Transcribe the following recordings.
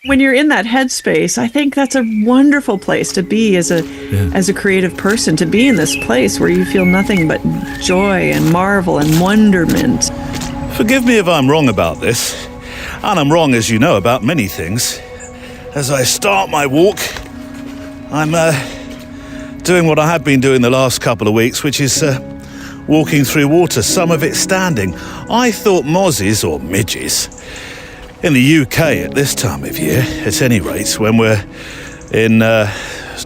When you're in that headspace, I think that's a wonderful place to be as a creative person, to be in this place where you feel nothing but joy and marvel and wonderment. Forgive me if I'm wrong about this, and I'm wrong, as you know, about many things. As I start my walk, I'm doing what I have been doing the last couple of weeks, which is walking through water, some of it standing. I thought mozzies, or midges, in the UK at this time of year, at any rate, when we're in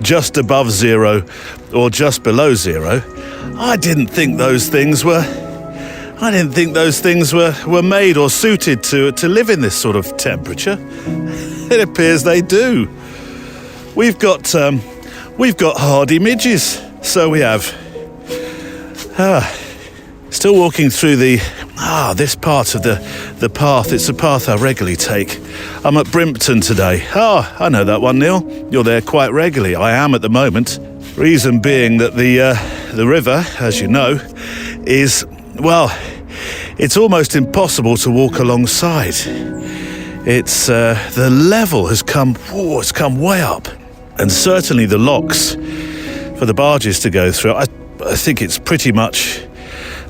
just above zero or just below zero, I didn't think those things were made or suited to live in this sort of temperature. It appears they do. We've got hardy midges, so we have. Still walking through this part of the path. It's a path I regularly take. I'm at Brimpton today. I know that one, Neil. You're there quite regularly. I am at the moment. Reason being that the river, as you know, is, well, it's almost impossible to walk alongside. It's the level has come way up, and certainly the locks for the barges to go through. I think it's pretty much.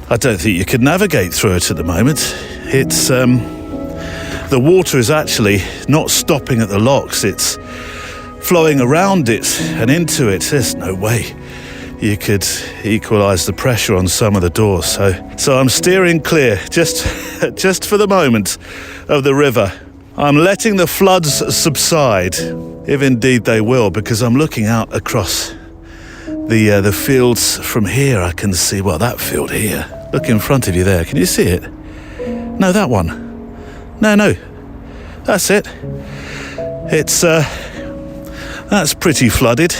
I don't think you could navigate through it at the moment. It's the water is actually not stopping at the locks. It's flowing around it and into it. There's no way you could equalise the pressure on some of the doors. So I'm steering clear, just for the moment, of the river. I'm letting the floods subside, if indeed they will, because I'm looking out across the fields from here. I can see, well, that field here. Look in front of you there. Can you see it? No, that one. No. That's it. It's that's pretty flooded.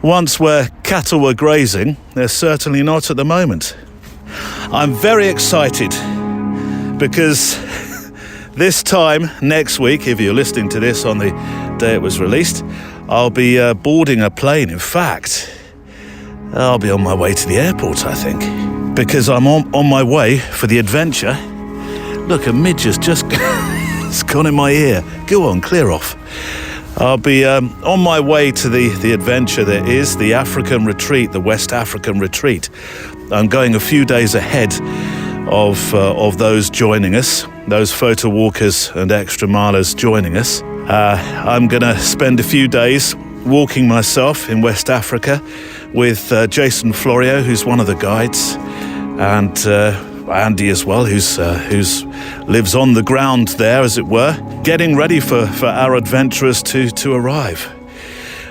Once where cattle were grazing, they're certainly not at the moment. I'm very excited because this time next week, if you're listening to this on the day it was released, I'll be boarding a plane. In fact, I'll be on my way to the airport, I think, because I'm on my way for the adventure. Look, a midge has just it's gone in my ear. Go on, clear off. I'll be on my way to the adventure that is the African retreat, the West African retreat. I'm going a few days ahead of those joining us, those photo walkers and extra milers joining us. I'm going to spend a few days walking myself in West Africa with Jason Florio, who's one of the guides, and Andy as well, who's lives on the ground there, as it were, getting ready for our adventurers to arrive.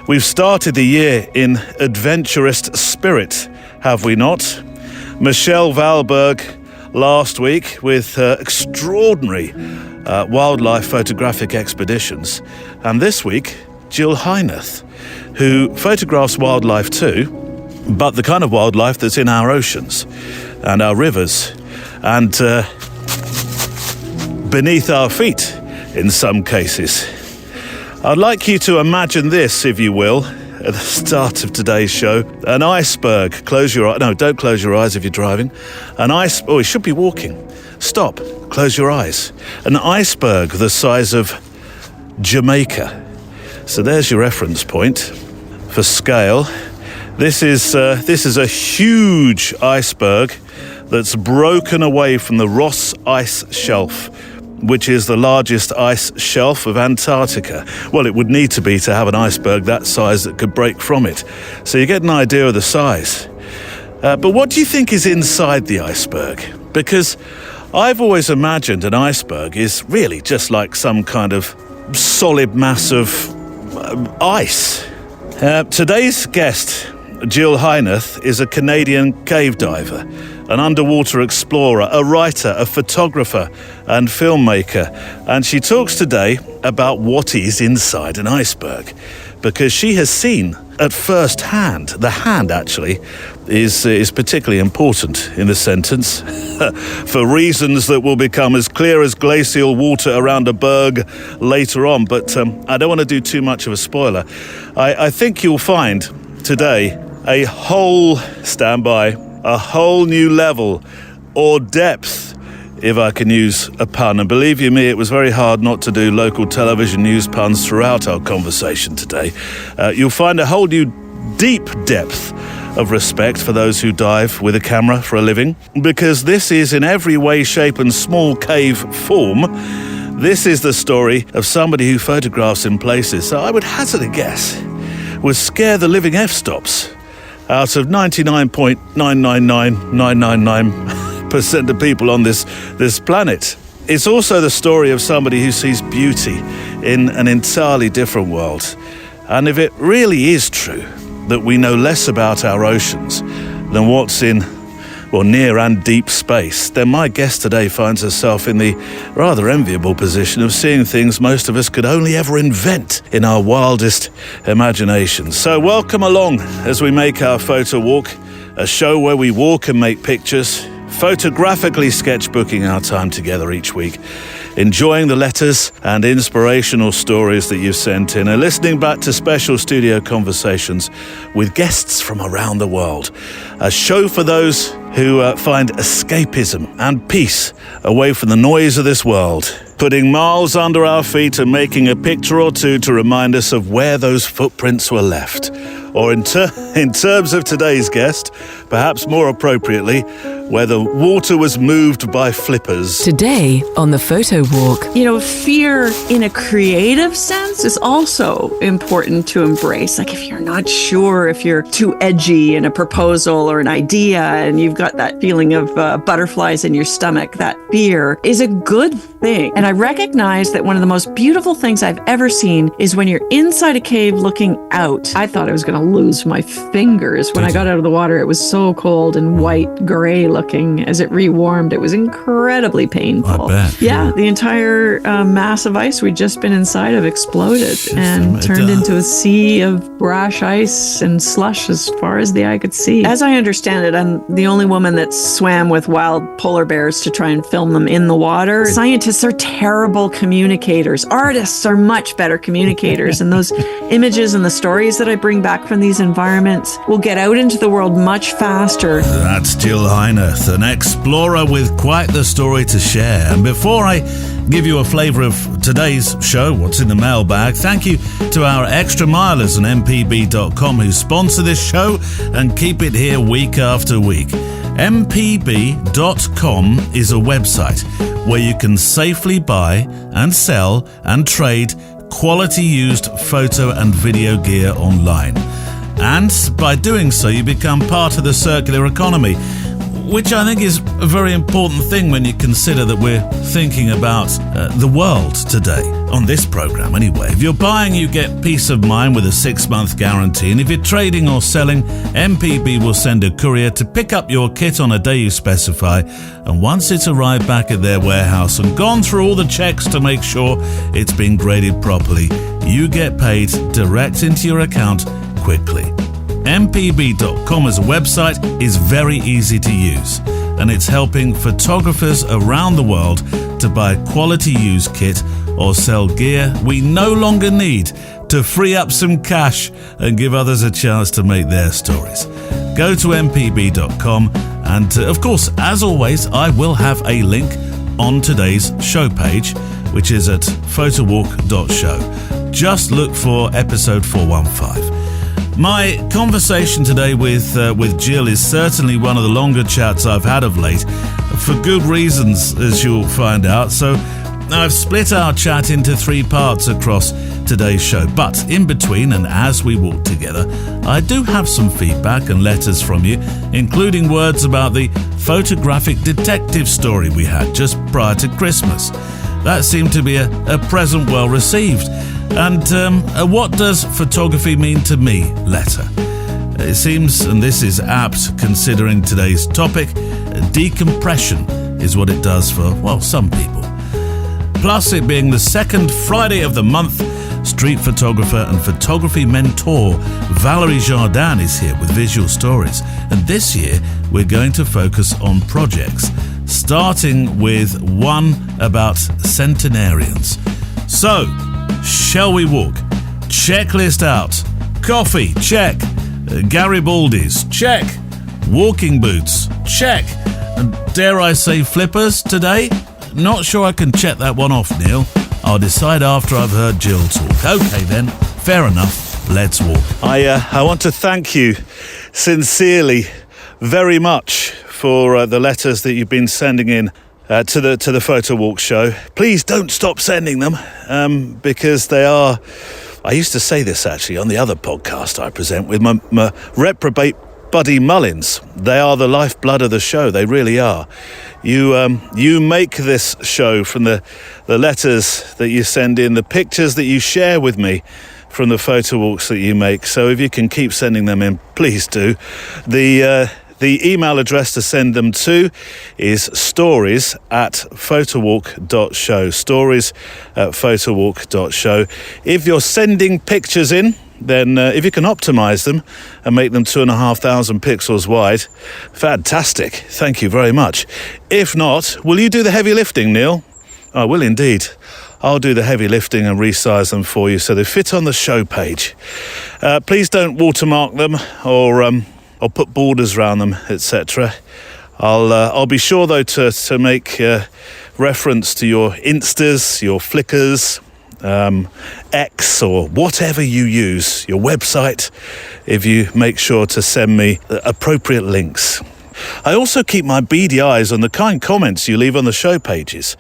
We've started the year in adventurous spirit, have we not? Michelle Valberg last week with extraordinary wildlife photographic expeditions, and this week Jill Heinerth, who photographs wildlife too, but the kind of wildlife that's in our oceans and our rivers and beneath our feet in some cases. I'd like you to imagine this, if you will, at the start of today's show. An iceberg. Close your eyes. No, don't close your eyes if you're driving. Oh, you should be walking. Stop. Close your eyes. An iceberg the size of Jamaica. So there's your reference point for scale. This is a huge iceberg that's broken away from the Ross Ice Shelf, which is the largest ice shelf of Antarctica. Well, it would need to be to have an iceberg that size that could break from it. So you get an idea of the size. But what do you think is inside the iceberg? Because I've always imagined an iceberg is really just like some kind of solid mass of ice. Today's guest, Jill Heinerth, is a Canadian cave diver, an underwater explorer, a writer, a photographer and filmmaker. And she talks today about what is inside an iceberg, because she has seen at first hand. The hand actually is particularly important in the sentence for reasons that will become as clear as glacial water around a berg later on. But I don't want to do too much of a spoiler. I think you'll find today a whole new level or depth if I can use a pun. And believe you me, it was very hard not to do local television news puns throughout our conversation today. You'll find a whole new deep depth of respect for those who dive with a camera for a living, because this is in every way, shape and small cave form. This is the story of somebody who photographs in places, so I would hazard a guess, would scare the living f-stops out of 99.999999% of people on this planet. It's also the story of somebody who sees beauty in an entirely different world. And if it really is true that we know less about our oceans than what's in, well, near and deep space, then my guest today finds herself in the rather enviable position of seeing things most of us could only ever invent in our wildest imaginations. So welcome along as we make our Photowalk, a show where we walk and make pictures, photographically sketchbooking our time together each week, enjoying the letters and inspirational stories that you've sent in, and listening back to special studio conversations with guests from around the world. A show for those who find escapism and peace away from the noise of this world, putting miles under our feet and making a picture or two to remind us of where those footprints were left. Or in terms of today's guest, perhaps more appropriately, where the water was moved by flippers. Today on the Photowalk. You know, fear in a creative sense is also important to embrace. Like if you're not sure, if you're too edgy in a proposal or an idea and you've got that feeling of butterflies in your stomach, that fear is a good thing. And I recognize that one of the most beautiful things I've ever seen is when you're inside a cave looking out. I thought I was going to lose my fingers when I got out of the water. It was so cold and white, gray looking. As it rewarmed, it was incredibly painful. I bet. Yeah, the entire mass of ice we'd just been inside of exploded and turned into a sea of brash ice and slush as far as the eye could see. As I understand it, I'm the only woman that swam with wild polar bears to try and film them in the water. Scientists are terrible communicators. Artists are much better communicators, and those images and the stories that I bring back from these environments will get out into the world much faster. That's Jill Heinerth, an explorer with quite the story to share. And before I give you a flavour of today's show, what's in the mailbag, thank you to our extra milers on mpb.com who sponsor this show and keep it here week after week. mpb.com is a website where you can safely buy and sell and trade quality used photo and video gear online. And by doing so, you become part of the circular economy, which I think is a very important thing when you consider that we're thinking about the world today. On this program, anyway. If you're buying, you get peace of mind with a 6-month guarantee. And if you're trading or selling, MPB will send a courier to pick up your kit on a day you specify. And once it's arrived back at their warehouse and gone through all the checks to make sure it's been graded properly, you get paid direct into your account quickly. mpb.com as a website is very easy to use, and it's helping photographers around the world to buy quality used kit or sell gear we no longer need to free up some cash and give others a chance to make their stories. Go to mpb.com, and of course, as always, I will have a link on today's show page, which is at photowalk.show. Just look for episode 415. My conversation today with Jill is certainly one of the longer chats I've had of late, for good reasons, as you'll find out. So I've split our chat into 3 parts across today's show. But in between, and as we walk together, I do have some feedback and letters from you, including words about the photographic detective story we had just prior to Christmas. That seemed to be a present well received. And what does photography mean to me letter? It seems, and this is apt considering today's topic, decompression is what it does for, well, some people. Plus, it being the second Friday of the month, street photographer and photography mentor Valérie Jardin is here with visual stories. And this year, we're going to focus on projects, starting with one about centenarians. So, shall we walk? Checklist out. Coffee, check. Garibaldi's, check. Walking boots, check. And dare I say flippers today? Not sure I can check that one off, Neil. I'll decide after I've heard Jill talk. Okay then, fair enough. Let's walk. I want to thank you sincerely very much for the letters that you've been sending in to the Photowalk show. Please don't stop sending them because they are... I used to say this actually on the other podcast I present with my reprobate buddy Mullins. They are the lifeblood of the show. They really are. You make this show from the letters that you send in, the pictures that you share with me from the photo walks that you make. So if you can keep sending them in, please do. The email address to send them to is stories@photowalk.show. Stories@photowalk.show. If you're sending pictures in, then if you can optimize them and make them 2,500 pixels wide, fantastic. Thank you very much. If not, will you do the heavy lifting, Neil? I will indeed. I'll do the heavy lifting and resize them for you so they fit on the show page. Please don't watermark them or put borders around them, etc. I'll be sure though to make reference to your Instas, your Flickrs, X or whatever you use, your website, if you make sure to send me appropriate links. I also keep my beady eyes on the kind comments you leave on the show pages,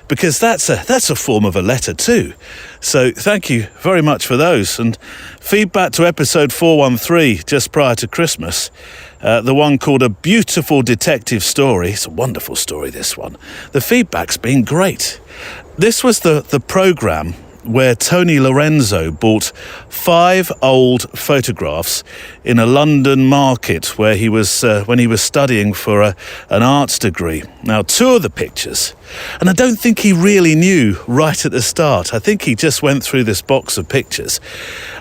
because that's a form of a letter too. So thank you very much for those. And feedback to episode 413 just prior to Christmas, the one called A Beautiful Detective Story. It's a wonderful story, this one. The feedback's been great. This was the programme where Tony Lorenzo bought 5 old photographs in a London market where he was when he was studying for an arts degree. Now, 2 of the pictures, and I don't think he really knew right at the start. I think he just went through this box of pictures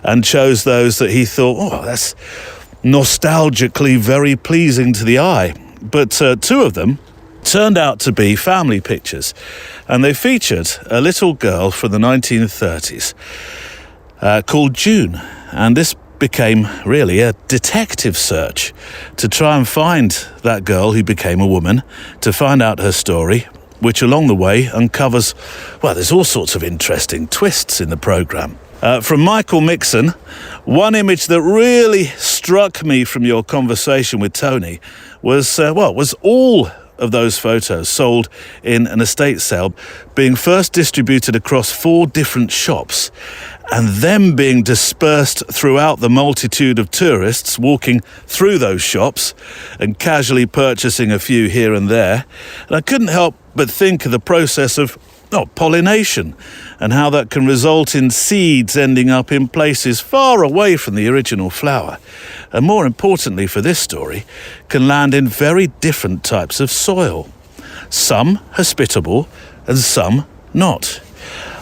and chose those that he thought, oh, that's nostalgically very pleasing to the eye. But 2 of them turned out to be family pictures, and they featured a little girl from the 1930s called June, and this became really a detective search to try and find that girl who became a woman, to find out her story, which along the way uncovers, well, there's all sorts of interesting twists in the programme. From Michael Mixon, one image that really struck me from your conversation with Tony was all of those photos sold in an estate sale being first distributed across 4 different shops and then being dispersed throughout the multitude of tourists walking through those shops and casually purchasing a few here and there. And I couldn't help but think of the process of pollination and how that can result in seeds ending up in places far away from the original flower. And more importantly for this story, can land in very different types of soil. Some hospitable and some not.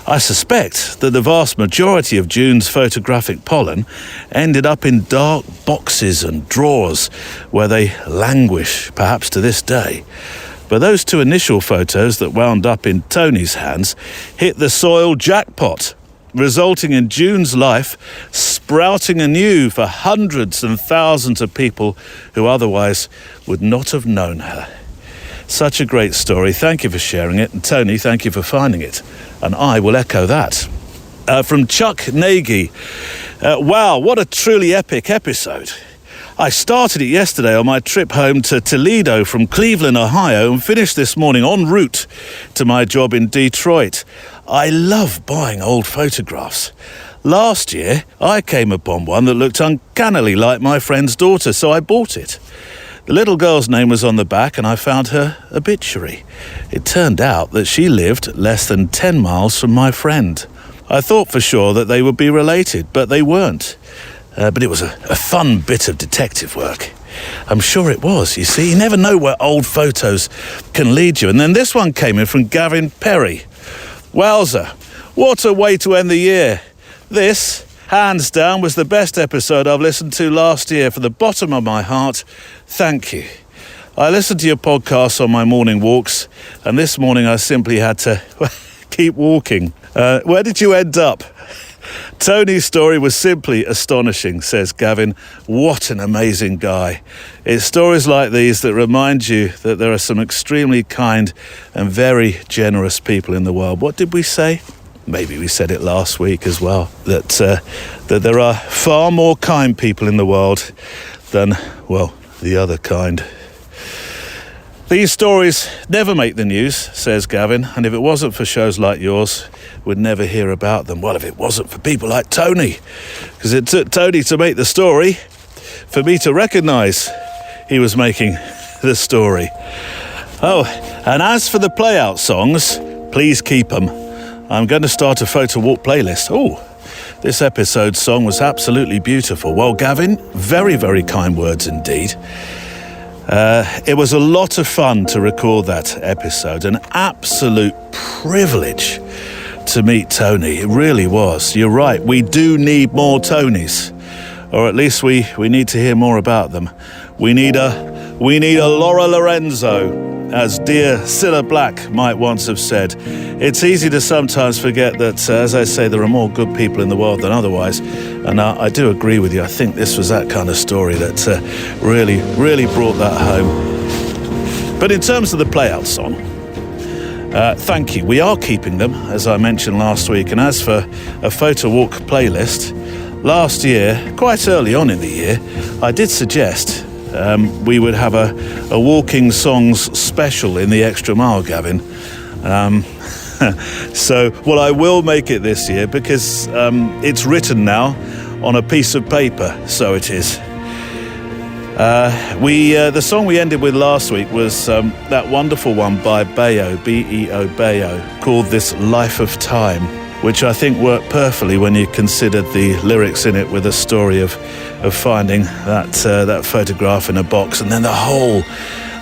I suspect that the vast majority of June's photographic pollen ended up in dark boxes and drawers where they languish, perhaps to this day. But those 2 initial photos that wound up in Tony's hands hit the soil jackpot, resulting in June's life sprouting anew for hundreds and thousands of people who otherwise would not have known her. Such a great story. Thank you for sharing it. And Tony, thank you for finding it. And I will echo that. From Chuck Nagy. Wow, what a truly epic episode. I started it yesterday on my trip home to Toledo from Cleveland, Ohio, and finished this morning en route to my job in Detroit. I love buying old photographs. Last year, I came upon one that looked uncannily like my friend's daughter, so I bought it. The little girl's name was on the back, and I found her obituary. It turned out that she lived less than 10 miles from my friend. I thought for sure that they would be related, but they weren't. But it was a fun bit of detective work. I'm sure it was. You see, you never know where old photos can lead you. And then this one came in from Gavin Perry. Wowza, what a way to end the year. This, hands down, was the best episode I've listened to last year. From the bottom of my heart, thank you. I listen to your podcasts on my morning walks, and this morning I simply had to keep walking. Where did you end up? Tony's story was simply astonishing, says Gavin. What an amazing guy. It's stories like these that remind you that there are some extremely kind and very generous people in the world. What did we say? Maybe we said it last week as well, that there are far more kind people in the world than, well, the other kind. These stories never make the news, says Gavin, and if it wasn't for shows like yours, we'd never hear about them. Well, if it wasn't for people like Tony, because it took Tony to make the story, for me to recognise he was making the story. Oh, and as for the play-out songs, please keep them. I'm going to start a Photowalk playlist. Oh, this episode's song was absolutely beautiful. Well, Gavin, very, very kind words indeed. It was a lot of fun to record that episode, an absolute privilege to meet Tony. It really was. You're right, we do need more Tonys, or at least we need to hear more about them. We need a Laura Lorenzo, as dear Cilla Black might once have said. It's easy to sometimes forget that, as I say, there are more good people in the world than otherwise. And I do agree with you. I think this was that kind of story that really, really brought that home. But in terms of the play-out song, thank you. We are keeping them, as I mentioned last week. And as for a Photowalk playlist, last year, quite early on in the year, I did suggest we would have a Walking Songs special in the Extra Mile, Gavin. So, well, I will make it this year because it's written now on a piece of paper, so it is. The song we ended with last week was that wonderful one by Beo, B-E-O, Beo, called This Life of Time, which I think worked perfectly when you considered the lyrics in it with a story of finding that photograph in a box, and then the whole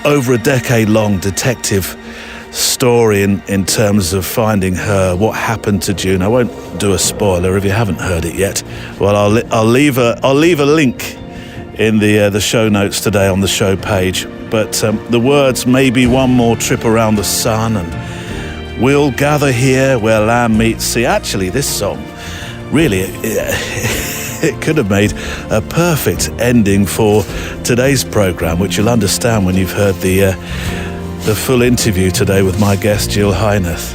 over a decade-long detective story in terms of finding her, what happened to June. I won't do a spoiler if you haven't heard it yet. Well, I'll leave a link in the show notes today on the show page. But the words, maybe one more trip around the sun, and we'll gather here where land meets sea. Actually, this song really it could have made a perfect ending for today's programme, which you'll understand when you've heard the full interview today with my guest, Jill Heinerth.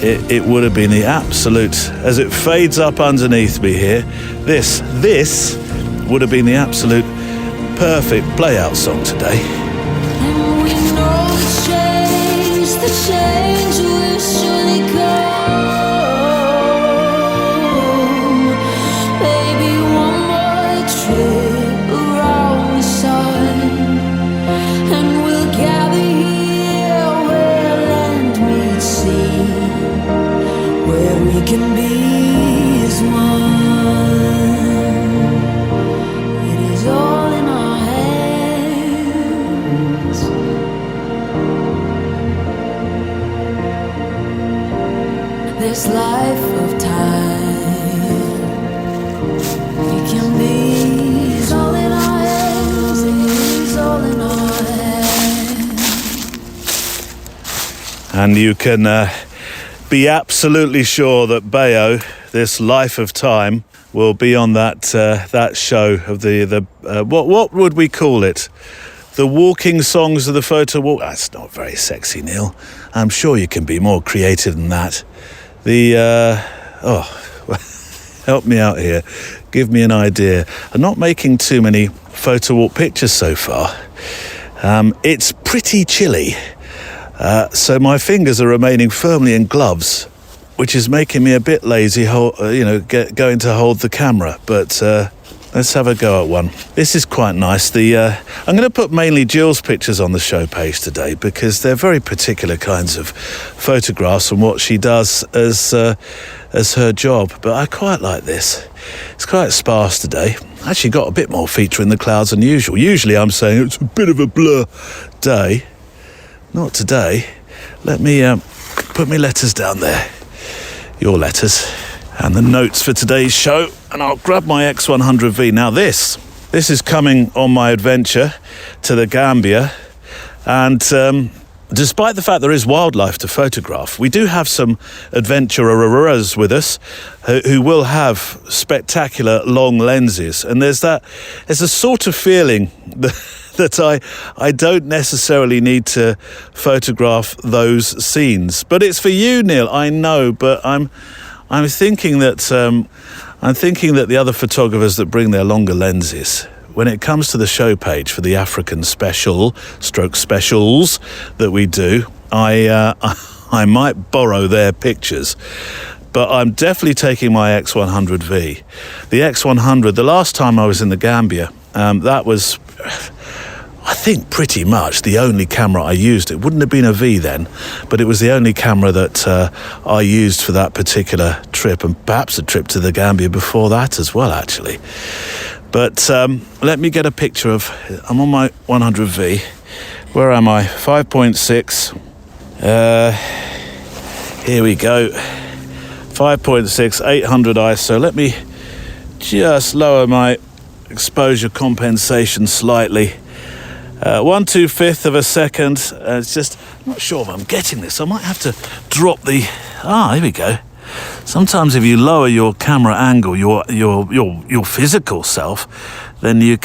It would have been the absolute, as it fades up underneath me here, this would have been the absolute perfect play-out song today. And we know the change will surely come. Maybe one more trip around the sun, and we'll gather here where land meets sea, where we can be as one. It is all in our hands. This life of time, it can be, it's all in our hands. It is all in our hands. And you can be absolutely sure that Beo, This Life of Time, will be on that show of the what would we call it? The Walking Songs of the Photowalk. That's not very sexy, Neil. I'm sure you can be more creative than that. Help me out here. Give me an idea. I'm not making too many Photowalk pictures so far. It's pretty chilly, so my fingers are remaining firmly in gloves, which is making me a bit lazy, going to hold the camera. But let's have a go at one. This is quite nice. I'm going to put mainly Jill's pictures on the show page today because they're very particular kinds of photographs and what she does as her job. But I quite like this. It's quite sparse today. Actually got a bit more feature in the clouds than usual. Usually I'm saying it's a bit of a blur day. Not today. Let me put my letters down there. Your letters. And the notes for today's show. And I'll grab my X100V. Now this is coming on my adventure to the Gambia. And despite the fact there is wildlife to photograph, we do have some adventurers with us who will have spectacular long lenses. And there's a sort of feeling that I don't necessarily need to photograph those scenes. But it's for you, Neil, I know, but I'm thinking that the other photographers that bring their longer lenses, when it comes to the show page for the African specials that we do, I might borrow their pictures. But I'm definitely taking my X100V. The X100, the last time I was in the Gambia, that was, I think, pretty much the only camera I used. It wouldn't have been a V then, but it was the only camera that I used for that particular trip, and perhaps a trip to the Gambia before that as well, actually. But let me get a picture of, I'm on my 100V. Where am I? 5.6. Here we go. 5.6, 800 ISO. Let me just lower my exposure compensation slightly. 1/2 of a second. It's just, I'm not sure if I'm getting this. I might have to drop the. Here we go. Sometimes if you lower your camera angle, your physical self, then the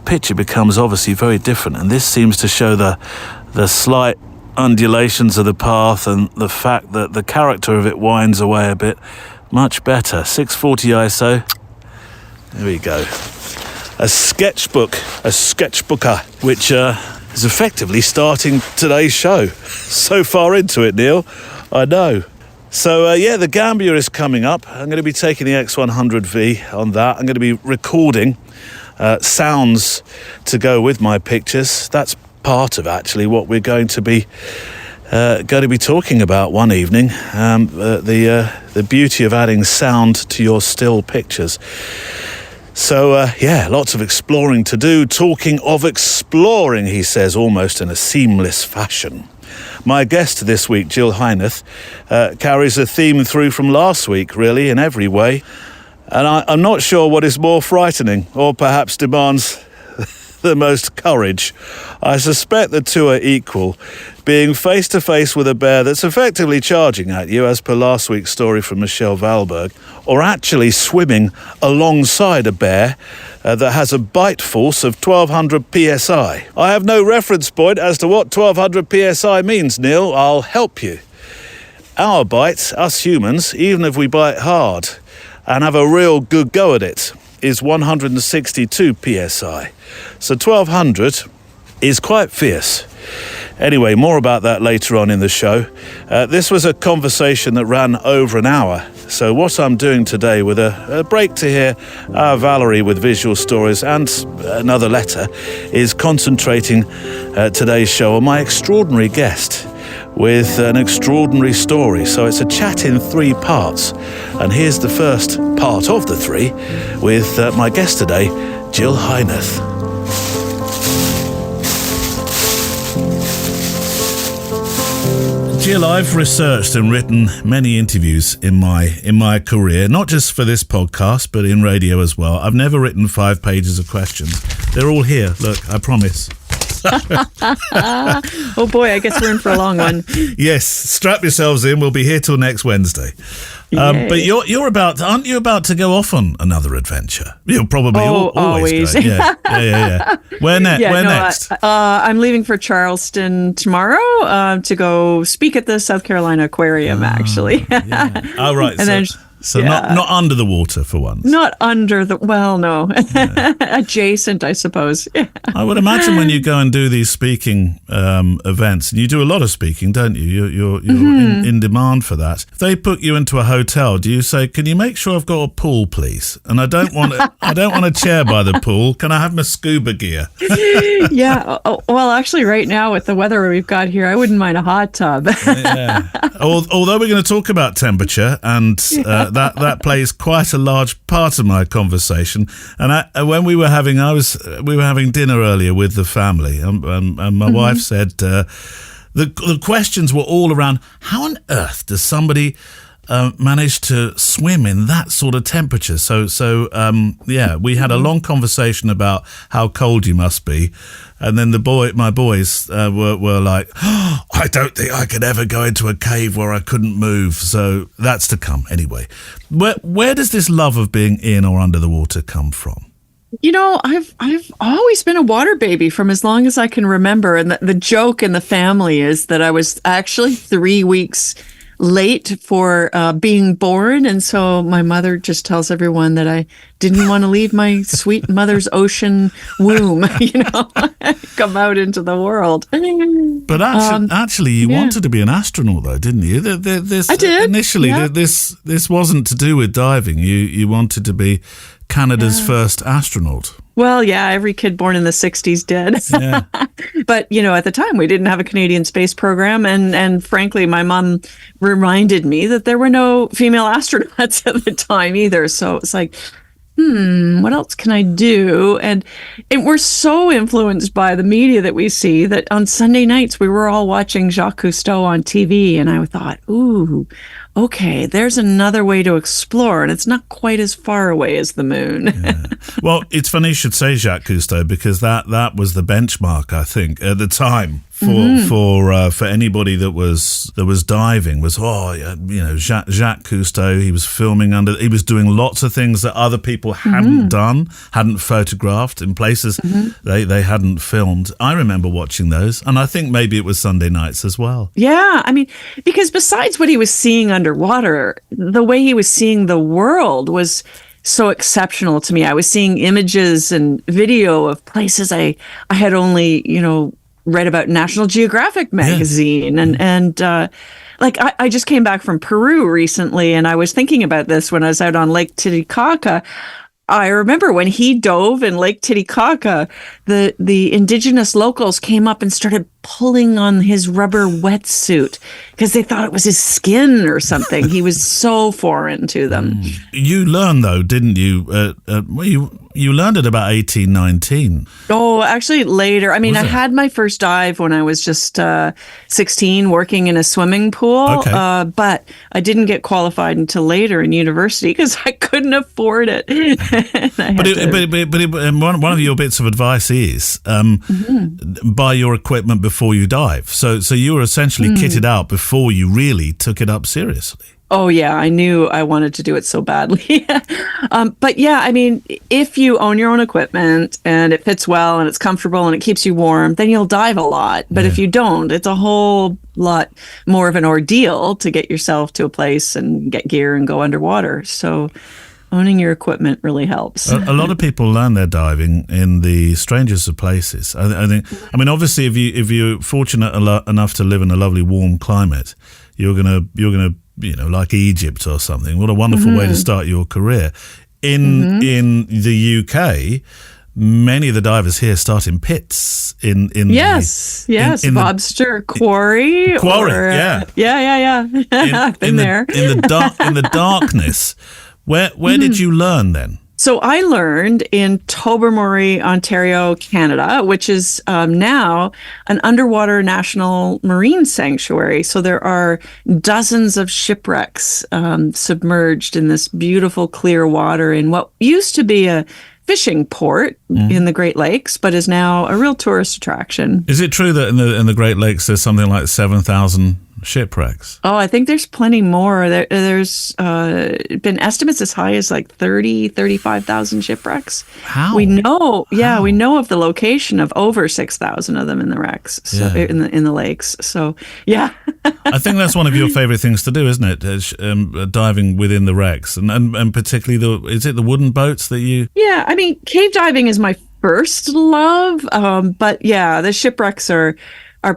picture becomes obviously very different. And this seems to show the slight undulations of the path and the fact that the character of it winds away a bit. Much better. 640 ISO. There we go. A sketchbooker, which is effectively starting today's show. So far into it, Neil. I know. So, the Gambia is coming up. I'm going to be taking the X100V on that. I'm going to be recording sounds to go with my pictures. That's part of actually what we're going to be talking about one evening. The beauty of adding sound to your still pictures. So, lots of exploring to do. Talking of exploring, he says, almost in a seamless fashion. My guest this week, Jill Heinerth, carries a theme through from last week, really, in every way. And I'm not sure what is more frightening, or perhaps demands the most courage. I suspect the two are equal. Being face-to-face with a bear that's effectively charging at you, as per last week's story from Michelle Valberg, or actually swimming alongside a bear that has a bite force of 1200 psi. I have no reference point as to what 1200 psi means, Neil. I'll help you. Our bite, us humans, even if we bite hard and have a real good go at it, is 162 psi. So 1200 is quite fierce. Anyway, more about that later on in the show. This was a conversation that ran over an hour. So what I'm doing today, with a break to hear Valérie with visual stories and another letter, is concentrating today's show on my extraordinary guest with an extraordinary story. So it's a chat in 3 parts. And here's the first part of the 3 with my guest today, Jill Heinerth. Jill, I've researched and written many interviews in my career, not just for this podcast, but in radio as well. I've never written 5 pages of questions. They're all here. Look, I promise. Oh boy, I guess we're in for a long one. Yes, strap yourselves in. We'll be here till next Wednesday. But aren't you about to go off on another adventure? You're probably always going. Yeah. Where next? I'm leaving for Charleston tomorrow to go speak at the South Carolina Aquarium, actually. Yeah. Oh, right. So not under the water for once. Not under the, well, no. Yeah. Adjacent, I suppose. Yeah. I would imagine when you go and do these speaking events, and you do a lot of speaking, don't you? You're in demand for that. If they put you into a hotel, do you say, "Can you make sure I've got a pool, please? And I don't want a chair by the pool. Can I have my scuba gear?" Yeah. Well, actually, right now with the weather we've got here, I wouldn't mind a hot tub. Yeah. Although we're going to talk about temperature and. That plays quite a large part of my conversation. And when we were having dinner earlier with the family, and my wife said the questions were all around: how on earth does somebody manage to swim in that sort of temperature? We had a long conversation about how cold you must be, and then my boys were like, oh, I don't think I could ever go into a cave where I couldn't move. So that's to come anyway. Where does this love of being in or under the water come from? You know, I've always been a water baby from as long as I can remember. And the joke in the family is that I was actually 3 weeks late for being born. And so my mother just tells everyone that I didn't want to leave my sweet mother's ocean womb, come out into the world. But actually you wanted to be an astronaut, though, didn't you? I did. Initially, yeah. this wasn't to do with diving. You wanted to be Canada's first astronaut. Well, yeah, every kid born in the 60s did. Yeah. But, at the time, we didn't have a Canadian space program. And frankly, my mom reminded me that there were no female astronauts at the time either. So it's like, what else can I do? And we're so influenced by the media that we see that on Sunday nights, we were all watching Jacques Cousteau on TV. And I thought, ooh, okay, there's another way to explore, and it's not quite as far away as the moon. Yeah. Well, it's funny you should say Jacques Cousteau, because that was the benchmark, I think, at the time for anybody that was diving. Jacques Cousteau. He was filming he was doing lots of things that other people hadn't done, hadn't photographed in places they hadn't filmed. I remember watching those, and I think maybe it was Sunday nights as well. Yeah, I mean, because besides what he was seeing underwater, the way he was seeing the world was so exceptional to me. I was seeing images and video of places I had only, read about National Geographic magazine. Yeah. I just came back from Peru recently, and I was thinking about this when I was out on Lake Titicaca. I remember when he dove in Lake Titicaca, the indigenous locals came up and started pulling on his rubber wetsuit because they thought it was his skin or something. He was so foreign to them. You learned, though, didn't you? You learned at about 18, 19. Oh, actually later. I mean, I had my first dive when I was just 16, working in a swimming pool. Okay. But I didn't get qualified until later in university because I couldn't afford it. But one of your bits of advice is buy your equipment before you dive. So you were essentially kitted out before you really took it up seriously. Oh, yeah, I knew I wanted to do it so badly. But yeah, I mean, if you own your own equipment and it fits well and it's comfortable and it keeps you warm, then you'll dive a lot. But if you don't, it's a whole lot more of an ordeal to get yourself to a place and get gear and go underwater. So owning your equipment really helps. A lot of people learn their diving in the strangest of places. I mean, obviously, if you're fortunate enough to live in a lovely warm climate, you're gonna like Egypt or something. What a wonderful way to start your career. In the UK, many of the divers here start in pits. Lobster quarry. Yeah. I've been there. In the darkness. Where did you learn then? So I learned in Tobermory, Ontario, Canada, which is now an underwater national marine sanctuary. So there are dozens of shipwrecks submerged in this beautiful clear water in what used to be a fishing port in the Great Lakes, but is now a real tourist attraction. Is it true that in the Great Lakes there's something like 7,000 shipwrecks? Oh, I think there's plenty more. There's been estimates as high as like 35,000 shipwrecks. How? We know of the location of over 6,000 of them in the wrecks, in the lakes. So, yeah. I think that's one of your favorite things to do, isn't it? Diving within the wrecks, and particularly is it the wooden boats that you? Yeah, I mean, cave diving is my first love, but yeah, the shipwrecks are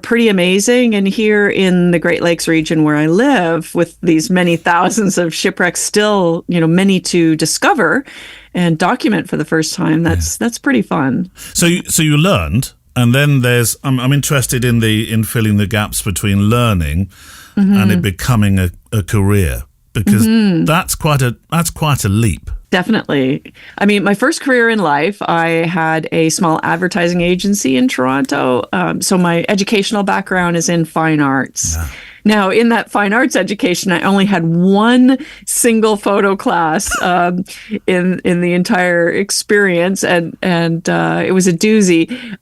pretty amazing. And here in the Great Lakes region where I live, with these many thousands of shipwrecks still, many to discover and document for the first time, that's pretty fun. So you learned, and then there's I'm interested in filling the gaps between learning and it becoming a career, because that's quite a leap. Definitely. I mean, my first career in life, I had a small advertising agency in Toronto. So my educational background is in fine arts. Yeah. Now, in that fine arts education, I only had one single photo class in the entire experience, and it was a doozy.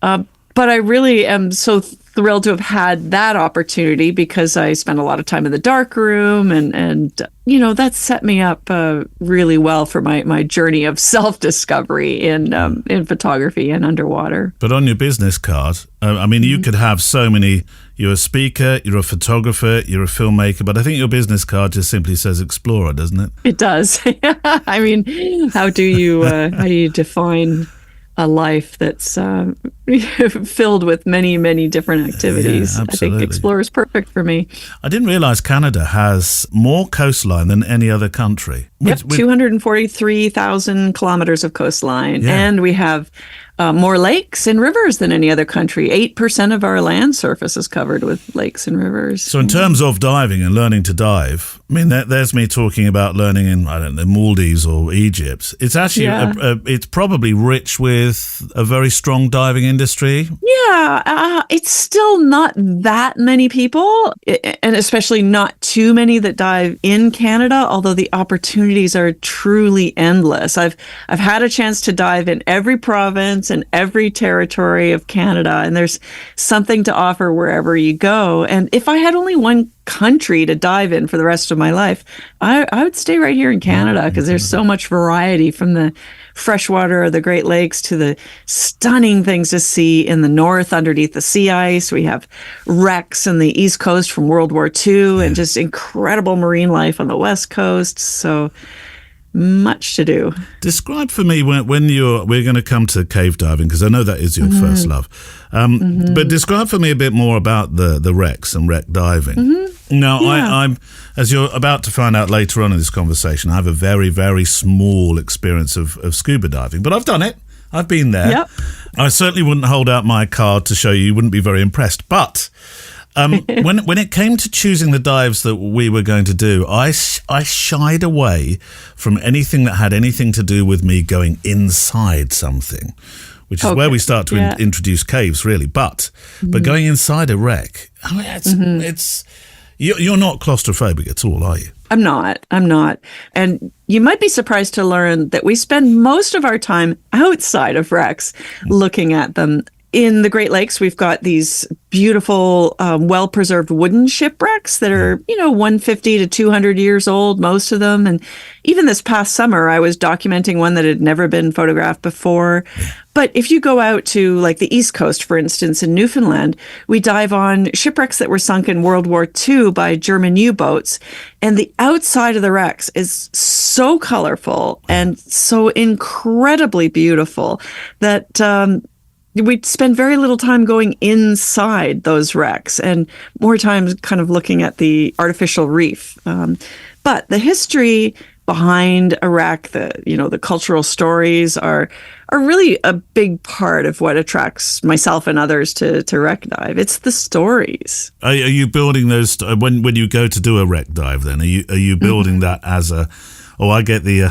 But I really am so thrilled to have had that opportunity because I spent a lot of time in the dark room, and that set me up really well for my journey of self-discovery in photography and underwater. But on your business card, you could have so many. You're a speaker, you're a photographer, you're a filmmaker, but I think your business card just simply says explorer, doesn't it? It does. I mean, how do you define a life that's filled with many, many different activities? Yeah, I think Explorer is perfect for me. I didn't realize Canada has more coastline than any other country. Yep, 243,000 kilometers of coastline. Yeah. And we have more lakes and rivers than any other country. 8% of our land surface is covered with lakes and rivers. So in terms of diving and learning to dive, I mean, there's me talking about learning in, I don't know, Maldives or Egypt. It's actually, it's probably rich with a very strong diving industry. Yeah, it's still not that many people, and especially not too many that dive in Canada, although the opportunities are truly endless. I've had a chance to dive in every province and every territory of Canada, and there's something to offer wherever you go. And if I had only one country to dive in for the rest of my life, I would stay right here in Canada because there's so much variety, from the freshwater of the Great Lakes to the stunning things to see in the north underneath the sea ice. We have wrecks on the East Coast from World War II and just incredible marine life on the West Coast. So much to do. Describe for me when we're going to come to cave diving, because I know that is your first love. But describe for me a bit more about the wrecks and wreck diving. Now, I'm, as you're about to find out later on in this conversation, I have a very, very small experience of scuba diving, but I've done it. I've been there. Yep. I certainly wouldn't hold out my card to show you. You wouldn't be very impressed. But when it came to choosing the dives that we were going to do, I shied away from anything that had anything to do with me going inside something, which is where we start to introduce caves, really. But going inside a wreck, I mean, it's you're not claustrophobic at all, are you? I'm not. And you might be surprised to learn that we spend most of our time outside of wrecks looking at them. In the Great Lakes, we've got these beautiful, well-preserved wooden shipwrecks that are, 150 to 200 years old, most of them. And even this past summer, I was documenting one that had never been photographed before. But if you go out to like the East Coast, for instance, in Newfoundland, we dive on shipwrecks that were sunk in World War II by German U-boats. And the outside of the wrecks is so colorful and so incredibly beautiful that we spend very little time going inside those wrecks and more time kind of looking at the artificial reef. But the history behind a wreck, the cultural stories are really a big part of what attracts myself and others to wreck dive. It's the stories. Are you building those when you go to do a wreck dive? Then are you building that as a? Oh, I get the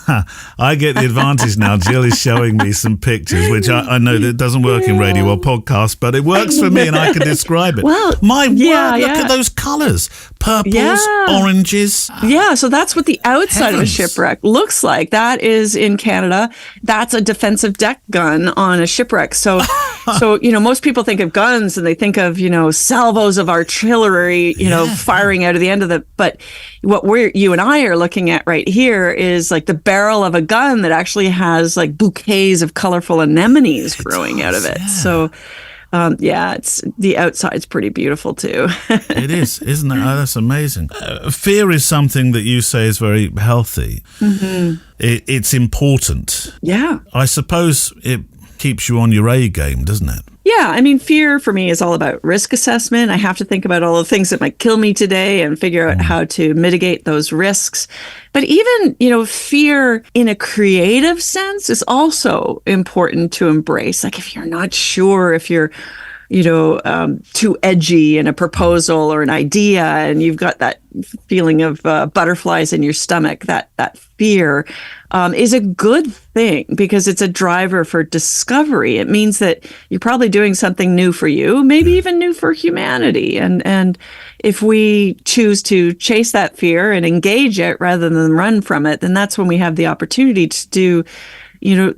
advantage now. Jill is showing me some pictures, which I know that doesn't work in radio or podcast, but it works for me, and I can describe it. Well, my word, look at those colours. Purples, oranges. Yeah, so that's what the outside of a shipwreck looks like. That is in Canada. That's a defensive deck gun on a shipwreck. So, most people think of guns and they think of, salvos of artillery, firing out of the end of the, but what you and I are looking at right here is like the barrel of a gun that actually has like bouquets of colorful anemones growing out of it. Yeah. So, it's the outside's pretty beautiful too. It is, isn't it? Oh, that's amazing. Fear is something that you say is very healthy. Mm-hmm. It's important. Yeah. I suppose it keeps you on your A game, doesn't it? Yeah, I mean, fear for me is all about risk assessment. I have to think about all the things that might kill me today and figure out how to mitigate those risks. But even, fear in a creative sense is also important to embrace. Like if you're not sure, if you're, too edgy in a proposal or an idea, and you've got that feeling of butterflies in your stomach, that fear, is a good thing because it's a driver for discovery. It means that you're probably doing something new for you, maybe even new for humanity. And if we choose to chase that fear and engage it rather than run from it, then that's when we have the opportunity to do,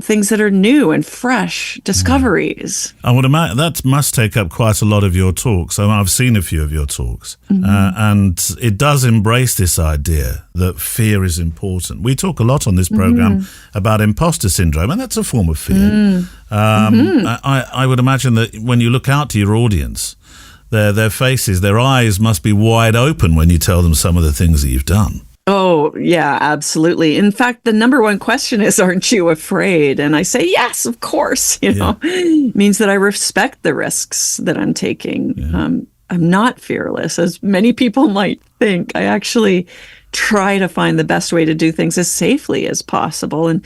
things that are new and fresh, discoveries. I would imagine that must take up quite a lot of your talks. I've seen a few of your talks, and it does embrace this idea that fear is important. We talk a lot on this program about imposter syndrome, and that's a form of fear. I would imagine that when you look out to your audience, their faces, their eyes must be wide open when you tell them some of the things that you've done. Oh, yeah, absolutely. In fact, the number one question is, aren't you afraid? And I say, yes, of course. It means that I respect the risks that I'm taking. Yeah. I'm not fearless, as many people might think. I actually try to find the best way to do things as safely as possible. And,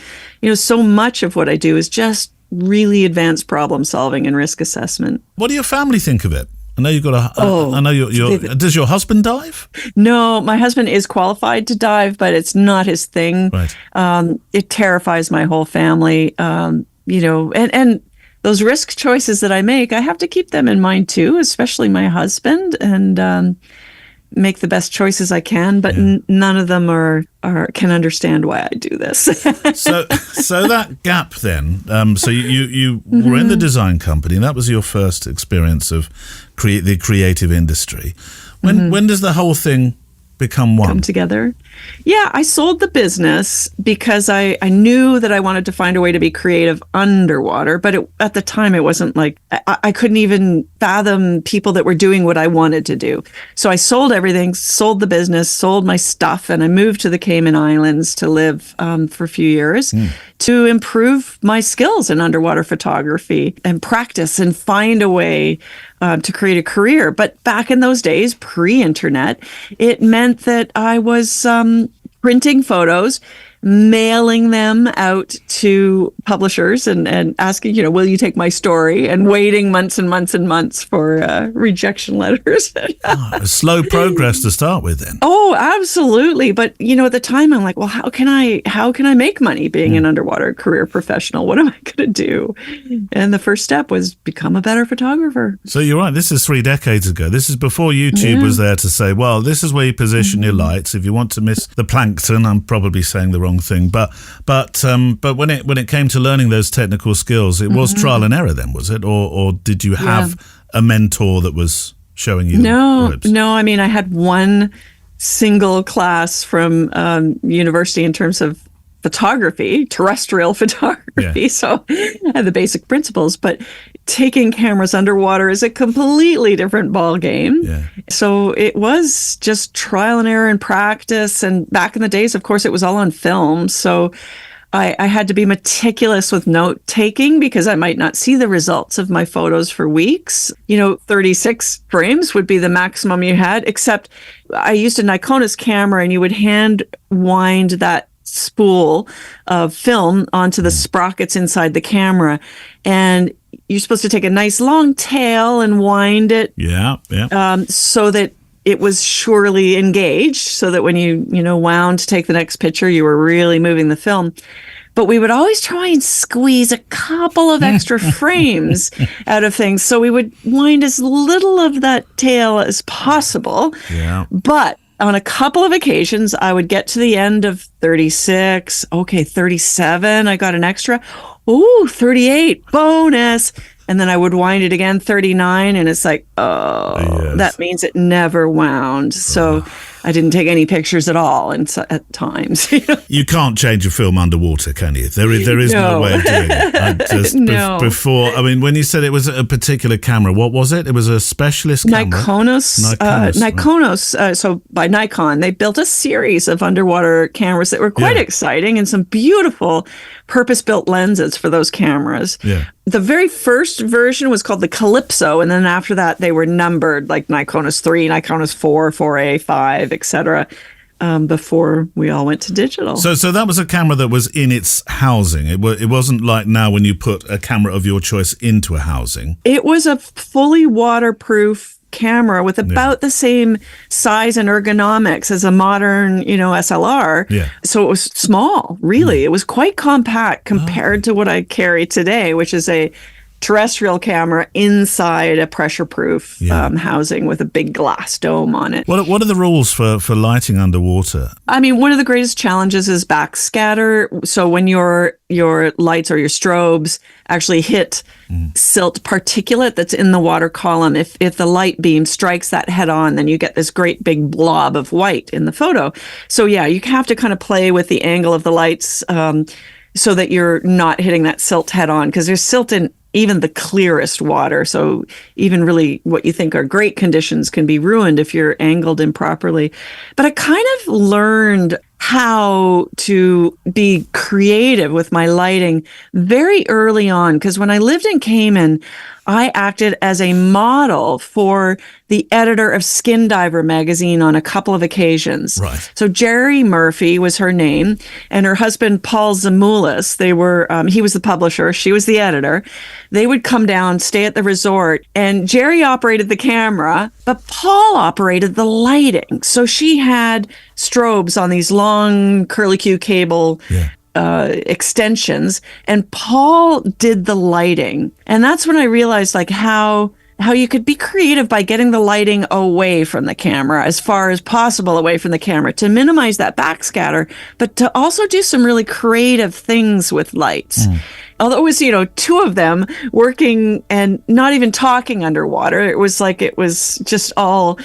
so much of what I do is just really advanced problem solving and risk assessment. What do your family think of it? I know you've got I know does your husband dive? No, my husband is qualified to dive, but it's not his thing. Right. It terrifies my whole family. And those risk choices that I make, I have to keep them in mind too, especially my husband, and make the best choices I can. But none of them can understand why I do this. So that gap then. So you were in the design company, and that was your first experience of the creative industry. When does the whole thing become one? Come together? Yeah, I sold the business because I knew that I wanted to find a way to be creative underwater. But at the time, it wasn't like I couldn't even fathom people that were doing what I wanted to do. So I sold everything, sold the business, sold my stuff, and I moved to the Cayman Islands to live for a few years to improve my skills in underwater photography and practice and find a way to create a career. But back in those days, pre-internet, it meant that I was printing photos, mailing them out to publishers and asking, will you take my story? And waiting months and months and months for rejection letters. Slow progress to start with then. Oh, absolutely. But, at the time I'm like, well, how can I make money being an underwater career professional? What am I going to do? And the first step was become a better photographer. So you're right. This is 3 decades ago. This is before YouTube was there to say, well, this is where you position your lights. If you want to miss the plankton, I'm probably saying the wrong thing. But when it came to learning those technical skills, it was trial and error then, was it? Or did you have a mentor that was showing you the ropes? No. I mean, I had one single class from university in terms of photography, terrestrial photography. So I had the basic principles, but taking cameras underwater is a completely different ball game. Yeah. So it was just trial and error and practice. And back in the days, of course, it was all on film. So I had to be meticulous with note taking because I might not see the results of my photos for weeks. 36 frames would be the maximum you had, except I used a Nikonos camera and you would hand wind that spool of film onto the sprockets inside the camera. And you're supposed to take a nice long tail and wind it. So that it was surely engaged, so that when you wound to take the next picture, you were really moving the film. But we would always try and squeeze a couple of extra frames out of things. So we would wind as little of that tail as possible. Yeah. But on a couple of occasions, I would get to the end of 36. Okay, 37. I got an extra. Ooh, 38. Bonus. And then I would wind it again, 39. And it's like, that means it never wound. So I didn't take any pictures at all at times. You can't change a film underwater, can you? There is no way of doing it. Before, I mean, when you said it was a particular camera, what was it? It was a specialist camera? Nikonos. So by Nikon, they built a series of underwater cameras that were quite exciting and some beautiful purpose-built lenses for those cameras. Yeah. The very first version was called the Calypso, and then after that, they were numbered like Nikonos 3, Nikonos 4, 4A, 5, etc. Before we all went to digital. So that was a camera that was in its housing. It wasn't like now when you put a camera of your choice into a housing. It was a fully waterproof camera with about the same size and ergonomics as a modern, SLR. Yeah. So it was small, really. It was quite compact compared to what I carry today, which is a terrestrial camera inside a pressure-proof housing with a big glass dome on it. What are the rules for lighting underwater? I mean, one of the greatest challenges is backscatter. So when your lights or your strobes actually hit silt particulate that's in the water column, if the light beam strikes that head on, then you get this great big blob of white in the photo. So yeah, you have to kind of play with the angle of the lights so that you're not hitting that silt head on, because there's silt in even the clearest water. So even really what you think are great conditions can be ruined if you're angled improperly. But I kind of learned how to be creative with my lighting very early on, because when I lived in Cayman, I acted as a model for the editor of Skin Diver magazine on a couple of occasions. Right. So Jerry Murphy was her name, and her husband, Paul Zamoulis, he was the publisher, she was the editor. They would come down, stay at the resort, and Jerry operated the camera, but Paul operated the lighting. So she had strobes on these long curlicue cable extensions, and Paul did the lighting. And that's when I realized how you could be creative by getting the lighting away from the camera, as far as possible away from the camera, to minimize that backscatter, but to also do some really creative things with lights. Although it was, two of them working and not even talking underwater. It was just all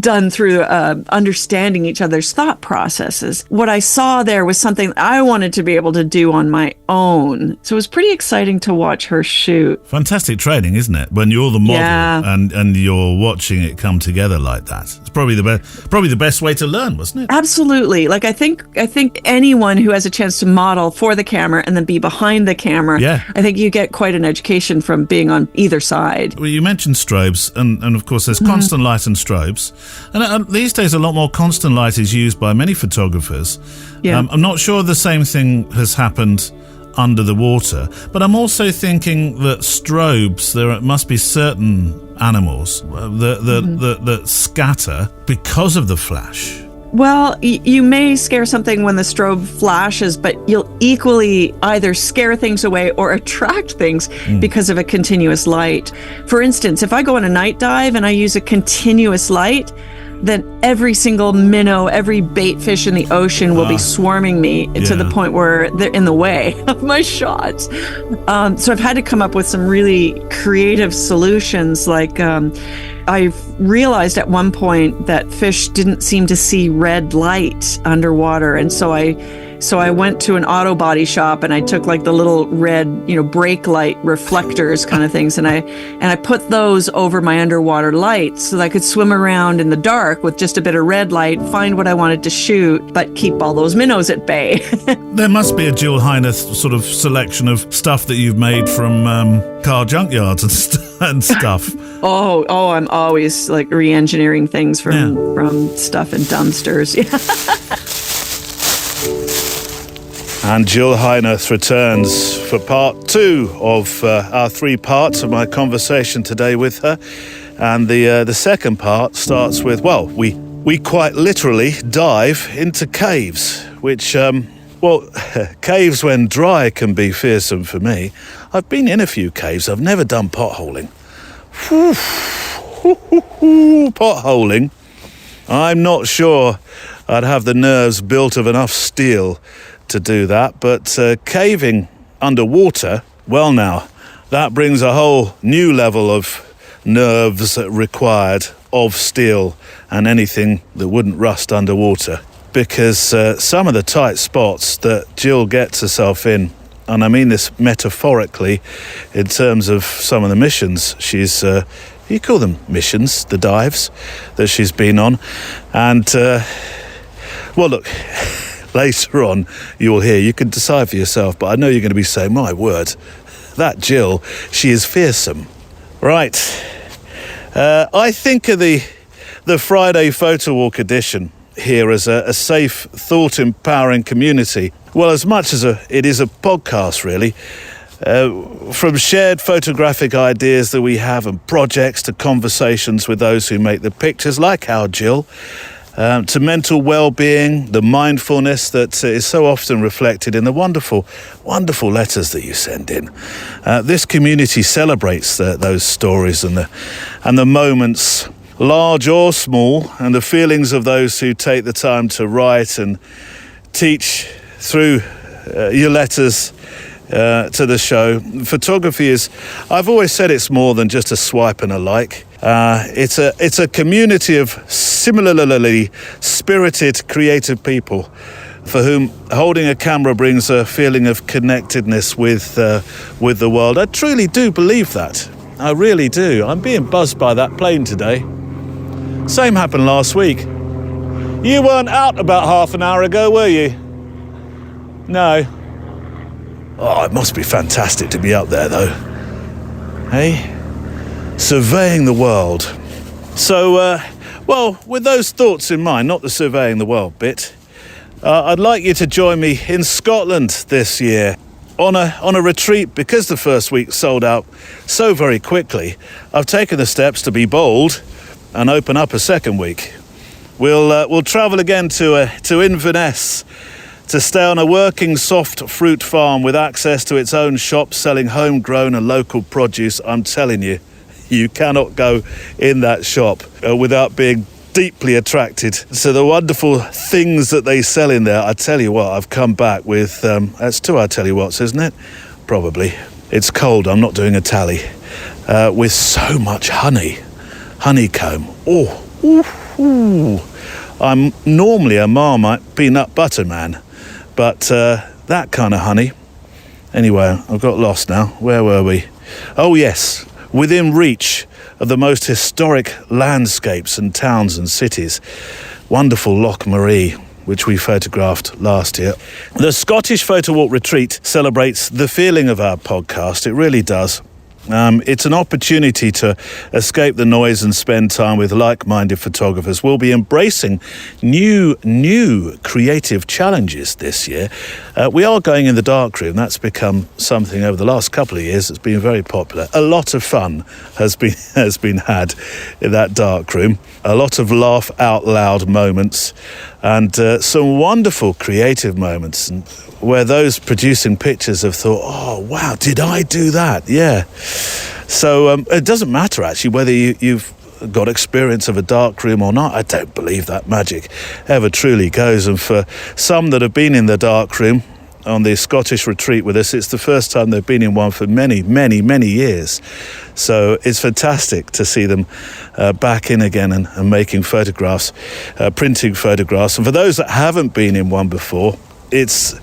done through understanding each other's thought processes. What I saw there was something I wanted to be able to do on my own. So it was pretty exciting to watch her shoot. Fantastic training, isn't it? When you're the model and you're watching it come together like that. It's probably the best way to learn, wasn't it? Absolutely. Like I think anyone who has a chance to model for the camera and then be behind the camera, I think you get quite an education from being on either side. Well, you mentioned strobes, and of course there's constant light and strobes. And these days a lot more constant light is used by many photographers. Yeah. I'm not sure the same thing has happened under the water, but I'm also thinking that strobes, there must be certain animals that scatter because of the flash. Well, you may scare something when the strobe flashes, but you'll equally either scare things away or attract things because of a continuous light. For instance, if I go on a night dive and I use a continuous light, then every single minnow, every bait fish in the ocean will be swarming me to the point where they're in the way of my shots. So I've had to come up with some really creative solutions. Like I've realized at one point that fish didn't seem to see red light underwater. And so I went to an auto body shop and I took like the little red, brake light reflectors kind of things. And I put those over my underwater lights so that I could swim around in the dark with just a bit of red light, find what I wanted to shoot, but keep all those minnows at bay. There must be a Jill Heinerth sort of selection of stuff that you've made from car junkyards and stuff. Oh, I'm always like re-engineering things from stuff in dumpsters. And Jill Heinerth returns for part 2 of our 3 parts of my conversation today with her. And the second part starts with, we quite literally dive into caves, which, caves when dry can be fearsome for me. I've been in a few caves. I've never done potholing. Potholing. I'm not sure I'd have the nerves built of enough steel to do that, but caving underwater, well now, that brings a whole new level of nerves required of steel and anything that wouldn't rust underwater, because some of the tight spots that Jill gets herself in, and I mean this metaphorically in terms of some of the missions she's you call them missions, the dives that she's been on, and look, later on, you will hear. You can decide for yourself, but I know you're going to be saying, my word, that Jill, she is fearsome. Right. I think of the Friday Photowalk edition here as a safe, thought-empowering community. Well, as much as it is a podcast, really, From shared photographic ideas that we have and projects to conversations with those who make the pictures, like our Jill, to mental well-being, the mindfulness that is so often reflected in the wonderful, wonderful letters that you send in. This community celebrates those stories and the moments, large or small, and the feelings of those who take the time to write and teach through your letters to the show. Photography is, I've always said, it's more than just a swipe and a like. It's a community of similarly spirited, creative people for whom holding a camera brings a feeling of connectedness with the world. I truly do believe that. I really do. I'm being buzzed by that plane today. Same happened last week. You weren't out about half an hour ago, were you? No. Oh, it must be fantastic to be up there, though. Hey? Surveying the world. So, well, with those thoughts in mind, not the surveying the world bit, I'd like you to join me in Scotland this year on a retreat. Because the first week sold out so very quickly, I've taken the steps to be bold and open up a second week. We'll travel again to Inverness to stay on a working soft fruit farm with access to its own shop selling homegrown and local produce. I'm telling you, you cannot go in that shop without being deeply attracted to the wonderful things that they sell in there. I tell you what, I've come back with, that's two I tell you what's, isn't it? Probably. It's cold, I'm not doing a tally. With so much honeycomb. I'm normally a Marmite peanut butter man, but that kind of honey. Anyway, I've got lost now. Where were we? Oh yes, within reach of the most historic landscapes and towns and cities. Wonderful Loch Marie, which we photographed last year. The Scottish Photowalk Retreat celebrates the feeling of our podcast. It really does. It's an opportunity to escape the noise and spend time with like-minded photographers. We'll be embracing new creative challenges this year. We are going in the darkroom. That's become something over the last couple of years that's been very popular. A lot of fun has been had in that darkroom. A lot of laugh out loud moments and some wonderful creative moments, and where those producing pictures have thought, oh, wow, did I do that? Yeah. So it doesn't matter, actually, whether you've got experience of a dark room or not. I don't believe that magic ever truly goes. And for some that have been in the dark room on the Scottish retreat with us, it's the first time they've been in one for many, many, many years. So it's fantastic to see them back in again and making photographs, printing photographs. And for those that haven't been in one before, it's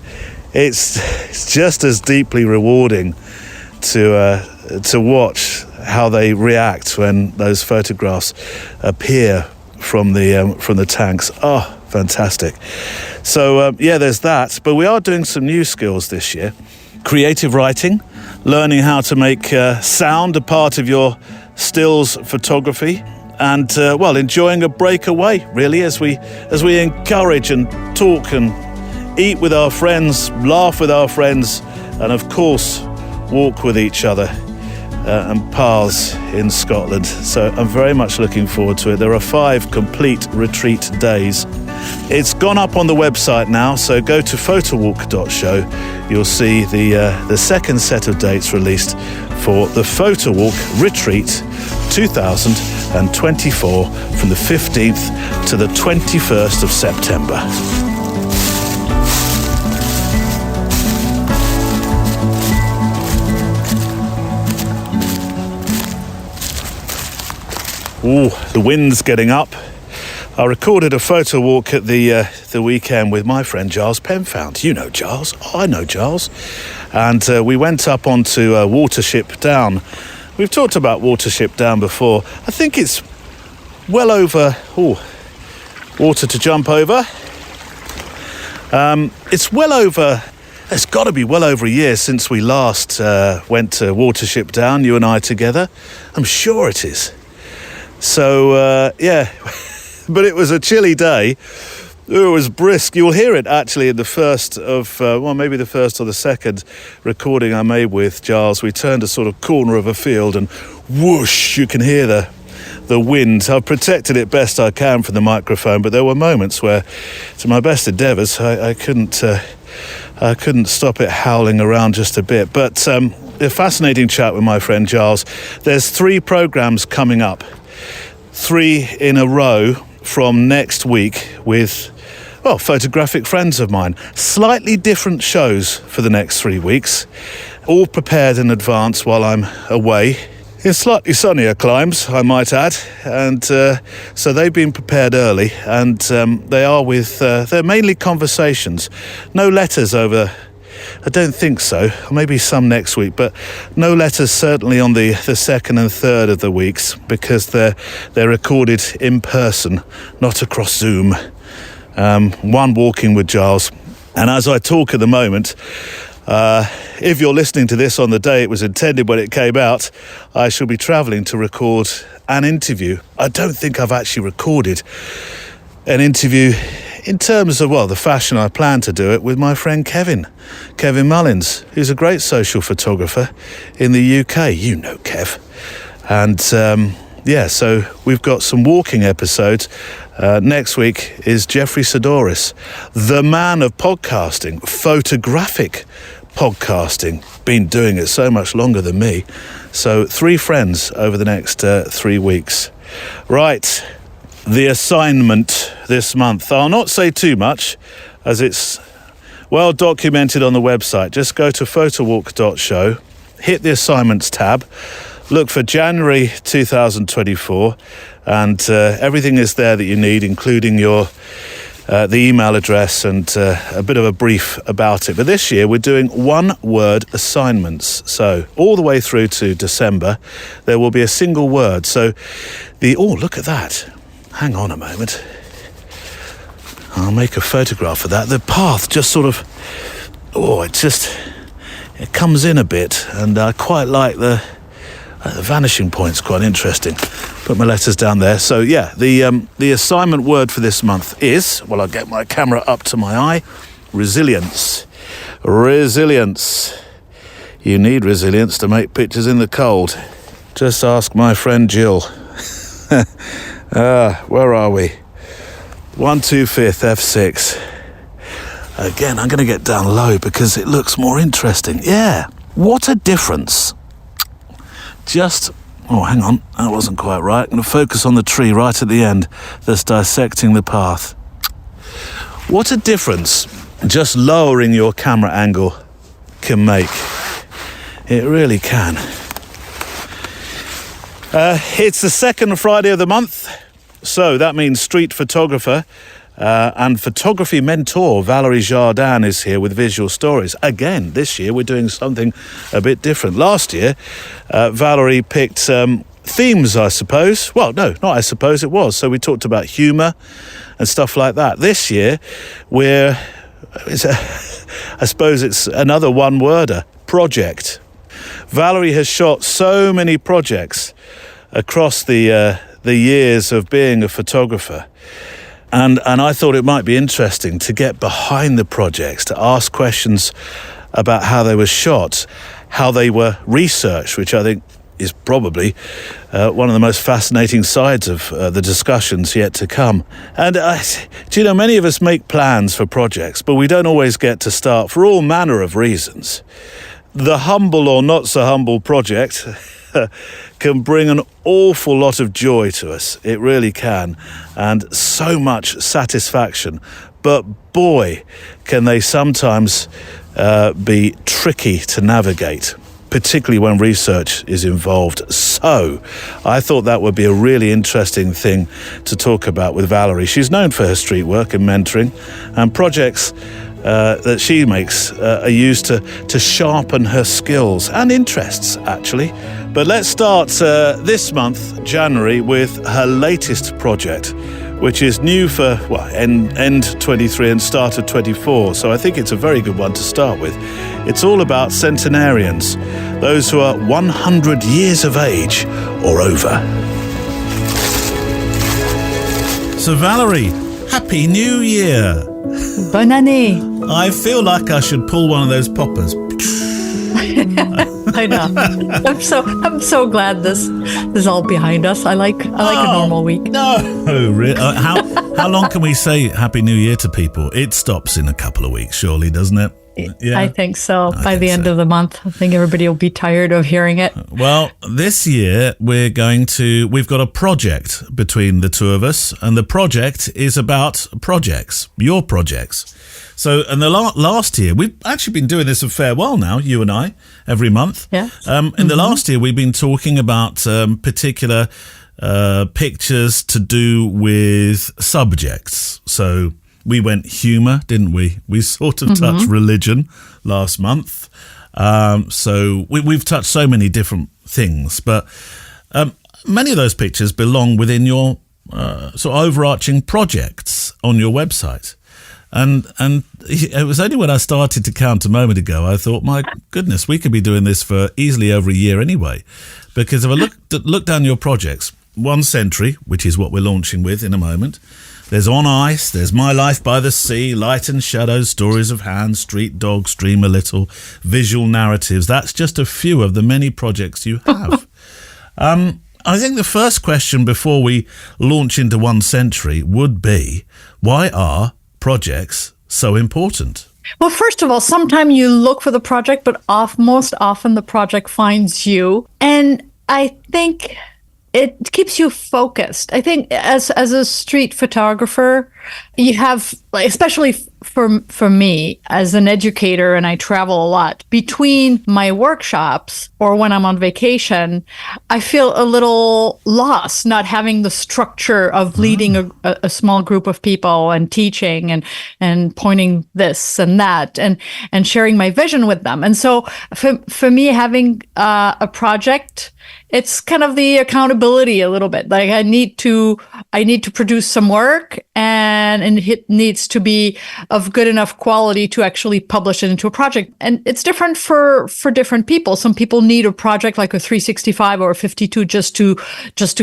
just as deeply rewarding to watch how they react when those photographs appear from the tanks. Oh, fantastic! So yeah, there's that. But we are doing some new skills this year: creative writing, learning how to make sound a part of your stills photography, and well, enjoying a breakaway really as we encourage and talk and eat with our friends, laugh with our friends, and of course walk with each other and paths in Scotland. So I'm very much looking forward to it. There are 5 complete retreat days. It's gone up on the website now, so go to photowalk.show. You'll see the second set of dates released for the Photowalk Retreat 2024 from the 15th to the 21st of September. Ooh, the wind's getting up. I recorded a photo walk at the weekend with my friend Giles Penfound. You know Giles. Oh, I know Giles. And we went up onto Watership Down. We've talked about Watership Down before. I think it's well over... water to jump over. It's well over... It's got to be well over a year since we last went to Watership Down, you and I together. I'm sure it is. So, yeah, but it was a chilly day, It was brisk. You'll hear it actually in the first of, maybe the first or the second recording I made with Giles. We turned a sort of corner of a field and whoosh, you can hear the wind. I've protected it best I can from the microphone, but there were moments where, to my best endeavours, I couldn't stop it howling around just a bit. But a fascinating chat with my friend Giles. There's 3 programmes coming up, 3 in a row from next week with, well, photographic friends of mine. Slightly different shows for the next 3 weeks, all prepared in advance while I'm away in slightly sunnier climes, I might add. And so they've been prepared early, and they are with, they're mainly conversations. No letters over, I don't think so, maybe some next week, but no letters certainly on the second and third of the weeks, because they're recorded in person, not across Zoom. One walking with Giles. And as I talk at the moment, if you're listening to this on the day it was intended when it came out, I shall be travelling to record an interview. I don't think I've actually recorded an interview in terms of, well, the fashion I plan to do it with my friend Kevin Mullins, who's a great social photographer in the UK. You know Kev. And so we've got some walking episodes. Next week is Jeffrey Sidoris, the man of podcasting, photographic podcasting. Been doing it so much longer than me. So 3 friends over the next 3 weeks. Right, the assignment this month. I'll not say too much, as it's well documented on the website. Just go to photowalk.show, hit the assignments tab, look for January 2024, and everything is there that you need, including your the email address and a bit of a brief about it. But this year we're doing 1-word assignments. So all the way through to December, there will be a single word. So look at that. Hang on a moment. I'll make a photograph of that. The path just sort of, it comes in a bit, and I quite like the vanishing point's quite interesting. Put my letters down there. So yeah, the assignment word for this month is, well, I'll get my camera up to my eye, resilience. Resilience. You need resilience to make pictures in the cold. Just ask my friend Jill. Where are we? 1/2/5 F6. Again, I'm going to get down low because it looks more interesting. Yeah, what a difference. Hang on, that wasn't quite right. I'm going to focus on the tree right at the end that's dissecting the path. What a difference just lowering your camera angle can make. It really can. It's the second Friday of the month, so that means street photographer and photography mentor Valérie Jardin is here with visual stories. Again, this year we're doing something a bit different. Last year, Valérie picked themes, I suppose. Well, no, not I suppose, it was. So we talked about humour and stuff like that. This year, I suppose it's another one-worder, project. Valérie has shot so many projects across the years of being a photographer. And I thought it might be interesting to get behind the projects, to ask questions about how they were shot, how they were researched, which I think is probably one of the most fascinating sides of the discussions yet to come. And many of us make plans for projects, but we don't always get to start for all manner of reasons. The humble or not so humble project can bring an awful lot of joy to us. It really can. And so much satisfaction. But boy, can they sometimes be tricky to navigate, particularly when research is involved. So I thought that would be a really interesting thing to talk about with Valérie. She's known for her street work and mentoring, and projects that she makes are used to sharpen her skills and interests, actually. But let's start this month, January, with her latest project, which is new for end 23 and start of 24. So I think it's a very good one to start with. It's all about centenarians, those who are 100 years of age or over. So Valérie, Happy New Year. Bonne année. I feel like I should pull one of those poppers. I know. I'm so glad this is all behind us. I like a normal week. No, really? How long can we say Happy New Year to people? It stops in a couple of weeks, surely, doesn't it? Yeah, I think so. By the end of the month, I think everybody will be tired of hearing it. Well, this year we've got a project between the two of us, and the project is about projects, your projects. So, in the last year, we've actually been doing this a fair while now, you and I, every month. Yeah. In the last year, we've been talking about particular pictures to do with subjects. So we went humour, didn't we? We sort of touched religion last month. So we've touched so many different things, but many of those pictures belong within your sort of overarching projects on your website. And it was only when I started to count a moment ago, I thought, my goodness, we could be doing this for easily over a year anyway. Because if I look down your projects, 1 Century, which is what we're launching with in a moment, there's On Ice, there's My Life by the Sea, Light and Shadows, Stories of Hands, Street Dogs, Dream a Little, Visual Narratives. That's just a few of the many projects you have. I think the first question before we launch into 1 Century would be, why are projects so important? Well, first of all, sometimes you look for the project, but most often the project finds you. And I think it keeps you focused. I think as a street photographer, you have, especially for me as an educator, and I travel a lot, between my workshops or when I'm on vacation, I feel a little lost not having the structure of leading a small group of people and teaching and pointing this and that and sharing my vision with them. And so for me, having a project, it's kind of the accountability a little bit. Like I need to produce some work, and it needs to be of good enough quality to actually publish it into a project. And it's different for different people. Some people need a project like a 365 or a 52 just to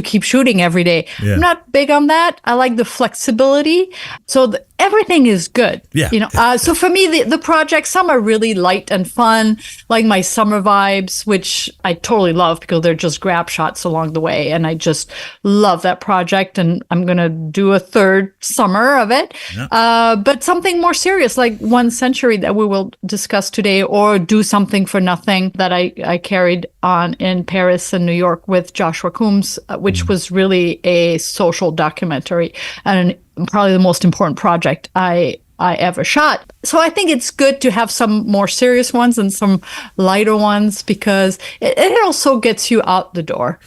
keep shooting every day. Yeah. I'm not big on that. I like the flexibility. So everything is good. Yeah. So for me, the projects, some are really light and fun, like my summer vibes, which I totally love because they're just grab shots along the way. And I just love that project. And I'm going to do a third summer of it. Yeah. But something more serious, like 1 Century that we will discuss today, or Do Something for Nothing that I carried on in Paris and New York with Joshua Coombs, which was really a social documentary and probably the most important project I ever shot. So I think it's good to have some more serious ones and some lighter ones because it also gets you out the door.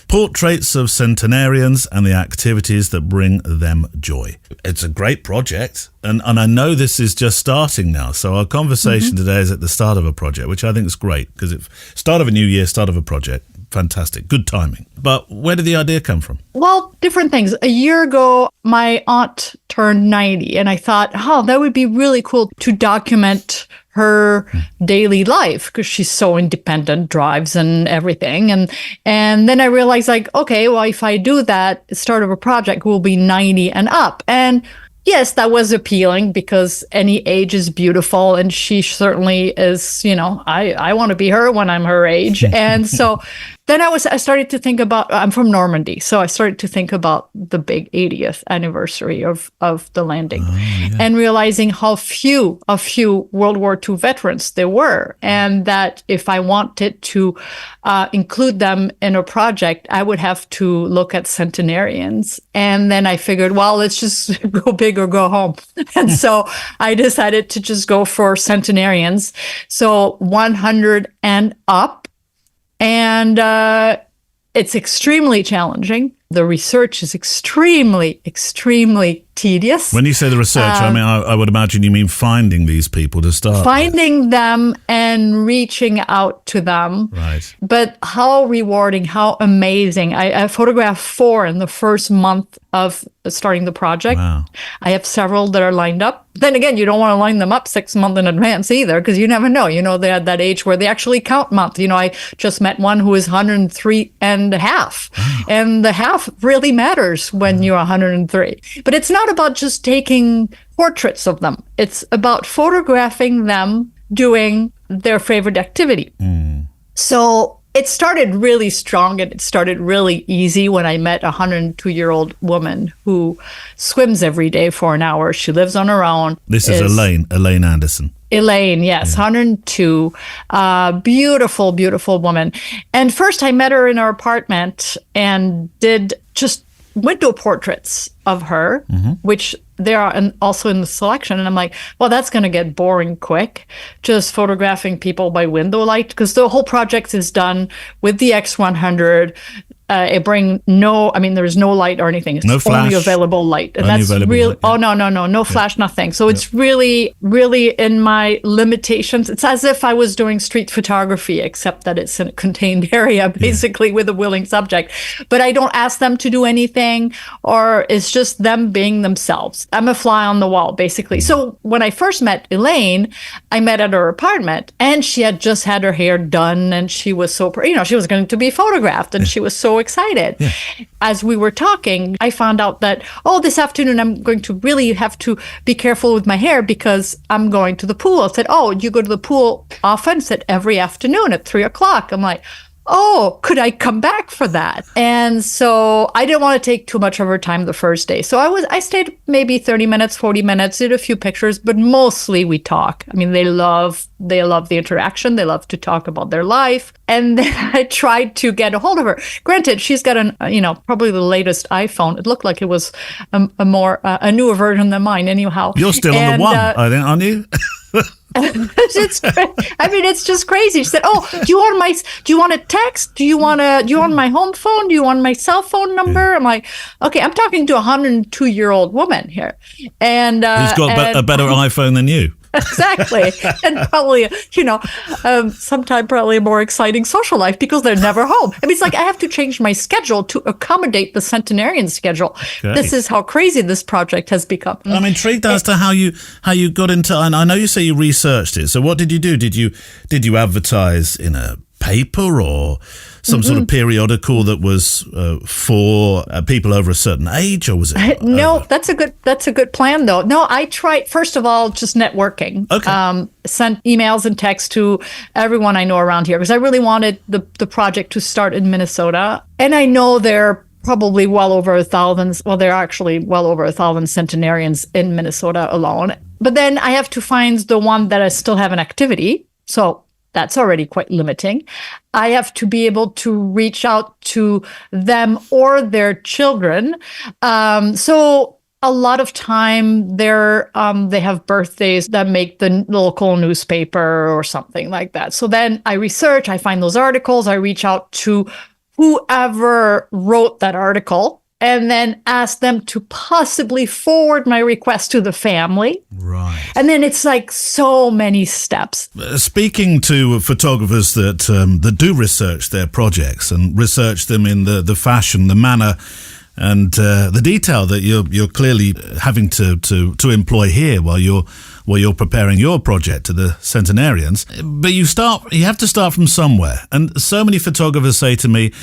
Portraits of centenarians and the activities that bring them joy. It's a great project, and I know this is just starting now, so our conversation today is at the start of a project, which I think is great, because it's start of a new year, start of a project, fantastic, good timing. But where did the idea come from? Well, different things. A year ago, my aunt turned 90, and I thought, that would be really cool to document her daily life because she's so independent, drives and everything. And then I realized, like, okay, well, if I do that, start of a project will be 90 and up. And yes, that was appealing because any age is beautiful. And she certainly is, I want to be her when I'm her age. And so then I started to think about, I'm from Normandy, so I started to think about the big 80th anniversary of the landing and realizing how few World War II veterans there were. And that if I wanted to include them in a project, I would have to look at centenarians. And then I figured, well, let's just go big or go home. And so I decided to just go for centenarians. So 100 and up. And it's extremely challenging. The research is extremely, extremely tedious. When you say the research, I would imagine you mean finding these people to start finding them and reaching out to them. Right. But how rewarding, how amazing. I photographed 4 in the first month of starting the project. Wow. I have several that are lined up. Then again, you don't want to line them up 6 months in advance either, because you never know. They're at that age where they actually count month. I just met one who is 103 and a half. And the half stuff really matters when you're 103. But it's not about just taking portraits of them. It's about photographing them doing their favorite activity. So it started really strong and it started really easy when I met a 102-year-old woman who swims every day for an hour. She lives on her own. This is Elaine Anderson. Elaine, yes, 102. Beautiful, beautiful woman. And first I met her in her apartment and did just window portraits of her, which they are also in the selection. And I'm like, well, that's going to get boring quick, just photographing people by window light, because the whole project is done with the X100. There's no light or anything. It's no flash. Only available light. And only that's really, oh, no flash, nothing. So it's really, really in my limitations. It's as if I was doing street photography, except that it's in a contained area, basically with a willing subject. But I don't ask them to do anything, or it's just them being themselves. I'm a fly on the wall, basically. So when I first met Elaine, I met at her apartment, and she had just had her hair done, and she was so, she was going to be photographed, and she was so excited. As we were talking, I found out that, this afternoon I'm going to really have to be careful with my hair because I'm going to the pool. I said, you go to the pool often? I said, every afternoon at 3:00. I'm like, could I come back for that? And so I didn't want to take too much of her time the first day. So I stayed maybe 30 minutes, 40 minutes, did a few pictures, but mostly we talk. I mean, they love the interaction. They love to talk about their life. And then I tried to get a hold of her. Granted, she's got probably the latest iPhone. It looked like it was a newer version than mine anyhow. You're still on the one, I think, aren't you? It's just crazy. She said, do you want a text? Do you want my home phone? Do you want my cell phone number? I'm like, okay, I'm talking to a 102-year-old woman here. And who's got a better iPhone than you. Exactly. And probably, sometime probably a more exciting social life because they're never home. I mean, it's like I have to change my schedule to accommodate the centenarian schedule. Okay. This is how crazy this project has become. I'm intrigued as to how you got into, and I know you say you researched it. So what did you do? Did you advertise in a paper or some sort of periodical that was for people over a certain age, or was it? No, that's a good plan though. No, I tried first of all just networking. Okay. Sent emails and texts to everyone I know around here because I really wanted the project to start in Minnesota, and I know they're probably well over 1,000. Well, there are actually well over 1,000 centenarians in Minnesota alone. But then I have to find the one that I still have an activity. So that's already quite limiting. I have to be able to reach out to them or their children. So a lot of time they have birthdays that make the local newspaper or something like that. So then I research, I find those articles, I reach out to whoever wrote that article, and then ask them to possibly forward my request to the family. Right. And then it's like so many steps. Speaking to photographers that do research their projects and research them in the fashion, the manner, and the detail that you're clearly having to employ here while you're preparing your project to the centenarians. But you have to start from somewhere. And so many photographers say to me,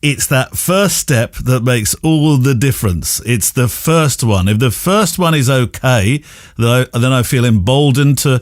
it's that first step that makes all the difference. It's the first one. If the first one is okay, then I feel emboldened to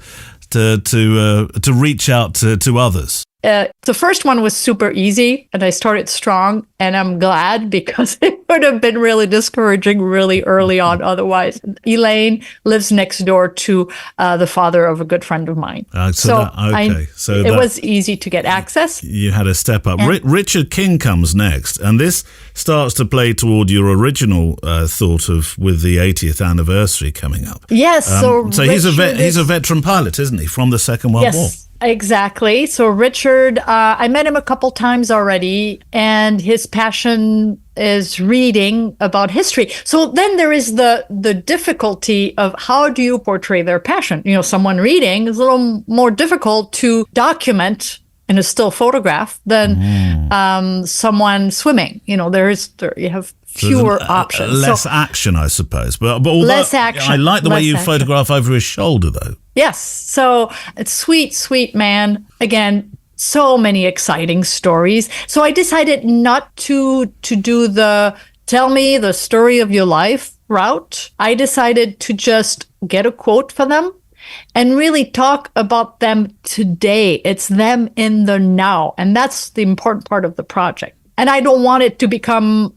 reach out to others. The first one was super easy, and I started strong, and I'm glad because it would have been really discouraging really early on otherwise. Elaine lives next door to the father of a good friend of mine. It was easy to get access. You had a step up. Richard King comes next, and this starts to play toward your original thought of with the 80th anniversary coming up. Yes. So he's a veteran pilot, isn't he, from the Second World War? Exactly. So Richard, I met him a couple times already, and his passion is reading about history. So then there is the difficulty of how do you portray their passion? Someone reading is a little more difficult to document in a still photograph than someone swimming. You have fewer options. Less action, I suppose. But less action. I like the way you photograph over his shoulder, though. Yes. So it's sweet, sweet man. Again, so many exciting stories. So I decided not to do the tell me the story of your life route, I decided to just get a quote for them and really talk about them today. It's them in the now. And that's the important part of the project. And I don't want it to become,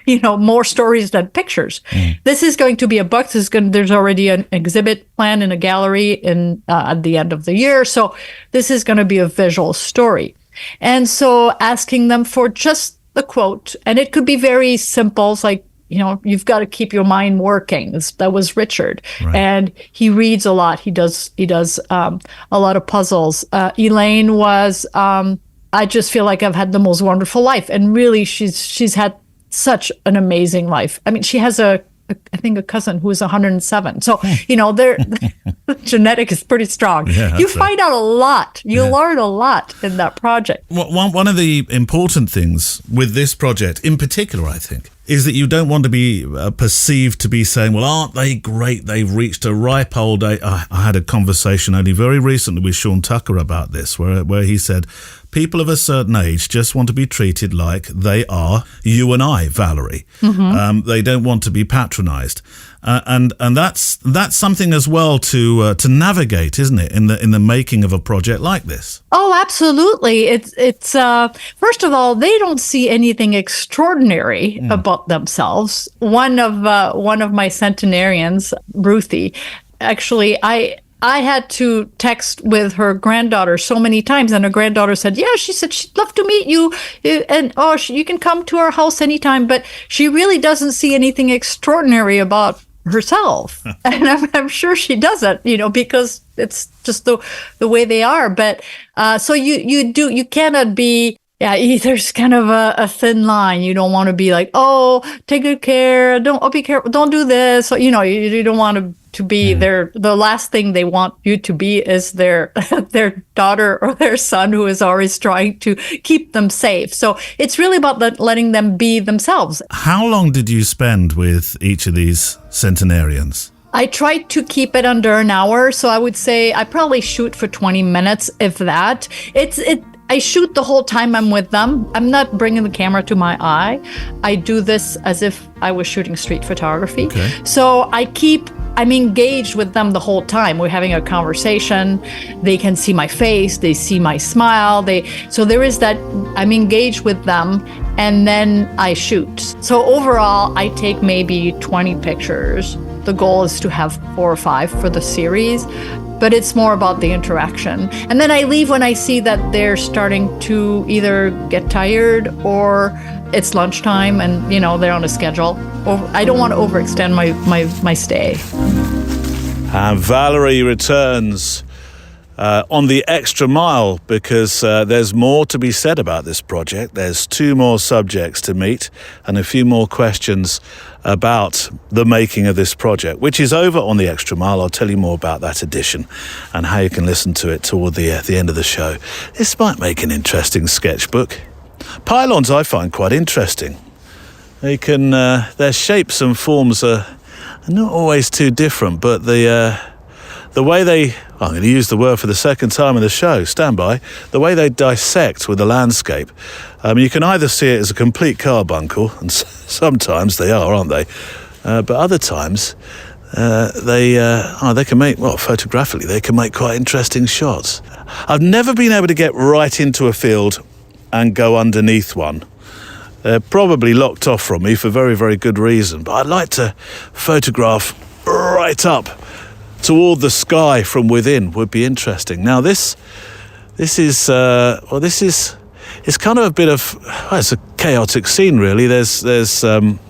more stories than pictures. This is going to be a book. There's already an exhibit planned in a gallery at the end of the year. So this is going to be a visual story. And so asking them for just the quote, and it could be very simple. It's like, you've got to keep your mind working. That was Richard. Right. And he reads a lot. He does a lot of puzzles. Elaine was, I just feel like I've had the most wonderful life. And really, she's had such an amazing life. I mean, she has I think a cousin who is 107. So, the genetic is pretty strong. Yeah, you find out a lot. You learn a lot in that project. One of the important things with this project in particular, I think, is that you don't want to be perceived to be saying, well, aren't they great? They've reached a ripe old age. I had a conversation only very recently with Sean Tucker about this, where he said, people of a certain age just want to be treated like they are you and I, Valerie. Mm-hmm. They don't want to be patronized. And that's something as well to navigate, isn't it, in the making of a project like this? Oh, absolutely. It's first of all, they don't see anything extraordinary about themselves. One of my centenarians, Ruthie, actually, I had to text with her granddaughter so many times, and her granddaughter said, yeah, she said she'd love to meet you, and you can come to our house anytime, but she really doesn't see anything extraordinary about herself. And I'm sure she doesn't, because it's just the way they are. But so you cannot be, there's kind of a thin line. You don't want to be like, oh, take good care, be careful, don't do this. So, you don't want to be the last thing they want you to be is their daughter or their son who is always trying to keep them safe. So it's really about letting them be themselves. How long did you spend with each of these centenarians? I tried to keep it under an hour. So I would say I probably shoot for 20 minutes, if that. I shoot the whole time I'm with them. I'm not bringing the camera to my eye. I do this as if I was shooting street photography. Okay. So I'm engaged with them the whole time. We're having a conversation. They can see my face. They see my smile. So there is that, I'm engaged with them, and then I shoot. So overall, I take maybe 20 pictures. The goal is to have 4 or 5 for the series, but it's more about the interaction. And then I leave when I see that they're starting to either get tired or it's lunchtime and, they're on a schedule. Or I don't want to overextend my stay. And Valerie returns on the extra mile because there's more to be said about this project. There's 2 more subjects to meet and a few more questions about the making of this project, which is over on the extra mile. I'll tell you more about that edition and how you can listen to it toward the end of the show. This might make an interesting sketchbook. Pylons I find quite interesting. They can their shapes and forms are not always too different, but the way they, I'm going to use the word for the second time in the show, stand by, the way they dissect with the landscape, you can either see it as a complete carbuncle, and sometimes they are, aren't they? But other times they can make, photographically, they can make quite interesting shots. I've never been able to get right into a field and go underneath one. They're probably locked off from me for very, very good reason, but I'd like to photograph right up toward the sky from within. Would be interesting. Now this is it's kind of a bit of, it's a chaotic scene really. There's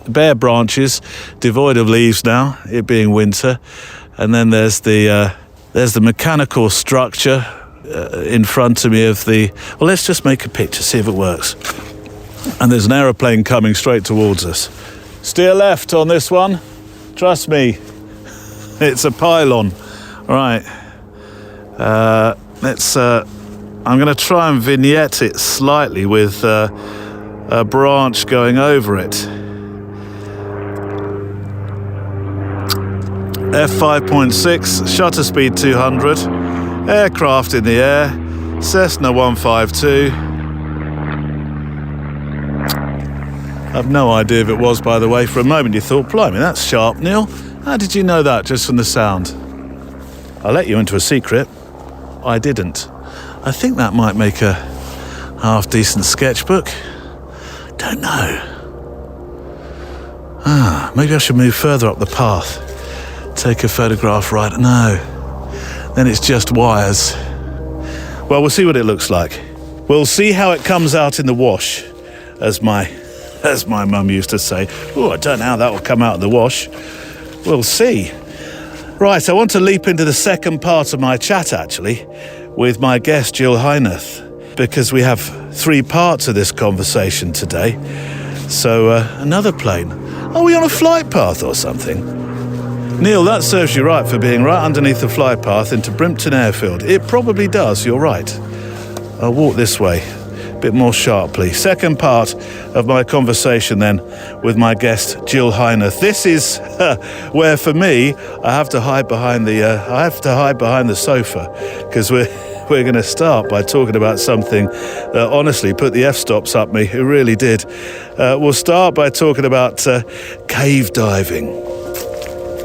bare branches, devoid of leaves now, it being winter, and then there's the mechanical structure in front of me of the. Well, let's just make a picture, see if it works. And there's an aeroplane coming straight towards us. Steer left on this one. Trust me, it's a pylon. Right. I'm going to try and vignette it slightly with a branch going over it. F5.6, shutter speed 200, aircraft in the air, Cessna 152. I've no idea if it was, by the way. For a moment you thought, blimey, that's sharp, Neil. How did you know that just from the sound? I'll let you into a secret. I didn't. I think that might make a half-decent sketchbook. Don't know. Maybe I should move further up the path. Take a photograph right. No. Then it's just wires. Well, we'll see what it looks like. We'll see how it comes out in the wash, as my mum used to say. Oh, I don't know how that will come out in the wash. We'll see. Right, I want to leap into the second part of my chat, actually, with my guest, Jill Heinerth, because we have 3 parts of this conversation today. So, another plane. Are we on a flight path or something? Neil, that serves you right for being right underneath the flight path into Brimpton Airfield. It probably does, you're right. I'll walk this way, a bit more sharply. Second part of my conversation then with my guest, Jill Heinerth. This is where, for me, I have to hide behind the sofa, because we're going to start by talking about something that honestly put the f-stops up me. It really did. We'll start by talking about cave diving.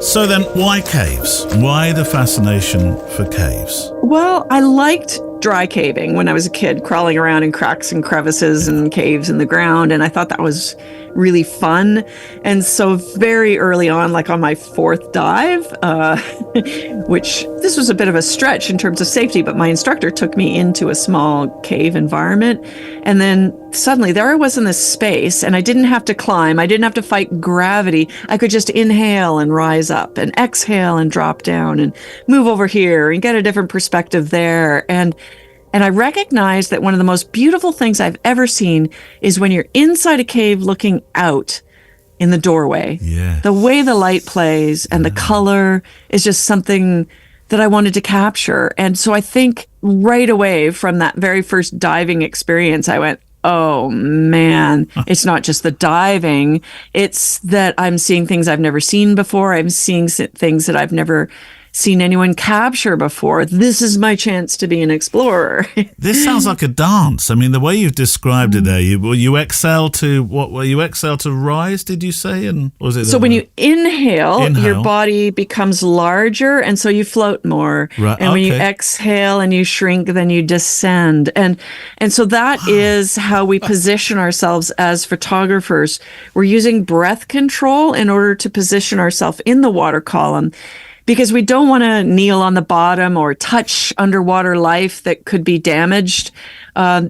So then, why caves? Why the fascination for caves? Well, I liked dry caving when I was a kid, crawling around in cracks and crevices and caves in the ground. And I thought that was really fun. And so very early on, like on my 4th dive, which this was a bit of a stretch in terms of safety, but my instructor took me into a small cave environment. And then suddenly there I was in this space, and I didn't have to climb. I didn't have to fight gravity. I could just inhale and rise up, and exhale and drop down, and move over here and get a different perspective there. And I recognized that one of the most beautiful things I've ever seen is when you're inside a cave looking out in the doorway. Yeah. The way the light plays and the color is just something that I wanted to capture. And so I think right away from that very first diving experience, I went, oh man, it's not just the diving. It's that I'm seeing things I've never seen before. I'm seeing things that I've never seen anyone capture before. This is my chance to be an explorer. This sounds like a dance. I mean, the way you've described it there, you exhale to what? Were you exhale to rise? Did you say? And was it? So when you inhale, your body becomes larger, and so you float more. Right. And when you exhale and you shrink, then you descend. And so that is how we position ourselves as photographers. We're using breath control in order to position ourselves in the water column, because we don't want to kneel on the bottom or touch underwater life that could be damaged,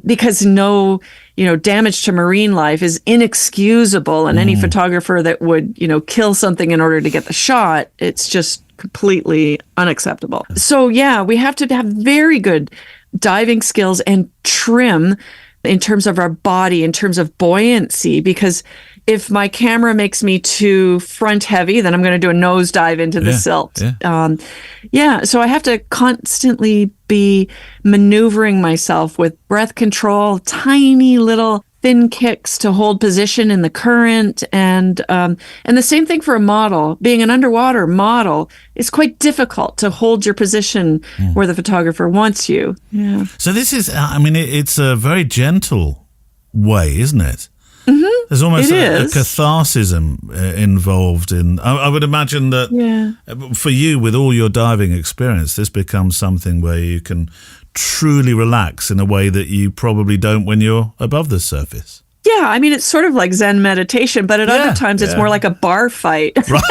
because damage to marine life is inexcusable. And any photographer that would, kill something in order to get the shot, it's just completely unacceptable. So yeah, we have to have very good diving skills and trim in terms of our body, in terms of buoyancy, because if my camera makes me too front heavy, then I'm going to do a nosedive into the silt. So I have to constantly be maneuvering myself with breath control, tiny little thin kicks to hold position in the current. And the same thing for a model. Being an underwater model, it's quite difficult to hold your position where the photographer wants you. Yeah. So this is, it's a very gentle way, isn't it? Mm-hmm. There's almost a catharsism involved in. I would imagine that for you, with all your diving experience, this becomes something where you can truly relax in a way that you probably don't when you're above the surface. Yeah, it's sort of like Zen meditation, but at other times it's more like a bar fight. Right.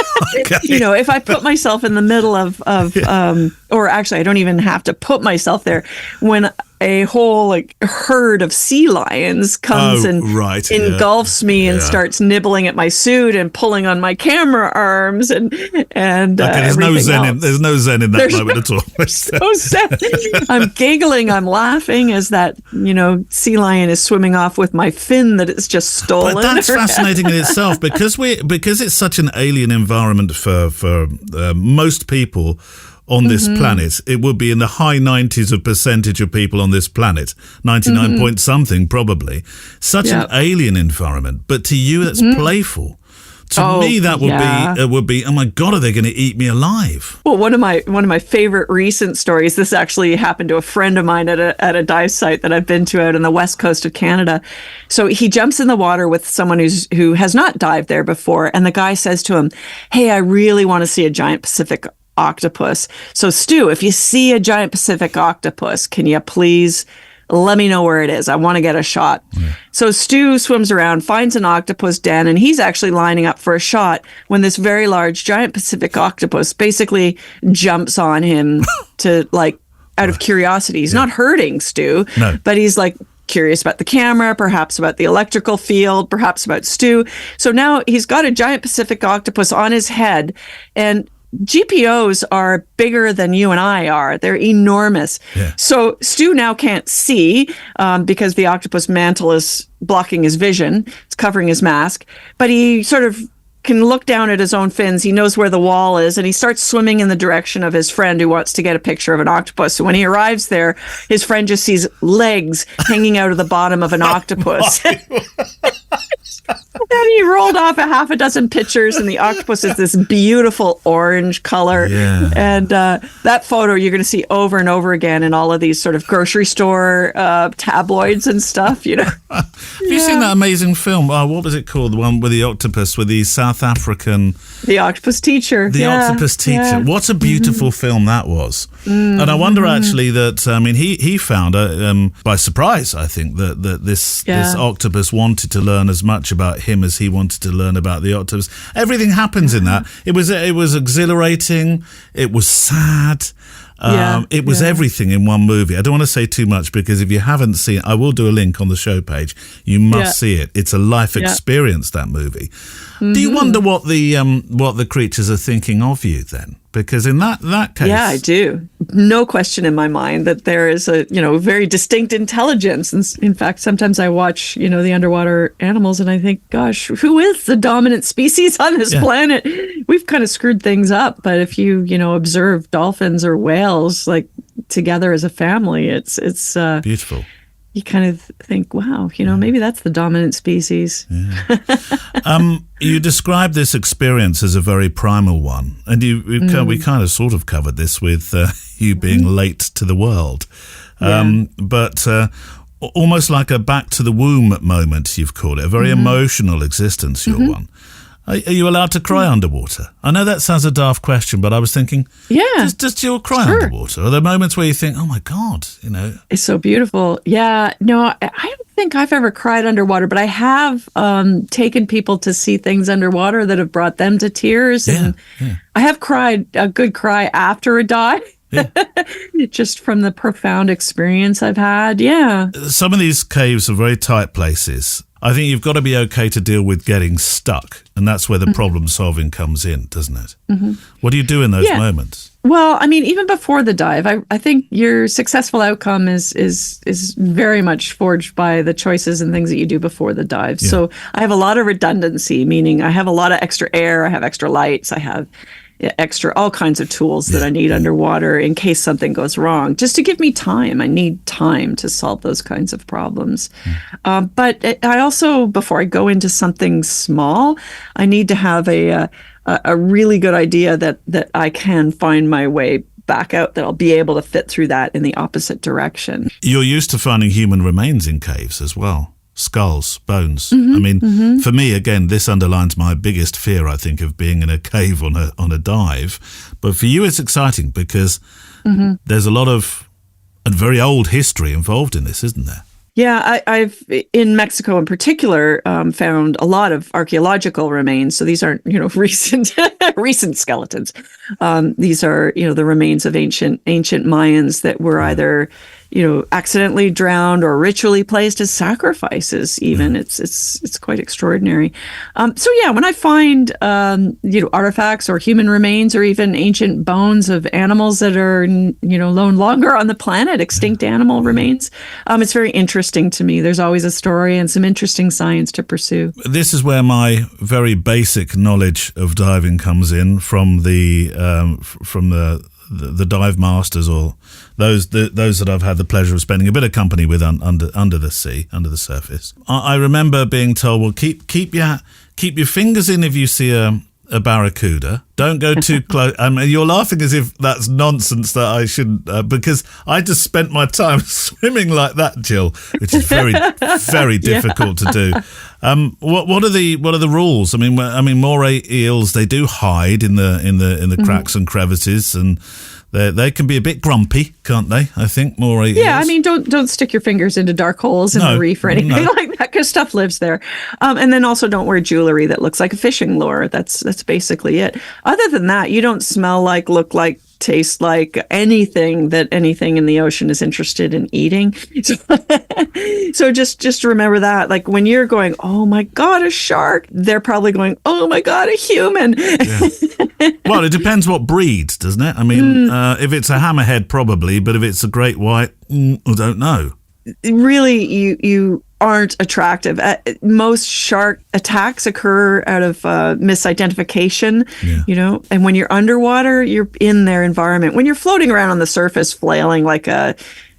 Okay. If I put myself in the middle of or actually I don't even have to put myself there, when a whole herd of sea lions comes and engulfs me and starts nibbling at my suit and pulling on my camera arms and there's no zen in that moment at all. There's no zen. I'm giggling, I'm laughing as that sea lion is swimming off with my fin that it's just stolen. But that's fascinating in itself, because it's such an alien environment for most people on this planet. It would be in the high 90s of percentage of people on this planet, 99 point something probably. Such an alien environment. But to you, that's playful. To me, that would be, oh my God, are they going to eat me alive? Well, one of my favorite recent stories, this actually happened to a friend of mine at a dive site that I've been to out on the west coast of Canada. So he jumps in the water with someone who has not dived there before, and the guy says to him, "Hey, I really want to see a giant Pacific octopus. So Stu, if you see a giant Pacific octopus, can you please let me know where it is? I want to get a shot." Yeah. So Stu swims around, finds an octopus den, and he's actually lining up for a shot when this very large giant Pacific octopus basically jumps on him to, like, out of curiosity. He's not hurting Stu, but he's like curious about the camera, perhaps about the electrical field, perhaps about Stu. So now he's got a giant Pacific octopus on his head, and GPOs are bigger than you and I are. They're enormous. Yeah. So Stu now can't see because the octopus mantle is blocking his vision. It's covering his mask. But he sort of can look down at his own fins. He knows where the wall is, and he starts swimming in the direction of his friend who wants to get a picture of an octopus. So when he arrives there, his friend just sees legs hanging out of the bottom of an octopus. And he rolled off a half a dozen pictures, and the octopus is this beautiful orange color. Yeah. And that photo you're going to see over and over again in all of these sort of grocery store tabloids and stuff, you know. Have you seen that amazing film? What was it called? The one with the octopus, with the South African... The Octopus Teacher. The Octopus Teacher. Yeah. What a beautiful film that was. And I wonder actually that, I mean, he found, by surprise, I think, that this octopus wanted to learn as much about him as he wanted to learn about the octopus. Everything happens in that. It was exhilarating. It was sad. It was everything in one movie. I don't want to say too much because if you haven't seen it, I will do a link on the show page. You must see it. It's a life experience, that movie. Mm-hmm. Do you wonder what the creatures are thinking of you then? Because in that case... Yeah, I do. No question in my mind that there is a, very distinct intelligence. And in fact, sometimes I watch, the underwater animals and I think, gosh, who is the dominant species on this planet? We've kind of screwed things up. But if you, observe dolphins or whales, like, together as a family, it's beautiful. You kind of think, wow, maybe that's the dominant species. Yeah. You described this experience as a very primal one, and we kind of sort of covered this with you being late to the world, but almost like a back to the womb moment, you've called it, a very emotional existence, your one. Are you allowed to cry underwater? I know that sounds a daft question, but I was thinking, does Jill cry underwater? Are there moments where you think, oh my God, It's so beautiful. Yeah, no, I don't think I've ever cried underwater, but I have taken people to see things underwater that have brought them to tears. And I have cried a good cry after a dive. Yeah. Just from the profound experience I've had. Yeah. Some of these caves are very tight places. I think you've got to be okay to deal with getting stuck. And that's where the problem solving comes in, doesn't it? Mm-hmm. What do you do in those moments? Well, I mean, even before the dive, I think your successful outcome is very much forged by the choices and things that you do before the dive. Yeah. So I have a lot of redundancy, meaning I have a lot of extra air, I have extra lights, I have extra all kinds of tools that I need underwater in case something goes wrong, just to give me time. I need time to solve those kinds of problems. But I also, before I go into something small, I need to have a really good idea that I can find my way back out, that I'll be able to fit through that in the opposite direction. You're used to finding human remains in caves as well. Skulls, bones. I mean, for me, again, this underlines my biggest fear, I think, of being in a cave on a dive. But for you, it's exciting because there's a lot of very old history involved in this, isn't there? Yeah, I've in Mexico in particular found a lot of archaeological remains. So these aren't recent skeletons. These are the remains of ancient Mayans that were either accidentally drowned or ritually placed as sacrifices. Even it's quite extraordinary. So yeah, when I find artifacts or human remains or even ancient bones of animals that are no longer on the planet, extinct animal remains, it's very interesting to me. There's always a story and some interesting science to pursue. This is where my very basic knowledge of diving comes in from the dive masters or those that I've had the pleasure of spending a bit of company with under the sea, under the surface. I remember being told, well, keep keep your fingers in if you see a barracuda. Don't go too close. You're laughing as if that's nonsense that I shouldn't, because I just spent my time swimming like that, Jill, which is very, very difficult to do. What are the rules? I mean, moray eels, they do hide in the cracks and crevices, and they can be a bit grumpy, can't they? I think moray eels. Yeah, I mean, don't stick your fingers into dark holes in the reef or anything like that, because stuff lives there. And then also don't wear jewelry that looks like a fishing lure. That's basically it. Other than that, you don't smell like, look like, taste like anything in the ocean is interested in eating. So just remember that. Like when you're going, oh my God, a shark, they're probably going, oh my God, a human. Yeah. Well, it depends what breed, doesn't it? I mean, if it's a hammerhead, probably, but if it's a great white, I don't know. Really, you aren't attractive. Most shark attacks occur out of misidentification, and when you're underwater, you're in their environment. When you're floating around on the surface, flailing like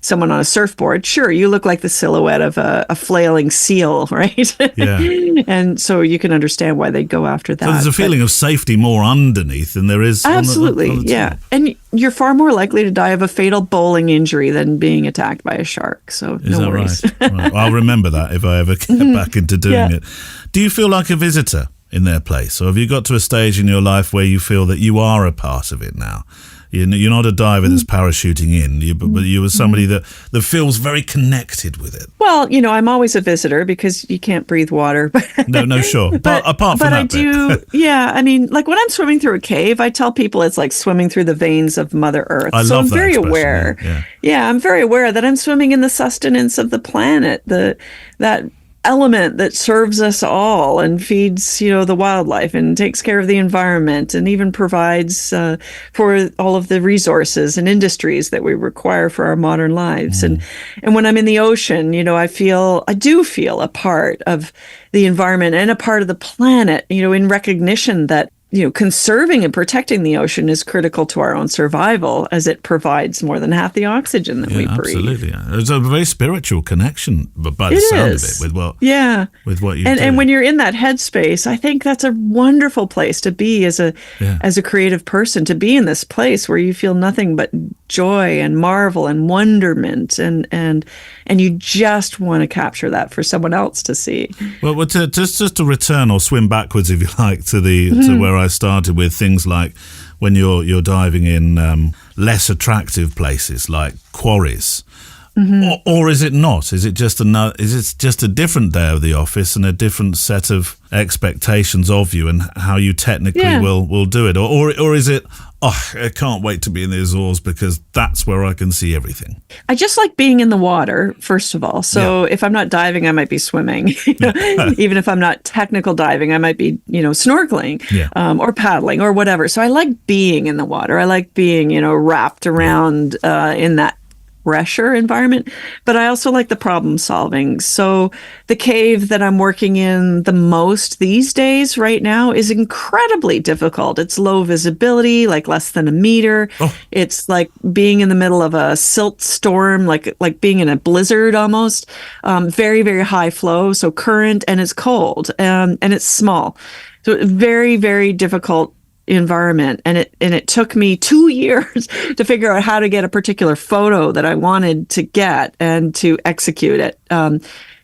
someone on a surfboard, sure, you look like the silhouette of a flailing seal, right? Yeah. And so you can understand why they'd go after that. So there's a feeling of safety more underneath than there is absolutely, on the yeah. top. And you're far more likely to die of a fatal bowling injury than being attacked by a shark. So is no that worries. Right? Right. I'll remember that if I ever get back into doing it. Do you feel like a visitor in their place, or have you got to a stage in your life where you feel that you are a part of it now? You're not a diver that's parachuting in, but you are somebody that feels very connected with it. Well, I'm always a visitor because you can't breathe water. No, sure. But apart from that, I do. Yeah, I mean, like when I'm swimming through a cave, I tell people it's like swimming through the veins of Mother Earth. I so love I'm that very expression, aware. Yeah, I'm very aware that I'm swimming in the sustenance of the planet. That element that serves us all and feeds, the wildlife and takes care of the environment and even provides for all of the resources and industries that we require for our modern lives. And when I'm in the ocean, I do feel a part of the environment and a part of the planet, in recognition that conserving and protecting the ocean is critical to our own survival, as it provides more than half the oxygen that we breathe. Absolutely. There's a very spiritual connection by the sound of it with what you do. And when you're in that headspace, I think that's a wonderful place to be as a creative person, to be in this place where you feel nothing but joy and marvel and wonderment, and you just want to capture that for someone else to see. Well, just to return or swim backwards, if you like, to where I started with things like when you're diving in less attractive places like quarries. Or is it not? Is it just a different day of the office and a different set of expectations of you and how you technically will do it? Or is it, I can't wait to be in the Azores because that's where I can see everything? I just like being in the water, first of all. So if I'm not diving, I might be swimming. Even if I'm not technical diving, I might be, snorkeling or paddling or whatever. So I like being in the water. I like being, wrapped around in that pressure environment, but I also like the problem solving. So the cave that I'm working in the most these days right now is incredibly difficult. It's low visibility, like less than a meter. It's like being in the middle of a silt storm, like being in a blizzard almost. Very, very high flow, so current, and it's cold, and it's small. So very, very difficult environment, and it took me 2 years to figure out how to get a particular photo that I wanted to get and to execute it,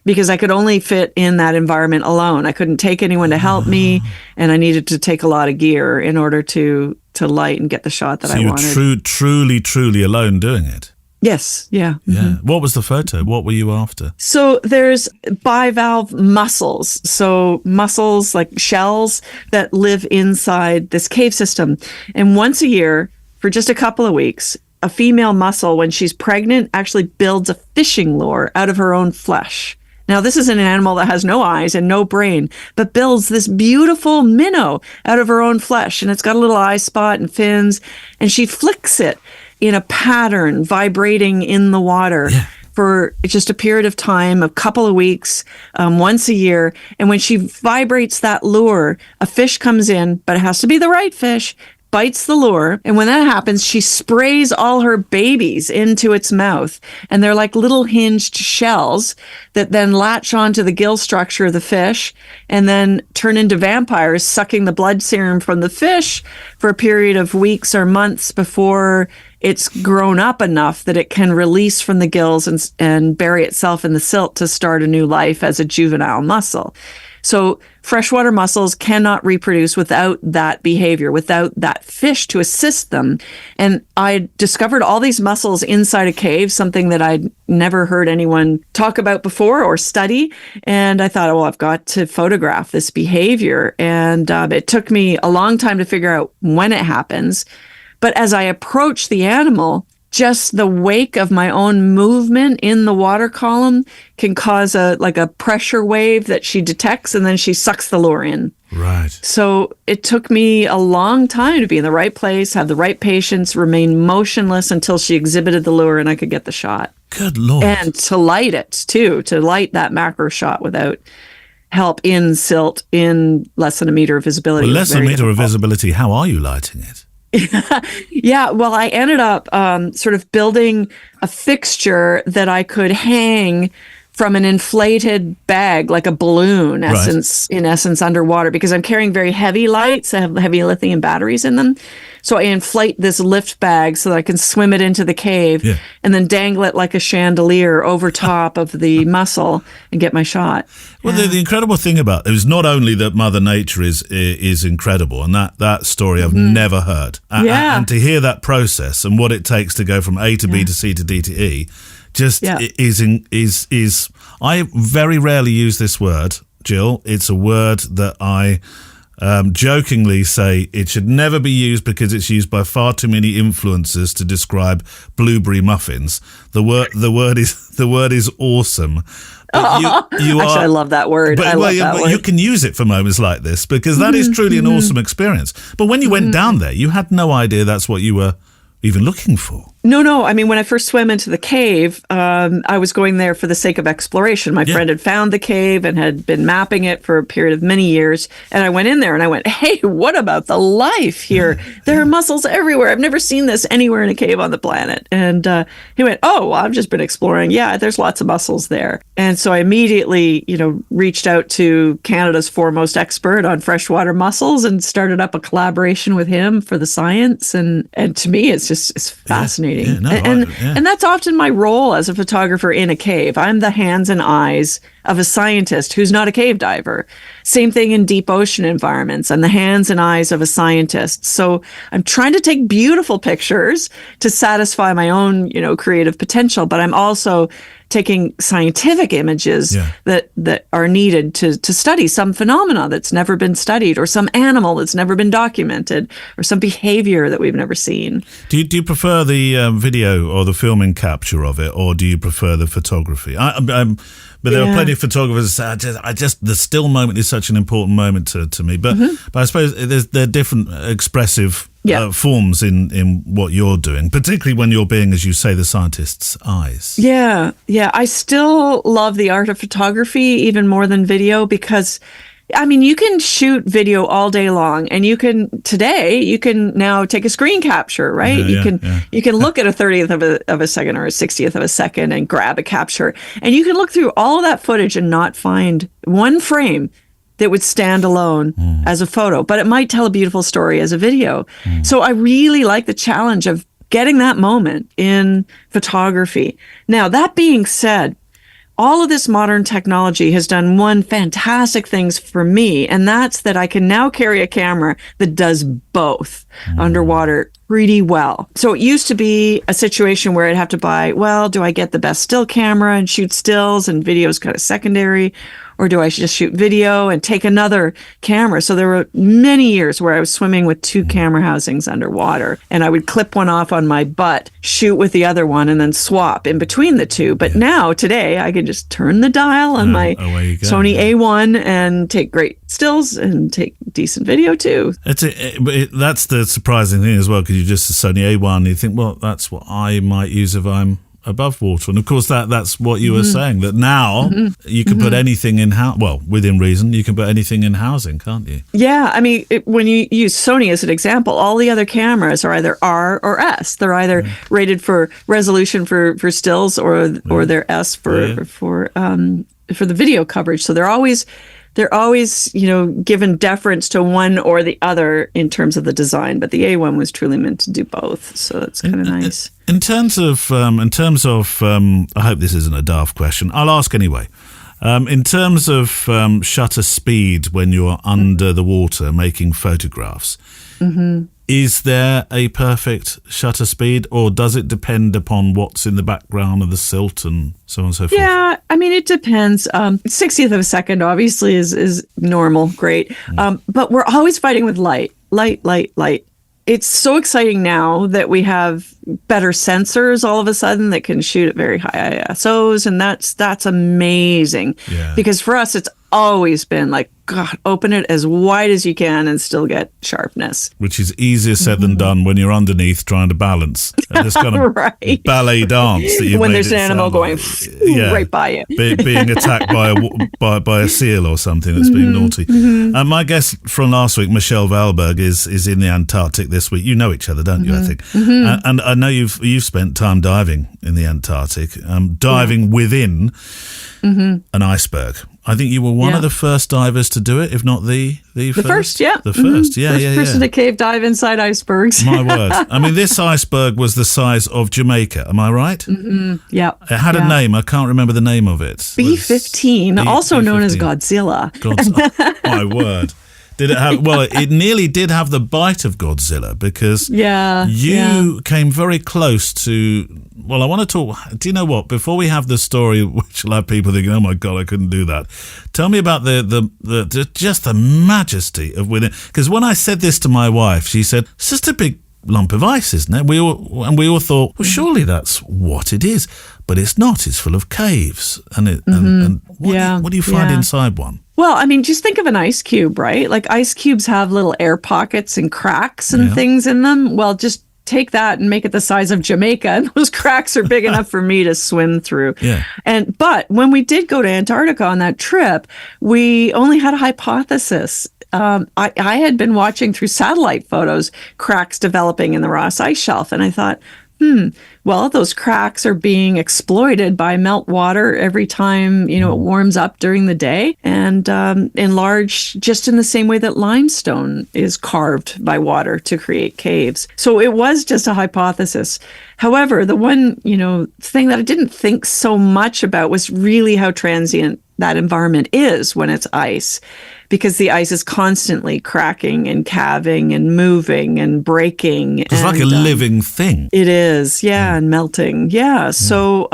because I could only fit in that environment alone. I couldn't take anyone to help me, and I needed to take a lot of gear in order to light and get the shot that I wanted. So you were truly alone doing it? Yes. Yeah. Yeah. What was the photo? What were you after? So there's bivalve mussels. So mussels, like shells that live inside this cave system. And once a year, for just a couple of weeks, a female mussel, when she's pregnant, actually builds a fishing lure out of her own flesh. Now, this is an animal that has no eyes and no brain, but builds this beautiful minnow out of her own flesh. And it's got a little eye spot and fins, and she flicks it in a pattern, vibrating in the water for just a period of time, a couple of weeks, once a year. And when she vibrates that lure, a fish comes in, but it has to be the right fish, bites the lure. And when that happens, she sprays all her babies into its mouth. And they're like little hinged shells that then latch onto the gill structure of the fish and then turn into vampires, sucking the blood serum from the fish for a period of weeks or months before it's grown up enough that it can release from the gills and bury itself in the silt to start a new life as a juvenile mussel. So freshwater mussels cannot reproduce without that behavior, without that fish to assist them. And I discovered all these mussels inside a cave, something that I'd never heard anyone talk about before or study. And I thought, well, I've got to photograph this behavior. And it took me a long time to figure out when it happens. But as I approach the animal, just the wake of my own movement in the water column can cause a pressure wave that she detects, and then she sucks the lure in. Right. So it took me a long time to be in the right place, have the right patience, remain motionless until she exhibited the lure and I could get the shot. Good Lord. And to light it too, to light that macro shot without help in silt in less than a meter of visibility. Well, less than a meter of visibility, how are you lighting it? Yeah, well, I ended up sort of building a fixture that I could hang from an inflated bag, like a balloon, in essence, underwater, because I'm carrying very heavy lights. I have heavy lithium batteries in them. So I inflate this lift bag so that I can swim it into the cave and then dangle it like a chandelier over top of the mussel and get my shot. Well, the incredible thing about it is not only that Mother Nature is incredible, and that story I've never heard. And to hear that process and what it takes to go from A to B to C to D to E, is I very rarely use this word, Jill. It's a word that I jokingly say it should never be used because it's used by far too many influencers to describe blueberry muffins. The word is awesome. Actually, I love that word. But you can use it for moments like this because that is truly an awesome experience. But when you went down there, you had no idea that's what you were even looking for. No. I mean, when I first swam into the cave, I was going there for the sake of exploration. My friend had found the cave and had been mapping it for a period of many years. And I went in there and I went, hey, what about the life here? There are mussels everywhere. I've never seen this anywhere in a cave on the planet. And he went, oh, well, I've just been exploring. Yeah, there's lots of mussels there. And so I immediately, reached out to Canada's foremost expert on freshwater mussels and started up a collaboration with him for the science. And to me, it's fascinating. And that's often my role as a photographer in a cave. I'm the hands and eyes of a scientist who's not a cave diver. Same thing in deep ocean environments. I'm the hands and eyes of a scientist. So I'm trying to take beautiful pictures to satisfy my own, creative potential, but I'm also taking scientific images that are needed to study some phenomena that's never been studied, or some animal that's never been documented, or some behavior that we've never seen. Do you prefer the video or the filming capture of it, or do you prefer the photography? But there are plenty of photographers that say, I just the still moment is such an important moment to me. But I suppose there are different expressive forms in what you're doing, particularly when you're being, as you say, the scientist's eyes. Yeah. I still love the art of photography even more than video because, I mean, you can shoot video all day long, and you can now take a screen capture, right? You can look at a 30th of a second or a 60th of a second and grab a capture, and you can look through all of that footage and not find one frame that would stand alone as a photo, but it might tell a beautiful story as a video. So I really like the challenge of getting that moment in photography. Now, that being said, all of this modern technology has done one fantastic thing for me, and that's that I can now carry a camera that does both underwater pretty well. So it used to be a situation where I'd have to buy, do I get the best still camera and shoot stills and video is kind of secondary? Or do I just shoot video and take another camera? So there were many years where I was swimming with two camera housings underwater, and I would clip one off on my butt, shoot with the other one, and then swap in between the two. But now, today, I can just turn the dial on my Sony A1 and take great stills and take decent video too. That's the surprising thing as well, because you just a Sony A1, you think, well, that's what I might use if I'm above water. And of course, that's what you were saying, that now you can put anything in well, within reason, you can put anything in housing, can't you? Yeah, I mean, when you use Sony as an example, all the other cameras are either R or S. They're either rated for resolution for stills, or they're S for the video coverage. So they're always given deference to one or the other in terms of the design. But the A1 was truly meant to do both, so that's kind of nice. In terms of, I hope this isn't a daft question. I'll ask anyway. In terms of shutter speed when you're under the water making photographs, is there a perfect shutter speed, or does it depend upon what's in the background of the silt and so on and so forth? Yeah, I mean, it depends. 60th of a second obviously is normal, great. But we're always fighting with light. It's so exciting now that we have better sensors all of a sudden that can shoot at very high ISOs, and that's amazing. Yeah. Because for us, it's always been like, God, open it as wide as you can and still get sharpness. Which is easier said than done when you're underneath trying to balance. And this kind of Right. ballet dance that you've When made there's it an animal sound going like. right by you. Being attacked by a seal or something that's being naughty. My guest from last week, Michelle Valberg, is in the Antarctic this week. You know each other, don't you, I think? And I know you've spent time diving in the Antarctic, diving within an iceberg. I think you were one of the first divers to do it, if not the first. The first, First person to cave dive inside icebergs. My word. I mean, this iceberg was the size of Jamaica, am I right? Yeah. It had a name. I can't remember the name of it. B-15, also known as Godzilla. My word. Did it have? Well, it nearly did have the bite of Godzilla, because you came very close to. Well, I want to talk. Do you know what? Before we have the story, which will have people thinking, "Oh my God, I couldn't do that." Tell me about the just the majesty of within. Because when I said this to my wife, she said, "It's just a big lump of ice, isn't it?" We all thought, well, surely that's what it is, but it's not. It's full of caves, and what do you find inside one? Well, I mean, just think of an ice cube, right? Like ice cubes have little air pockets and cracks and things in them. Well, just take that and make it the size of Jamaica, and those cracks are big enough for me to swim through. Yeah. But when we did go to Antarctica on that trip, we only had a hypothesis. I had been watching through satellite photos cracks developing in the Ross Ice Shelf, and I thought, well, those cracks are being exploited by meltwater every time, it warms up during the day, and enlarge just in the same way that limestone is carved by water to create caves. So it was just a hypothesis. However, the one, thing that I didn't think so much about was really how transient that environment is when it's ice, because the ice is constantly cracking and calving and moving and breaking. It's like a living thing. It is, and melting. Yeah. So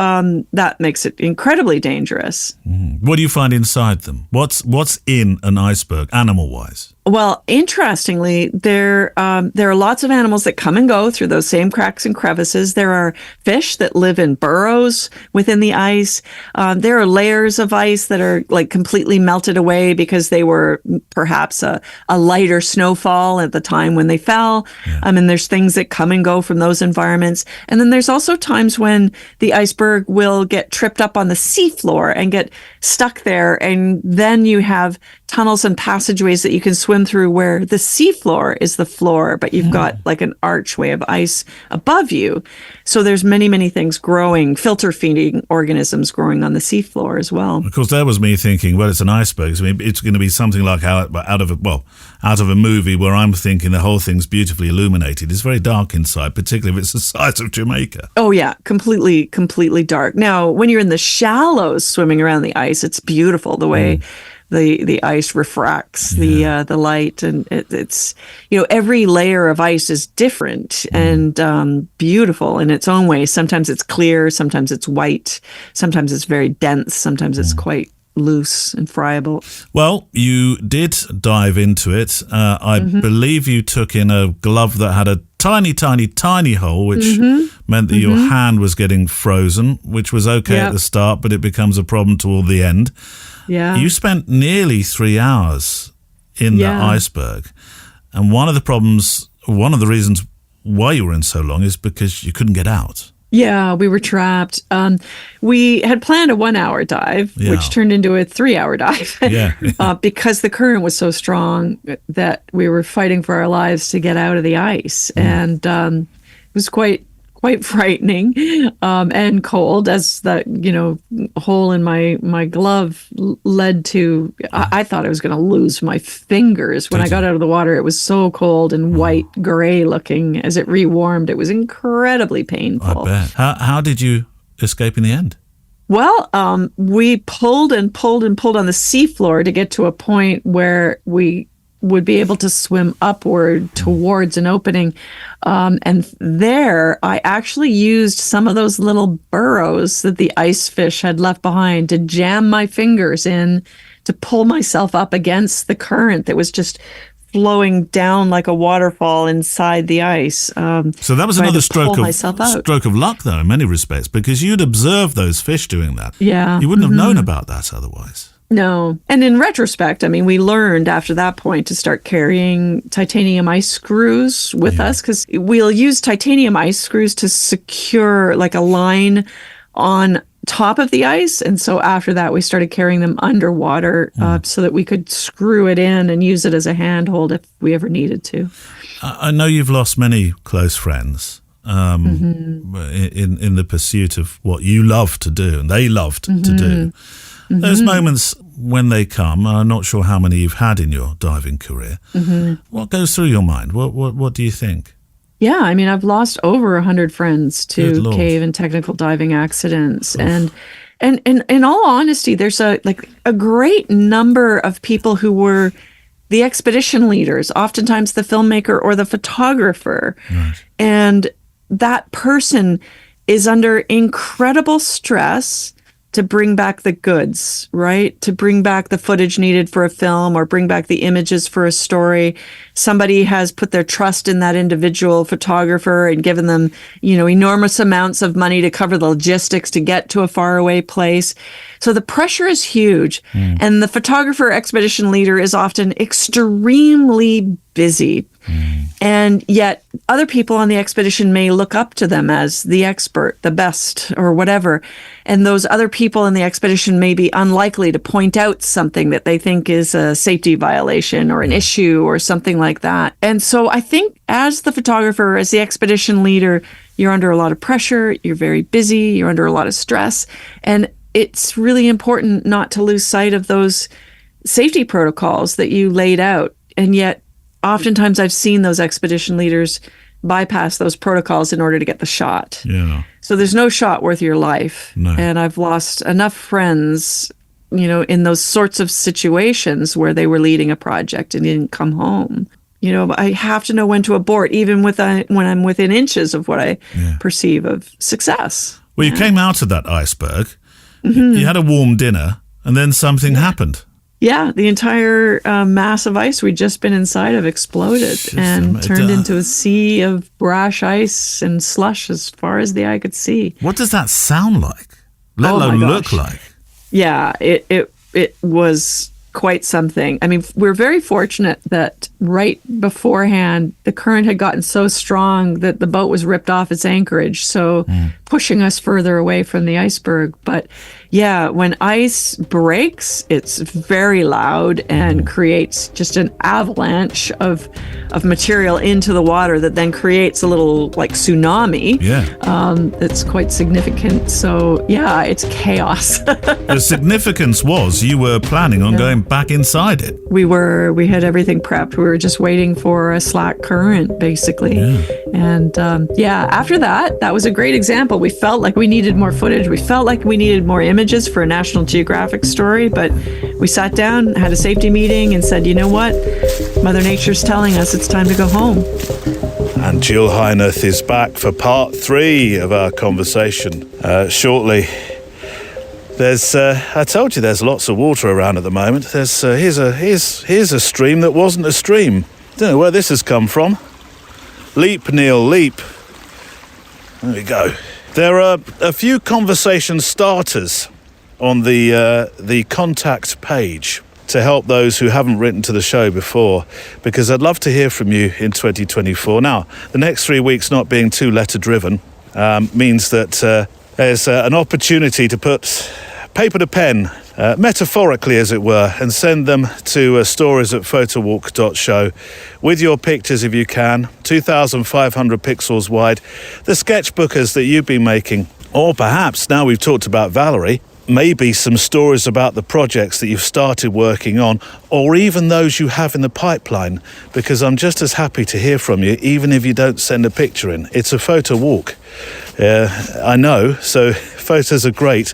that makes it incredibly dangerous. What do you find inside them? What's in an iceberg, animal-wise? Well, interestingly, there are lots of animals that come and go through those same cracks and crevices. There are fish that live in burrows within the ice. There are layers of ice that are like completely melted away because they were perhaps a lighter snowfall at the time when they fell. And there's things that come and go from those environments. And then there's also times when the iceberg will get tripped up on the seafloor and get stuck there. And then you have tunnels and passageways that you can swim through where the seafloor is the floor, but you've got like an archway of ice above you. So there's many, many things growing, filter feeding organisms growing on the seafloor as well. Of course, that was me thinking, well, it's an iceberg. I mean, it's going to be something like out of a movie where I'm thinking the whole thing's beautifully illuminated. It's very dark inside, particularly if it's the size of Jamaica. Oh, yeah, completely dark. Now, when you're in the shallows swimming around the ice, it's beautiful the way the ice refracts the light, and it's every layer of ice is different and beautiful in its own way. Sometimes it's clear, sometimes it's white, sometimes it's very dense, sometimes it's quite loose and friable. Well, you did dive into it. I believe you took in a glove that had a tiny hole, which meant that your hand was getting frozen, which was okay at the start, but it becomes a problem toward the end. Yeah. You spent nearly 3 hours in the iceberg. And one of the reasons why you were in so long is because you couldn't get out. Yeah, we were trapped. We had planned a 1-hour dive, Yeah. which turned into a 3-hour dive. Yeah. Because the current was so strong that we were fighting for our lives to get out of the ice. And it was quite frightening and cold, as that, hole in my glove led to, I thought I was going to lose my fingers. When I got out of the water, it was so cold and white, gray looking. As it rewarmed, it was incredibly painful. I bet. How did you escape in the end? Well, we pulled and pulled and pulled on the seafloor to get to a point where we would be able to swim upward towards an opening. And there, I actually used some of those little burrows that the ice fish had left behind to jam my fingers in to pull myself up against the current that was just flowing down like a waterfall inside the ice. So that was another stroke of luck, though, in many respects, because you'd observed those fish doing that. Yeah. You wouldn't have known about that otherwise. No. And in retrospect, I mean, we learned after that point to start carrying titanium ice screws with us, because we'll use titanium ice screws to secure like a line on top of the ice. And so after that, we started carrying them underwater so that we could screw it in and use it as a handhold if we ever needed to. I know you've lost many close friends in the pursuit of what you love to do and they loved to do. Those moments when they come, I'm not sure how many you've had in your diving career. What goes through your mind? What do you think? Yeah, I mean, I've lost over 100 friends Good to Lord. cave and technical diving accidents. And in all honesty, there's a great number of people who were the expedition leaders, oftentimes the filmmaker or the photographer. Right. And that person is under incredible stress to bring back the goods, right? To bring back the footage needed for a film or bring back the images for a story. Somebody has put their trust in that individual photographer and given them, enormous amounts of money to cover the logistics to get to a faraway place. So the pressure is huge. And the photographer expedition leader is often extremely busy. And yet other people on the expedition may look up to them as the expert, the best, or whatever. And those other people in the expedition may be unlikely to point out something that they think is a safety violation or an issue or something like that. And so I think as the photographer, as the expedition leader, you're under a lot of pressure, you're very busy, you're under a lot of stress. And it's really important not to lose sight of those safety protocols that you laid out. And yet, oftentimes I've seen those expedition leaders bypass those protocols in order to get the shot. Yeah. So there's no shot worth your life. No. And I've lost enough friends, in those sorts of situations where they were leading a project and didn't come home. I have to know when to abort, even when I'm within inches of what I perceive of success. Well, you came out of that iceberg, you had a warm dinner, and then something happened. Yeah, the entire mass of ice we'd just been inside of exploded and turned into a sea of brash ice and slush as far as the eye could see. What does that sound like? Let alone look like? Yeah, it was quite something. I mean, we're very fortunate that right beforehand, the current had gotten so strong that the boat was ripped off its anchorage, so pushing us further away from the iceberg. But yeah, when ice breaks, it's very loud and creates just an avalanche of material into the water that then creates a little like tsunami. Yeah. That's quite significant. So yeah, it's chaos. The significance was you were planning on going back inside it. We had everything prepped. We were just waiting for a slack current, basically. Yeah. And after that was a great example. We felt like we needed more footage. We felt like we needed more images for a National Geographic story, but we sat down, had a safety meeting, and said, you know what? Mother Nature's telling us it's time to go home. And Jill Heinerth is back for part 3 of our conversation shortly. There's, I told you, there's lots of water around at the moment. There's here's a stream that wasn't a stream. Don't know where this has come from. Leap, Neil, leap. There we go. There are a few conversation starters on the contact page to help those who haven't written to the show before, because I'd love to hear from you in 2024. Now, the next 3 weeks not being too letter-driven, means that there's an opportunity to put paper to pen, metaphorically as it were, and send them to stories@photowalk.show with your pictures if you can, 2,500 pixels wide, the sketchbookers that you've been making, or perhaps, now we've talked about Valérie, maybe some stories about the projects that you've started working on, or even those you have in the pipeline, because I'm just as happy to hear from you, even if you don't send a picture in. It's a photo walk. I know, so photos are great,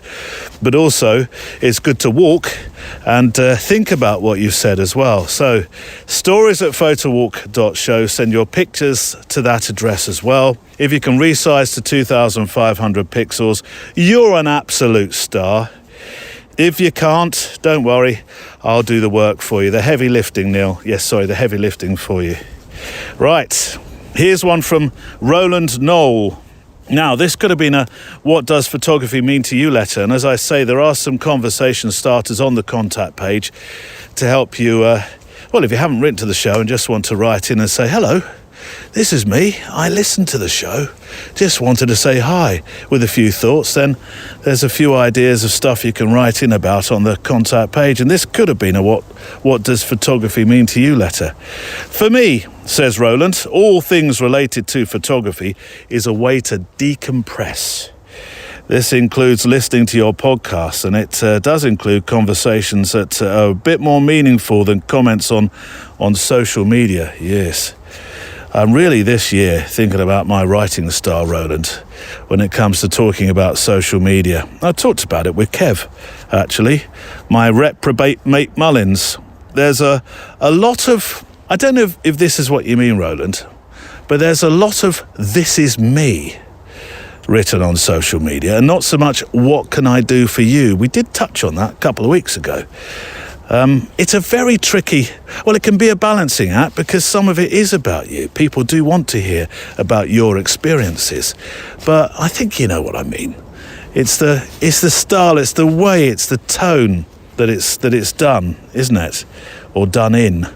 but also it's good to walk and think about what you said as well. So stories@photowalk.show, send your pictures to that address as well. If you can resize to 2,500 pixels, you're an absolute star. If you can't, don't worry, I'll do the work for you. The heavy lifting, Neil. Yes, sorry, the heavy lifting for you. Right, here's one from Roland Knoll. Now, this could have been a "What does photography mean to you" letter, and as I say, there are some conversation starters on the contact page to help you, well, if you haven't written to the show and just want to write in and say, "Hello, this is me, I listened to the show, just wanted to say hi," with a few thoughts, then there's a few ideas of stuff you can write in about on the contact page, and this could have been a what does photography mean to you" letter. For me, says Roland, all things related to photography is a way to decompress. This includes listening to your podcast, and it does include conversations that are a bit more meaningful than comments on social media. Yes. I'm really this year thinking about my writing style, Roland, when it comes to talking about social media. I talked about it with Kev, actually, my reprobate mate Mullins. There's a lot of, I don't know if this is what you mean, Roland, but there's a lot of "this is me" written on social media, and not so much "what can I do for you." We did touch on that a couple of weeks ago. It's a very tricky, well, it can be a balancing act because some of it is about you. People do want to hear about your experiences, but I think you know what I mean. It's the style, it's the way, it's the tone that it's done, isn't it? Or done in.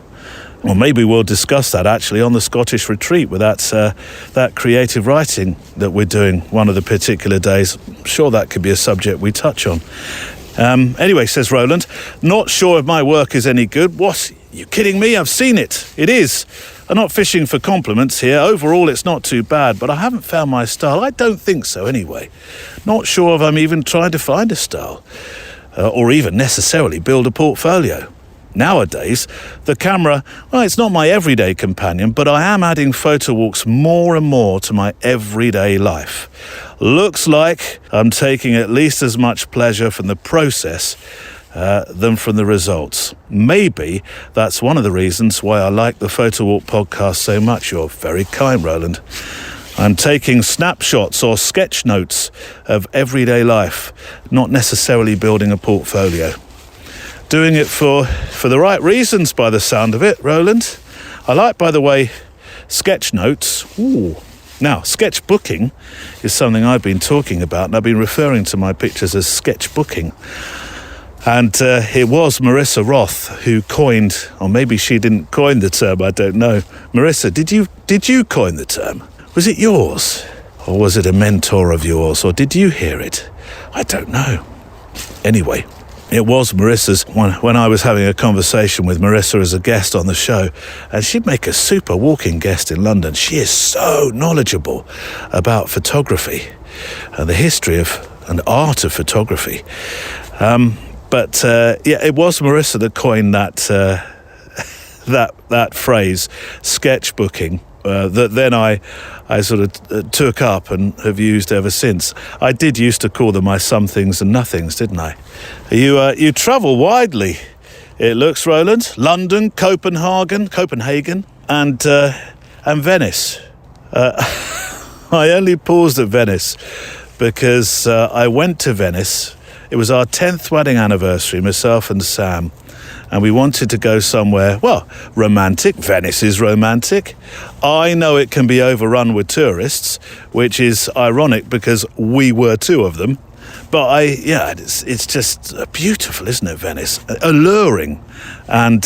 Well, maybe we'll discuss that actually on the Scottish retreat with that creative writing that we're doing one of the particular days. I'm sure that could be a subject we touch on. Anyway, says Roland, not sure if my work is any good. What? You kidding me? I've seen it. It is. I'm not fishing for compliments here. Overall, it's not too bad, but I haven't found my style. I don't think so anyway. Not sure if I'm even trying to find a style or even necessarily build a portfolio. Nowadays, the camera, well, it's not my everyday companion, but I am adding photo walks more and more to my everyday life. Looks like I'm taking at least as much pleasure from the process than from the results. Maybe that's one of the reasons why I like the Photowalk podcast so much. You're very kind, Roland. I'm taking snapshots or sketch notes of everyday life, not necessarily building a portfolio. Doing it for the right reasons by the sound of it, Roland. I like, by the way, sketch notes. Ooh. Now, sketchbooking is something I've been talking about, and I've been referring to my pictures as sketchbooking. And it was Marissa Roth who coined, or maybe she didn't coin the term, I don't know. Marissa, did you coin the term? Was it yours? Or was it a mentor of yours? Or did you hear it? I don't know. Anyway, it was Marissa's when I was having a conversation with Marissa as a guest on the show, and she'd make a super walking guest in London. She is so knowledgeable about photography and the history of and art of photography. But it was Marissa that coined that phrase, sketchbooking, that then I sort of took up and have used ever since. I did used to call them my some things and nothings, didn't I? You travel widely, it looks, Roland. London, Copenhagen, and Venice. I only paused at Venice because I went to Venice. It was our 10th wedding anniversary, myself and Sam. And we wanted to go somewhere, well, romantic. Venice is romantic. I know it can be overrun with tourists, which is ironic because we were two of them. But it's just beautiful, isn't it, Venice? Alluring and,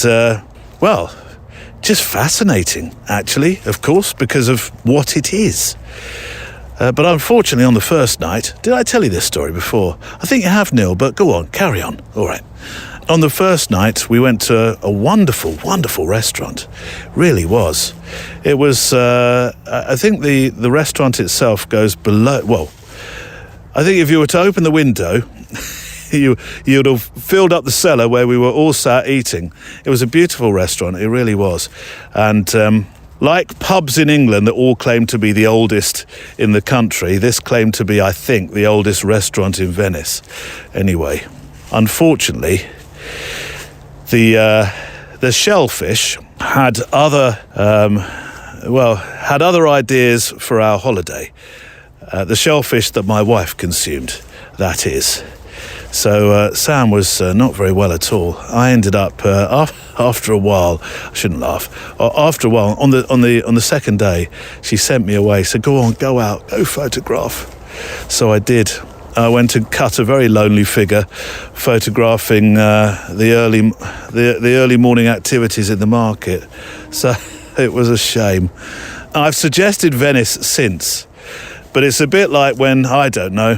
just fascinating, actually, of course, because of what it is. But unfortunately, on the first night, did I tell you this story before? I think you have, Neil, but go on, carry on. All right. On the first night, we went to a wonderful, wonderful restaurant. Really was. It was, I think the restaurant itself goes below, well, I think if you were to open the window, you'd have filled up the cellar where we were all sat eating. It was a beautiful restaurant, it really was. And like pubs in England that all claim to be the oldest in the country, this claimed to be, I think, the oldest restaurant in Venice. Anyway, unfortunately, the shellfish had other ideas for our holiday. The shellfish that my wife consumed, that is. So Sam was not very well at all. I ended up after a while. I shouldn't laugh. After a while, on the second day, she sent me away. Said, "Go on, go out, go photograph." So I did. I went and cut a very lonely figure, photographing the early morning activities in the market. So it was a shame. I've suggested Venice since, but it's a bit like when, I don't know,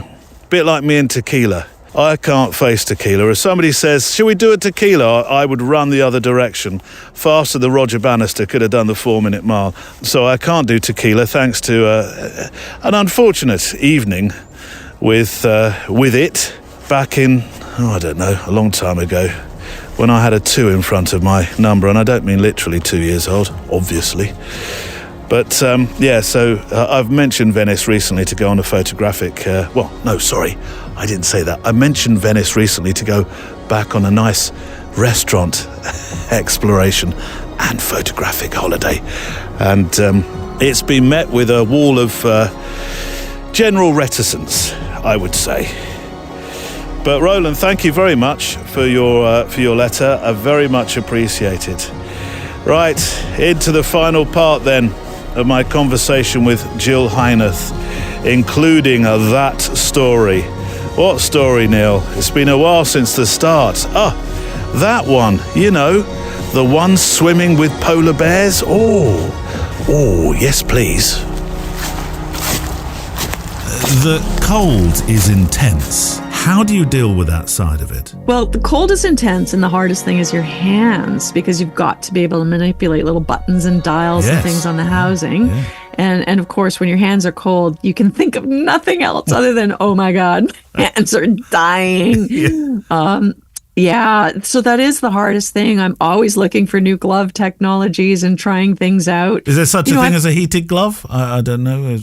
a bit like me and tequila. I can't face tequila. If somebody says, "Shall we do a tequila?" I would run the other direction, faster than Roger Bannister could have done the 4-minute mile. So I can't do tequila, thanks to an unfortunate evening with it back in, I don't know, a long time ago, when I had a 2 in front of my number, and I don't mean literally 2 years old, obviously. But so I've mentioned Venice recently to go on a photographic, I didn't say that. I mentioned Venice recently to go back on a nice restaurant exploration and photographic holiday. And it's been met with a wall of general reticence, I would say. But Roland, thank you very much for your letter. I very much appreciate it. Right, into the final part then of my conversation with Jill Heinerth, including that story. What story, Neil? It's been a while since the start. That one, you know, the one swimming with polar bears. Oh, yes, please. The cold is intense. How do you deal with that side of it? Well, the cold is intense, and the hardest thing is your hands, because you've got to be able to manipulate little buttons and dials and things on the housing. Yeah. And of course, when your hands are cold, you can think of nothing else other than, oh my God, hands are dying. So that is the hardest thing. I'm always looking for new glove technologies and trying things out. Is there such a thing as a heated glove? I don't know.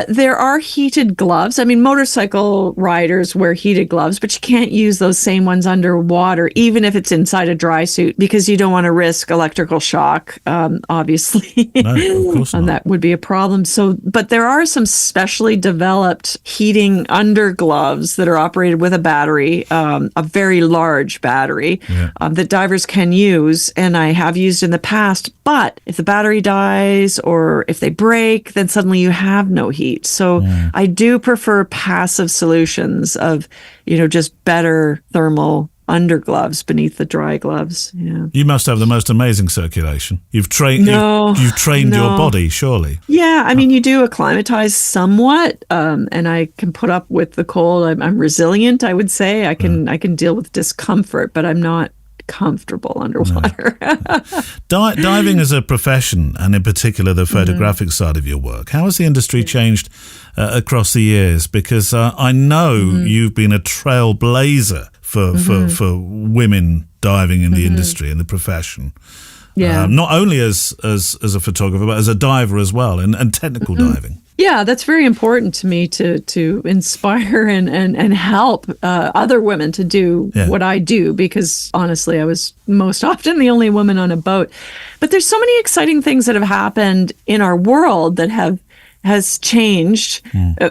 There are heated gloves. I mean, motorcycle riders wear heated gloves, but you can't use those same ones underwater, even if it's inside a dry suit, because you don't want to risk electrical shock, obviously. No, of course not. And that would be a problem. So, but there are some specially developed heating under gloves that are operated with a battery, a very large battery that divers can use, and I have used in the past. But if the battery dies or if they break, then suddenly you have no heat. So I do prefer passive solutions of, just better thermal undergloves beneath the dry gloves. Yeah. You must have the most amazing circulation. You've trained your body, surely. Yeah, I mean, you do acclimatize somewhat, and I can put up with the cold. I'm resilient, I would say. I can deal with discomfort, but I'm not comfortable underwater. No. Diving as a profession, and in particular the photographic side of your work, how has the industry changed across the years? Because I know you've been a trailblazer for women diving in the industry, in the profession. Yeah. Not only as a photographer, but as a diver as well, and technical diving. Yeah, that's very important to me to inspire and help other women to do what I do, because honestly, I was most often the only woman on a boat. But there's so many exciting things that have happened in our world that has changed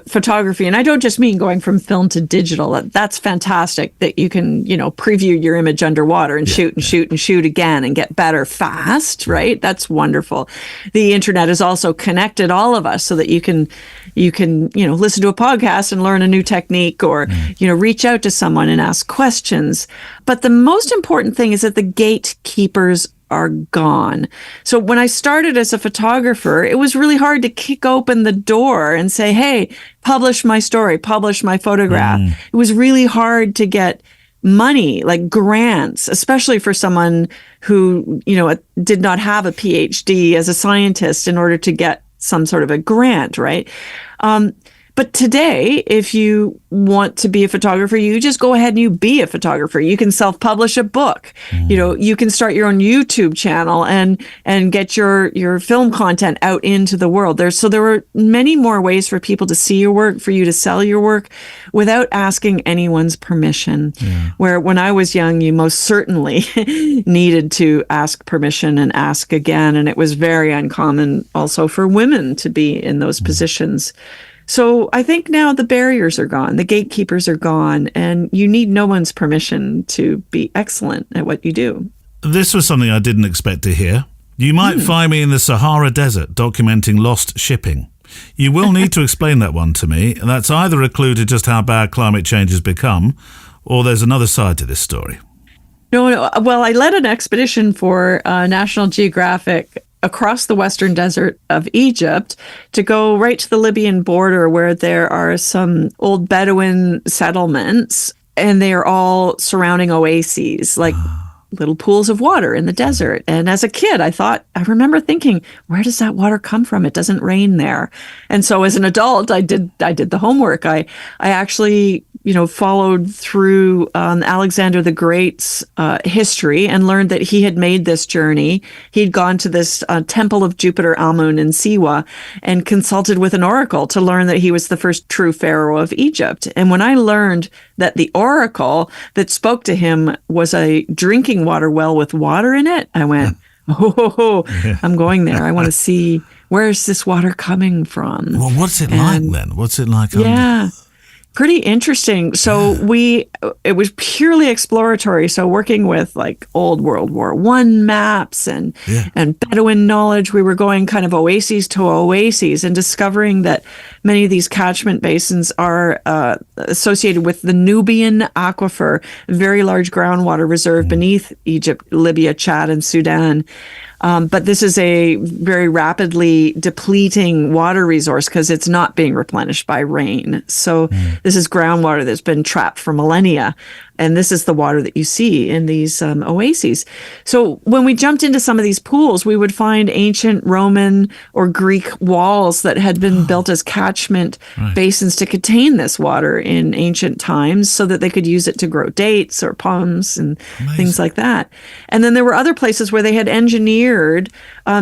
photography. And I don't just mean going from film to digital. That's fantastic that you can, preview your image underwater and shoot and shoot and shoot again and get better fast, right? That's wonderful. The internet has also connected all of us so that you can listen to a podcast and learn a new technique, or, reach out to someone and ask questions. But the most important thing is that the gatekeepers are gone. So when I started as a photographer, it was really hard to kick open the door and say, hey, publish my story, publish my photograph. It was really hard to get money, like grants, especially for someone who, did not have a PhD as a scientist in order to get some sort of a grant, right? But today, if you want to be a photographer, you just go ahead and you be a photographer. You can self-publish a book. You can start your own YouTube channel and get your film content out into the world. There are many more ways for people to see your work, for you to sell your work without asking anyone's permission. Where when I was young, you most certainly needed to ask permission and ask again. And it was very uncommon also for women to be in those positions. So I think now the barriers are gone, the gatekeepers are gone, and you need no one's permission to be excellent at what you do. This was something I didn't expect to hear. You might find me in the Sahara Desert documenting lost shipping. You will need to explain that one to me. That's either a clue to just how bad climate change has become, or there's another side to this story. No. Well, I led an expedition for National Geographic across the western desert of Egypt to go right to the Libyan border where there are some old Bedouin settlements, and they are all surrounding oases, like little pools of water in the desert. And as a kid, I remember thinking, where does that water come from? It doesn't rain there. And so as an adult, I did the homework. I actually, followed through Alexander the Great's history and learned that he had made this journey. He'd gone to this temple of Jupiter Amun in Siwa and consulted with an oracle to learn that he was the first true pharaoh of Egypt. And when I learned that the oracle that spoke to him was a drinking water well with water in it, I went, I'm going there. I want to see, where is this water coming from? Well, what's it like then? What's it like? Pretty interesting. So it was purely exploratory. So working with like old World War I maps and Bedouin knowledge, we were going kind of oases to oases and discovering that many of these catchment basins are associated with the Nubian aquifer, a very large groundwater reserve beneath Egypt, Libya, Chad, and Sudan. But this is a very rapidly depleting water resource because it's not being replenished by rain. So this is groundwater that's been trapped for millennia. And this is the water that you see in these oases. So when we jumped into some of these pools, we would find ancient Roman or Greek walls that had been built as catchment basins to contain this water in ancient times so that they could use it to grow dates or palms and things like that. And then there were other places where they had engineered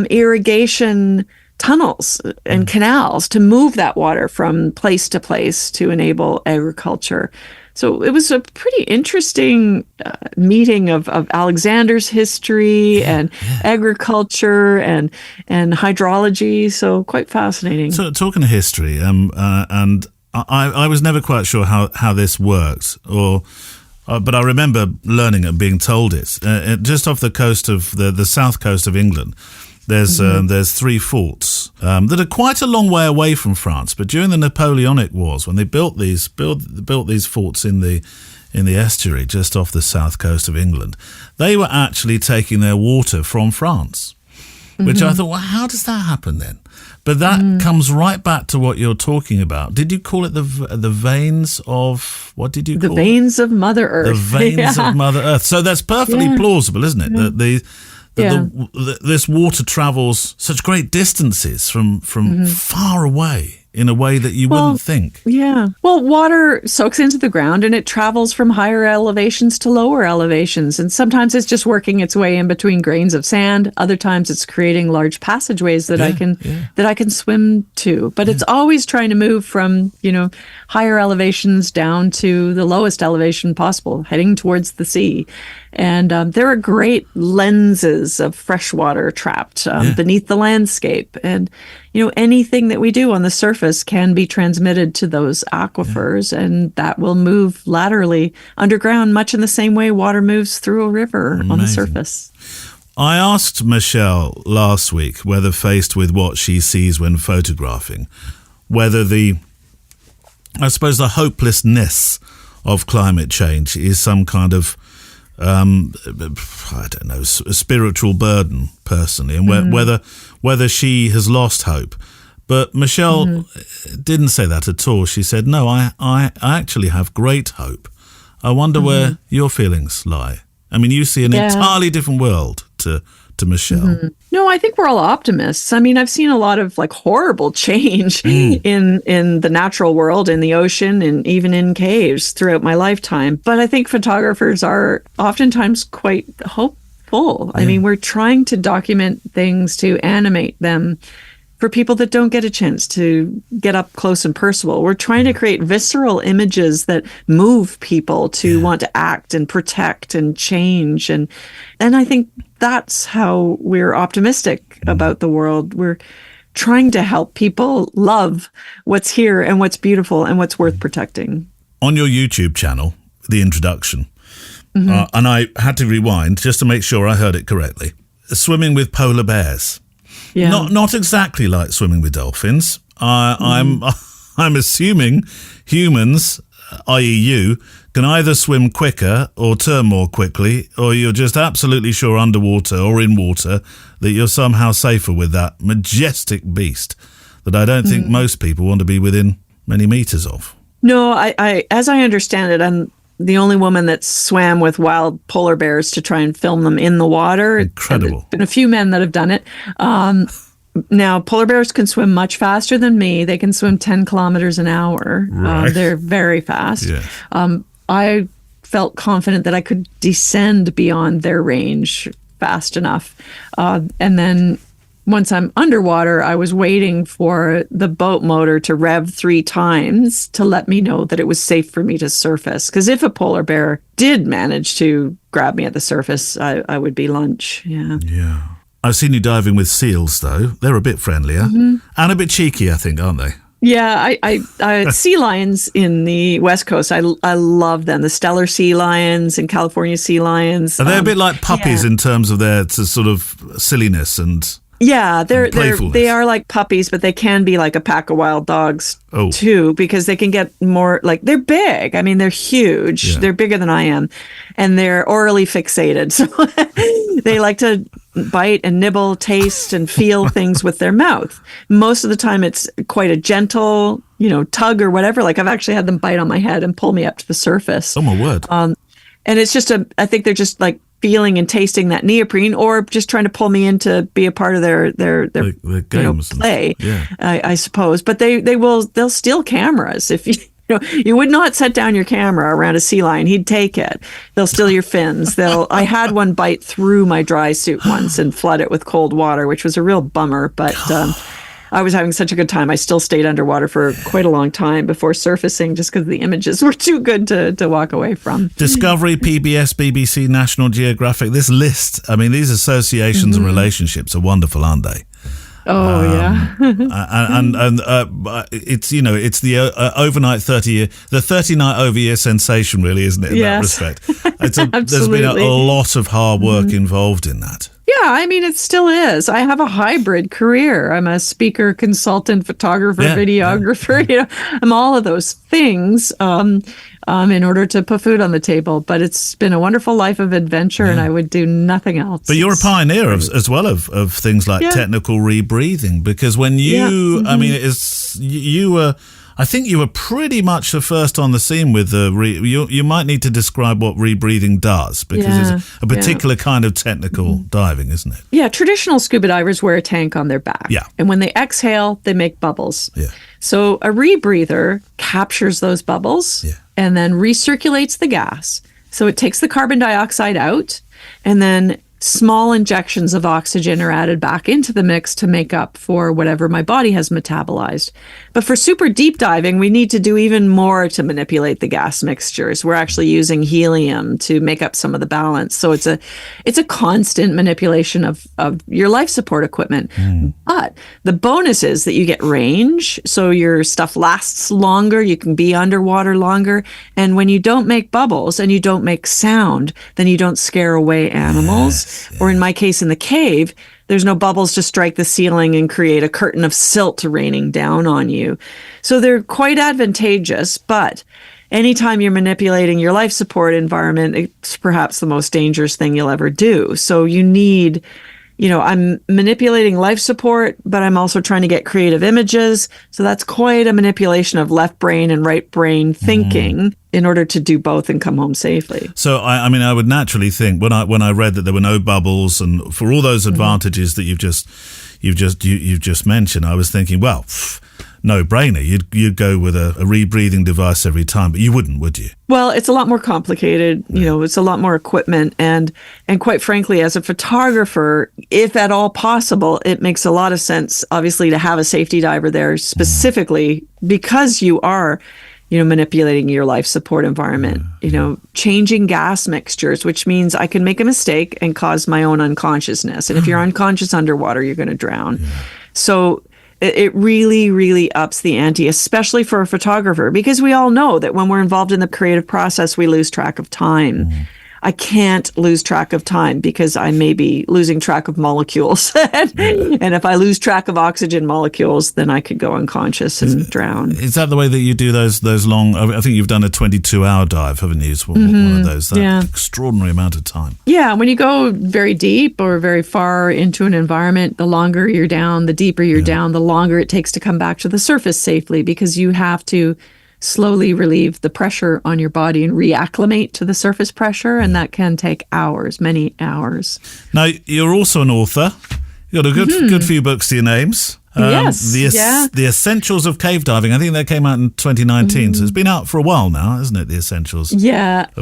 irrigation tunnels and canals to move that water from place to place to enable agriculture. So it was a pretty interesting meeting of Alexander's history and agriculture and hydrology. So quite fascinating. So talking of history, and I was never quite sure how this worked, but I remember learning and being told it. Just off the coast of the south coast of England, there's three forts that are quite a long way away from France. But during the Napoleonic Wars, when they built these forts in the estuary just off the south coast of England, they were actually taking their water from France. Which I thought, well, how does that happen then? But that comes right back to what you're talking about. Did you call it the veins of, what did you call it? The veins of Mother Earth. The veins of Mother Earth. So that's perfectly plausible, isn't it? That this water travels such great distances from far away in a way that you wouldn't think. Yeah. Well, water soaks into the ground and it travels from higher elevations to lower elevations. And sometimes it's just working its way in between grains of sand. Other times it's creating large passageways that I can swim to. But it's always trying to move from, higher elevations down to the lowest elevation possible, heading towards the sea. And there are great lenses of fresh water trapped beneath the landscape. And, anything that we do on the surface can be transmitted to those aquifers, and that will move laterally underground, much in the same way water moves through a river on the surface. I asked Michelle last week whether, faced with what she sees when photographing, whether the hopelessness of climate change is some kind of I don't know, a spiritual burden personally, and whether she has lost hope. But Michelle didn't say that at all. She said, no, I actually have great hope. I wonder where your feelings lie. I mean, you see an entirely different world to Michelle. No, I think we're all optimists. I mean, I've seen a lot of like horrible change in the natural world, in the ocean, and even in caves throughout my lifetime. But I think photographers are oftentimes quite hopeful. I mean, we're trying to document things, to animate them for people that don't get a chance to get up close and personal. We're trying to create visceral images that move people to want to act and protect and change. And I think that's how we're optimistic about the world. We're trying to help people love what's here and what's beautiful and what's worth protecting. On your YouTube channel, the introduction, and I had to rewind just to make sure I heard it correctly, swimming with polar bears. Yeah. Not exactly like swimming with dolphins. I'm assuming humans, i.e. you, can either swim quicker or turn more quickly, or you're just absolutely sure underwater or in water that you're somehow safer with that majestic beast that I don't think most people want to be within many meters of. No, I as I understand it, I'm the only woman that swam with wild polar bears to try and film them in the water. Incredible. There's been a few men that have done it. Now, polar bears can swim much faster than me. They can swim 10 kilometers an hour. Right. They're very fast. Yeah. I felt confident that I could descend beyond their range fast enough. And then once I'm underwater, I was waiting for the boat motor to rev 3 times to let me know that it was safe for me to surface. Because if a polar bear did manage to grab me at the surface, I would be lunch. Yeah. I've seen you diving with seals, though. They're a bit friendlier and a bit cheeky, I think, aren't they? Yeah, I sea lions in the West Coast. I love them. The Steller sea lions and California sea lions. Are they a bit like puppies in terms of their sort of silliness and... Yeah, they are like puppies, but they can be like a pack of wild dogs too, because they can get more like, they're big. I mean, they're huge. Yeah. They're bigger than I am, and they're orally fixated. So they like to bite and nibble, taste and feel things with their mouth. Most of the time it's quite a gentle, tug or whatever. Like I've actually had them bite on my head and pull me up to the surface. Oh my word. And it's just I think they're just like feeling and tasting that neoprene, or just trying to pull me in to be a part of their games, play. Yeah. I suppose. But they'll steal cameras if you would not set down your camera around a sea lion. He'd take it. They'll steal your fins. I had one bite through my dry suit once and flood it with cold water, which was a real bummer. But I was having such a good time. I still stayed underwater for quite a long time before surfacing, just because the images were too good to walk away from. Discovery, PBS, BBC, National Geographic, this list, I mean, these associations and relationships are wonderful, aren't they? Oh, yeah. and it's, it's the overnight 30-night over-year sensation, really, isn't it, in that respect? There's been a lot of hard work involved in that. Yeah, I mean, it still is. I have a hybrid career. I'm a speaker, consultant, photographer, videographer. Yeah. I'm all of those things in order to put food on the table. But it's been a wonderful life of adventure, and I would do nothing else. But you're a pioneer as well of things like technical rebreathing, because when you, I mean, you were... I think you were pretty much the first on the scene with the you might need to describe what rebreathing does, because it's a particular kind of technical diving, isn't it? Yeah, traditional scuba divers wear a tank on their back. Yeah. And when they exhale, they make bubbles. Yeah. So a rebreather captures those bubbles and then recirculates the gas. So it takes the carbon dioxide out, and then small injections of oxygen are added back into the mix to make up for whatever my body has metabolized. But for super deep diving, we need to do even more to manipulate the gas mixtures. We're actually using helium to make up some of the balance. So it's a constant manipulation of your life support equipment. But the bonus is that you get range, so your stuff lasts longer, you can be underwater longer, and when you don't make bubbles and you don't make sound, then you don't scare away animals. Or in my case, in the cave, there's no bubbles to strike the ceiling and create a curtain of silt raining down on you. So they're quite advantageous, but anytime you're manipulating your life support environment, it's perhaps the most dangerous thing you'll ever do. So you need, I'm manipulating life support, but I'm also trying to get creative images. So that's quite a manipulation of left brain and right brain thinking in order to do both and come home safely. So, I mean, I would naturally think when I read that there were no bubbles and for all those advantages that you've just mentioned, I was thinking, well, no brainer. You'd go with a rebreathing device every time, but you wouldn't, would you? Well, it's a lot more complicated. It's a lot more equipment, and quite frankly, as a photographer, if at all possible, it makes a lot of sense, obviously, to have a safety diver there specifically because you are, manipulating your life support environment. Changing gas mixtures, which means I can make a mistake and cause my own unconsciousness. And if you're unconscious underwater, you're going to drown. So it really, really ups the ante, especially for a photographer, because we all know that when we're involved in the creative process, we lose track of time. I can't lose track of time because I may be losing track of molecules. And if I lose track of oxygen molecules, then I could go unconscious and drown. Is that the way that you do those long, I think you've done a 22-hour dive, haven't you? It's one of those, that extraordinary amount of time. Yeah, when you go very deep or very far into an environment, the longer you're down, the deeper you're down, the longer it takes to come back to the surface safely, because you have to slowly relieve the pressure on your body and reacclimate to the surface pressure, and that can take hours, many hours. Now, you're also an author. You've got a good few books to your names. Yes. The Essentials of Cave Diving. I think that came out in 2019, so it's been out for a while now, hasn't it? The Essentials of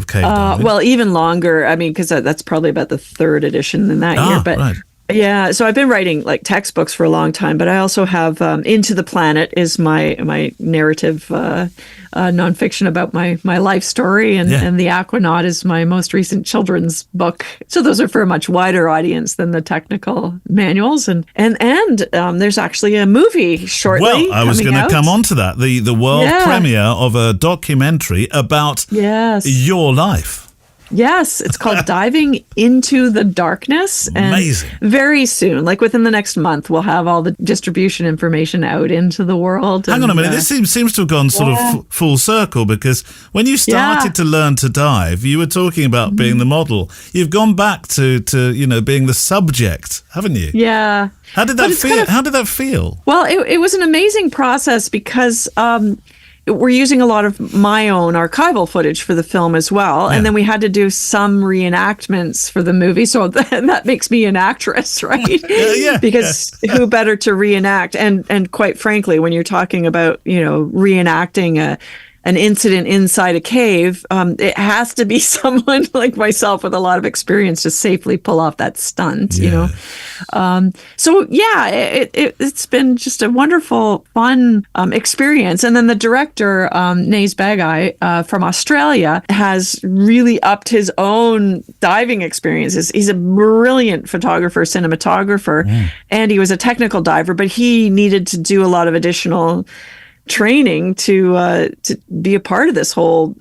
Cave Diving. Well, even longer. I mean, because that's probably about the third edition in that year. But right. Yeah, so I've been writing like textbooks for a long time, but I also have Into the Planet is my narrative nonfiction about my life story, and The Aquanaut is my most recent children's book. So those are for a much wider audience than the technical manuals, and there's actually a movie shortly. Well, I was going to come on to that, the world premiere of a documentary about your life. Yes, it's called Diving into the Darkness. And amazing. Very soon, like within the next month, we'll have all the distribution information out into the world. Hang on a minute, this seems to have gone sort of full circle, because when you started to learn to dive, you were talking about being the model. You've gone back to being the subject, haven't you? Yeah. How did that feel? How did that feel? Well, it was an amazing process because we're using a lot of my own archival footage for the film as well. And then we had to do some reenactments for the movie. So that makes me an actress, right? Because who better to reenact? And quite frankly, when you're talking about, reenacting an incident inside a cave, it has to be someone like myself with a lot of experience to safely pull off that stunt, it's been just a wonderful, fun experience. And then the director, Nays Bagai from Australia, has really upped his own diving experiences. He's a brilliant photographer, cinematographer, and he was a technical diver, but he needed to do a lot of additional training to be a part of this whole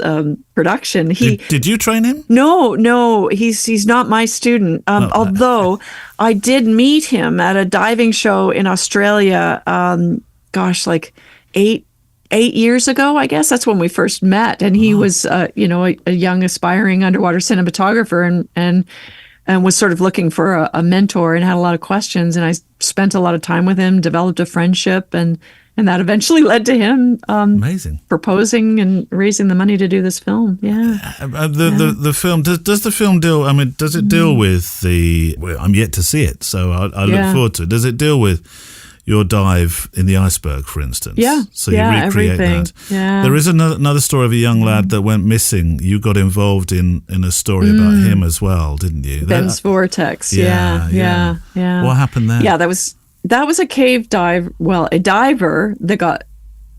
production. Did you train him? No, he's not my student. Although I did meet him at a diving show in Australia. Like 8 years ago, I guess that's when we first met. And he was, a young aspiring underwater cinematographer, and was sort of looking for a mentor and had a lot of questions. And I spent a lot of time with him, developed a friendship, and that eventually led to him proposing and raising the money to do this film. The film, does the film deal, does it deal with I'm yet to see it, so I look forward to it. Does it deal with your dive in the iceberg, for instance? So you recreate everything. that. There is another story of a young lad that went missing. You got involved in a story about him as well, didn't you? Ben's Vortex. Yeah. What happened there? Yeah, that was a cave dive. Well, a diver that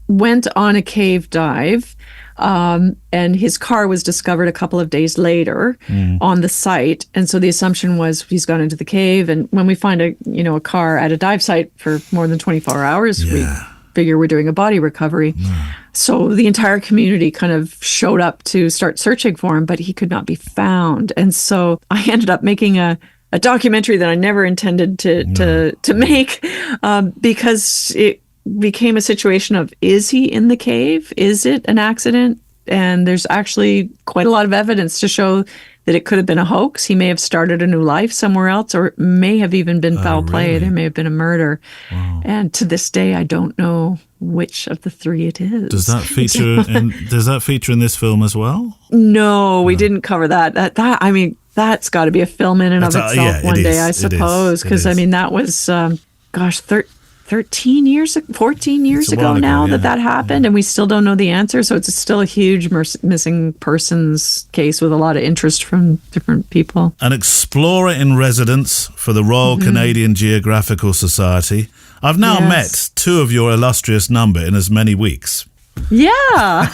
went on a cave dive, and his car was discovered a couple of days later on the site. And so the assumption was he's gone into the cave. And when we find a car at a dive site for more than 24 hours, we figure we're doing a body recovery. So the entire community kind of showed up to start searching for him, but he could not be found. And so I ended up making a documentary that I never intended to make, because it became a situation of, is he in the cave? Is it an accident? And there's actually quite a lot of evidence to show that it could have been a hoax. He may have started a new life somewhere else, or it may have even been foul play. Really? There may have been a murder. Wow. And to this day, I don't know which of the three it is. Does that feature in this film as well? No, we didn't cover that. I mean, that's got to be a film in and of itself one day, I suppose. Because, I mean, that was, 14 years ago now that happened, and we still don't know the answer. So it's still a huge missing persons case with a lot of interest from different people. An explorer in residence for the Royal Canadian Geographical Society. I've now met two of your illustrious number in as many weeks. Yeah.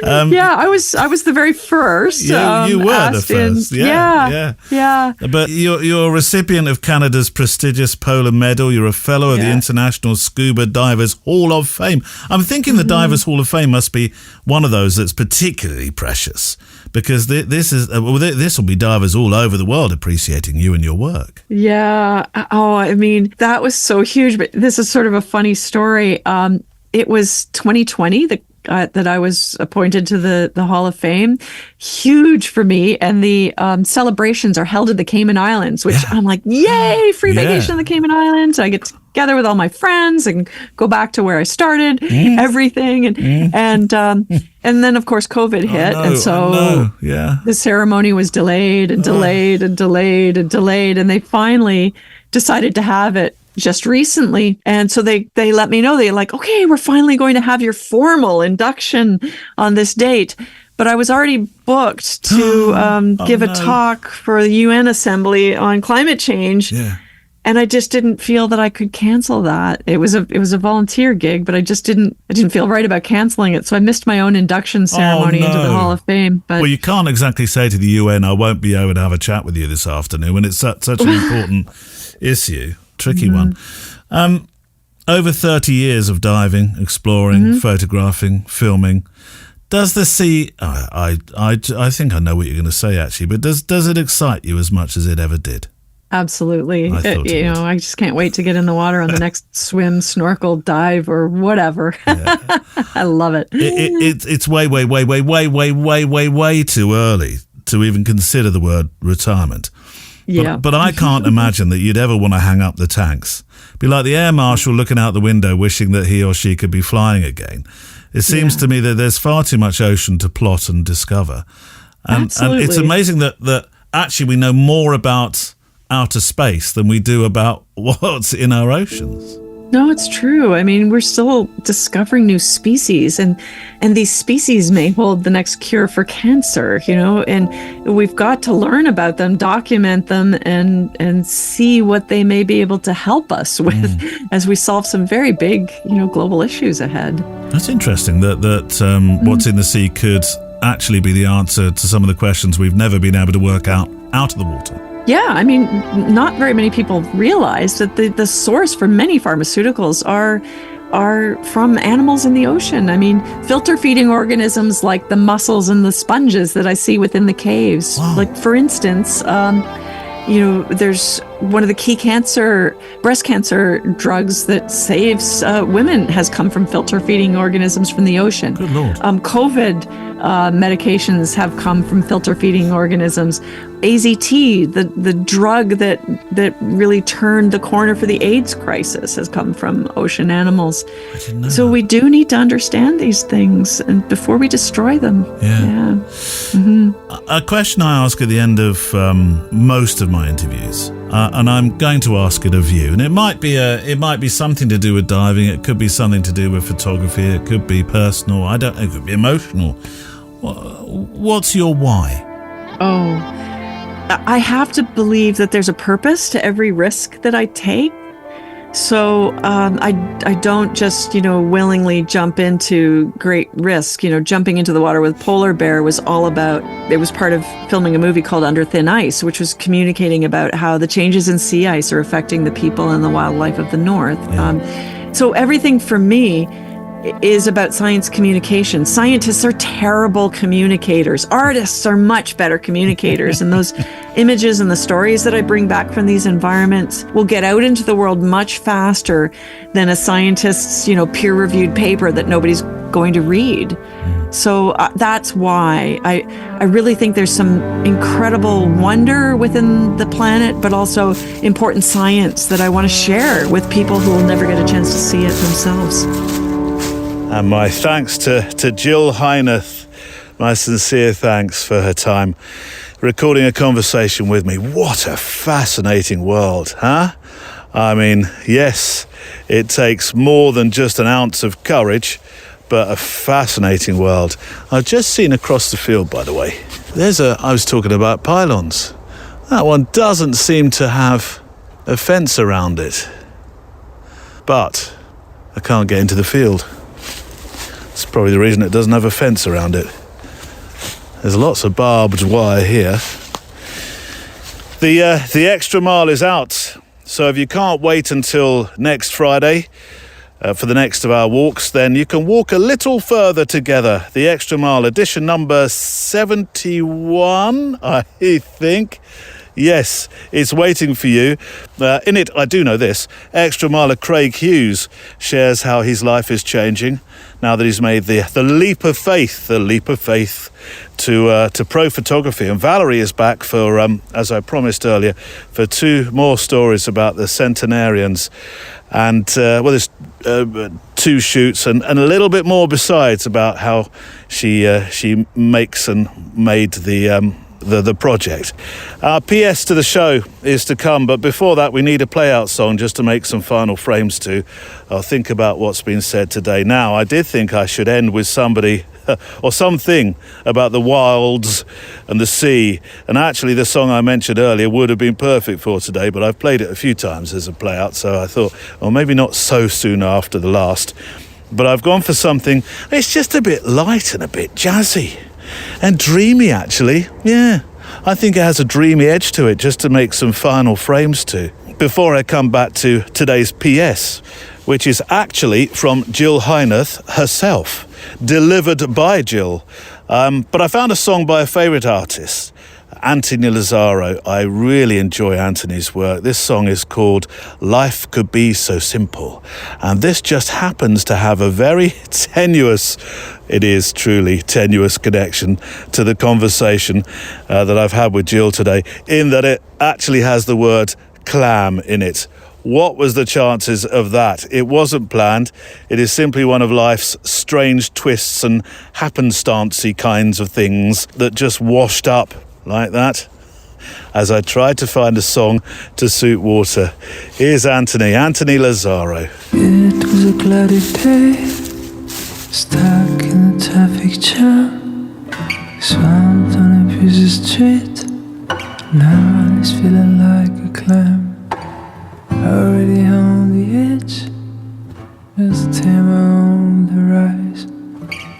I was the very first. You were the first. Yeah. But you're a recipient of Canada's prestigious Polar Medal. You're a fellow of the International Scuba Divers Hall of Fame. I'm thinking the Divers Hall of Fame must be one of those that's particularly precious, because this will be divers all over the world appreciating you and your work. Yeah. Oh, I mean, that was so huge. But this is sort of a funny story. It was 2020 that I was appointed to the Hall of Fame. Huge for me. And the celebrations are held at the Cayman Islands, which I'm like, yay, free vacation in the Cayman Islands. I get together with all my friends and go back to where I started, everything. And then, of course, COVID hit. And so the ceremony was delayed and delayed and delayed and delayed. And they finally decided to have it just recently. And so they let me know, they're like, okay, we're finally going to have your formal induction on this date. But I was already booked to give a talk for the UN Assembly on climate change. Yeah. And I just didn't feel that I could cancel that. It was a volunteer gig, but I didn't feel right about canceling it. So I missed my own induction ceremony into the Hall of Fame. But well, you can't exactly say to the UN, I won't be able to have a chat with you this afternoon when it's such an important issue. Tricky one. Over 30 years of diving, exploring, photographing, filming. Does the sea? I think I know what you're going to say actually, but does it excite you as much as it ever did? Absolutely. I just can't wait to get in the water on the next swim, snorkel, dive, or whatever. I love it. It's way too early to even consider the word retirement. But I can't imagine that you'd ever want to hang up the tanks. Be like the air marshal looking out the window wishing that he or she could be flying again. It seems to me that there's far too much ocean to plot and discover. And it's amazing that actually we know more about outer space than we do about what's in our oceans. No, it's true. I mean, we're still discovering new species, and these species may hold the next cure for cancer, and we've got to learn about them, document them, and see what they may be able to help us with as we solve some very big, global issues ahead. That's interesting that what's in the sea could actually be the answer to some of the questions we've never been able to work out of the water. Yeah, I mean, not very many people realize that the source for many pharmaceuticals are from animals in the ocean. I mean, filter feeding organisms like the mussels and the sponges that I see within the caves. Wow. Like, for instance, there's one of the key breast cancer drugs that saves women has come from filter feeding organisms from the ocean. Good Lord. COVID medications have come from filter feeding organisms. AZT, the drug that really turned the corner for the AIDS crisis, has come from ocean animals. I didn't know so that. We do need to understand these things and before we destroy them. Yeah. A question I ask at the end of most of my interviews, and I'm going to ask it of you, and it might be something to do with diving, it could be something to do with photography, it could be personal, I don't know, it could be emotional. What's your why? I have to believe that there's a purpose to every risk that I take. So I don't just, willingly jump into great risk. Jumping into the water with polar bear was all about, it was part of filming a movie called Under Thin Ice, which was communicating about how the changes in sea ice are affecting the people and the wildlife of the North. Yeah. So everything for me is about science communication. Scientists are terrible communicators. Artists are much better communicators. And those images and the stories that I bring back from these environments will get out into the world much faster than a scientist's, peer-reviewed paper that nobody's going to read. So that's why I really think there's some incredible wonder within the planet, but also important science that I want to share with people who will never get a chance to see it themselves. And my thanks to Jill Heinerth. My sincere thanks for her time recording a conversation with me. What a fascinating world, huh? I mean, yes, it takes more than just an ounce of courage, but a fascinating world. I've just seen across the field, by the way, I was talking about pylons. That one doesn't seem to have a fence around it. But I can't get into the field. That's probably the reason it doesn't have a fence around it. There's lots of barbed wire here. The extra mile is out. So if you can't wait until next Friday, for the next of our walks, then you can walk a little further together. The Extra Mile, edition number 71, I think. Yes, it's waiting for you. In it, I do know this, Extra Miler Craig Hughes shares how his life is changing now that he's made the leap of faith to pro photography. And Valérie is back for, as I promised earlier, for 2 more stories about the centenarians. And there's 2 shoots and a little bit more besides about how she makes and made the project. Our PS to the show is to come, but before that we need a play-out song just to make some final frames to. I'll think about what's been said today. Now, I did think I should end with somebody or something about the wilds and the sea, and actually the song I mentioned earlier would have been perfect for today, but I've played it a few times as a play-out, so I thought, well, maybe not so soon after the last, but I've gone for something, it's just a bit light and a bit jazzy and dreamy, actually. Yeah, I think it has a dreamy edge to it just to make some final frames to. Before I come back to today's PS, which is actually from Jill Heinerth herself, delivered by Jill. But I found a song by a favourite artist, Anthony Lazzaro. I really enjoy Anthony's work. This song is called Life Could Be So Simple. And this just happens to have a very tenuous, it is truly tenuous connection to the conversation that I've had with Jill today, in that it actually has the word clam in it. What was the chances of that? It wasn't planned. It is simply one of life's strange twists and happenstancey kinds of things that just washed up like that as I tried to find a song to suit water. Here's Anthony Lazzaro. It was a cloudy day, stuck in a traffic jam, swamped on a busy street. Now it's feeling like a clam, already on the edge, just timber on the rise.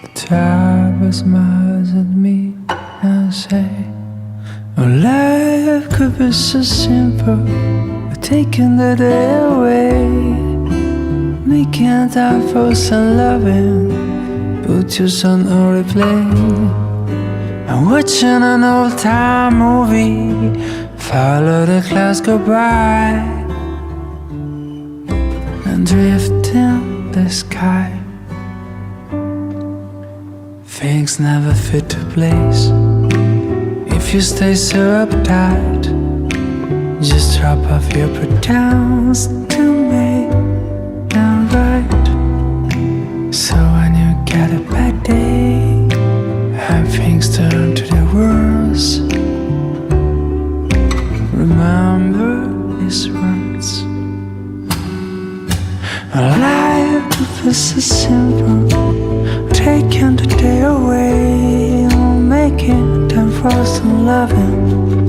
The driver smiles at me and say, oh, life could be so simple, but taking the day away, making time for some loving, put your son on replay. I'm watching an old-time movie, follow the clouds go by, and drift in the sky. Things never fit to place if you stay so uptight. Just drop off your pretense to make them right. So when you get a bad day and things turn to the worst, remember these words. Life is so simple, taking the day away, making time for some loving,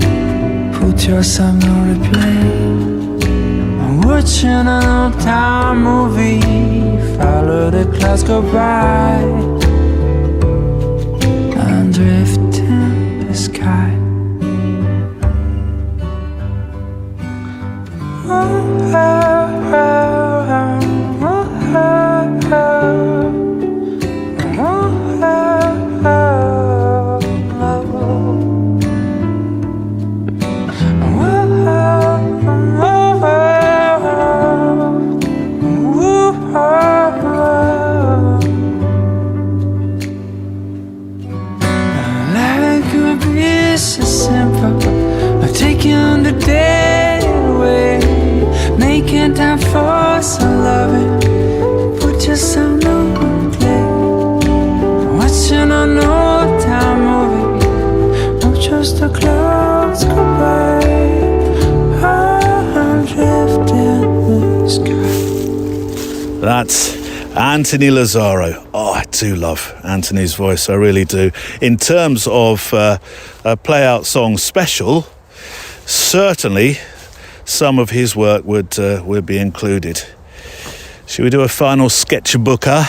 put your song on replay. I'm watching an old-time movie, follow the clouds go by, and drift in the sky. clouds go by, I'm drifting in the sky. That's Anthony Lazzaro. Oh, I do love Anthony's voice, I really do. In terms of a Play Out Song special, certainly some of his work would be included. Should we do a final sketchbooker?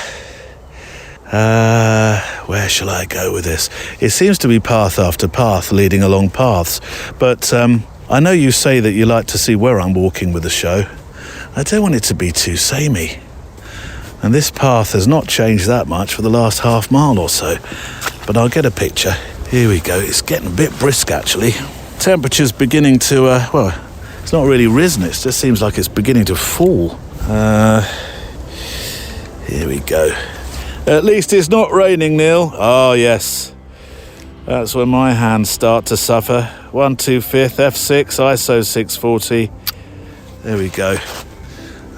Where shall I go with this? It seems to be path after path leading along paths, but I know you say that you like to see where I'm walking with the show. I don't want it to be too samey. And this path has not changed that much for the last half mile or so, but I'll get a picture. Here we go. It's getting a bit brisk, actually. Temperature's beginning to, well, it's not really risen. It just seems like it's beginning to fall. Here we go. At least it's not raining, Neil. Oh, yes. That's when my hands start to suffer. 1, 2, 5th, F6, ISO 640. There we go.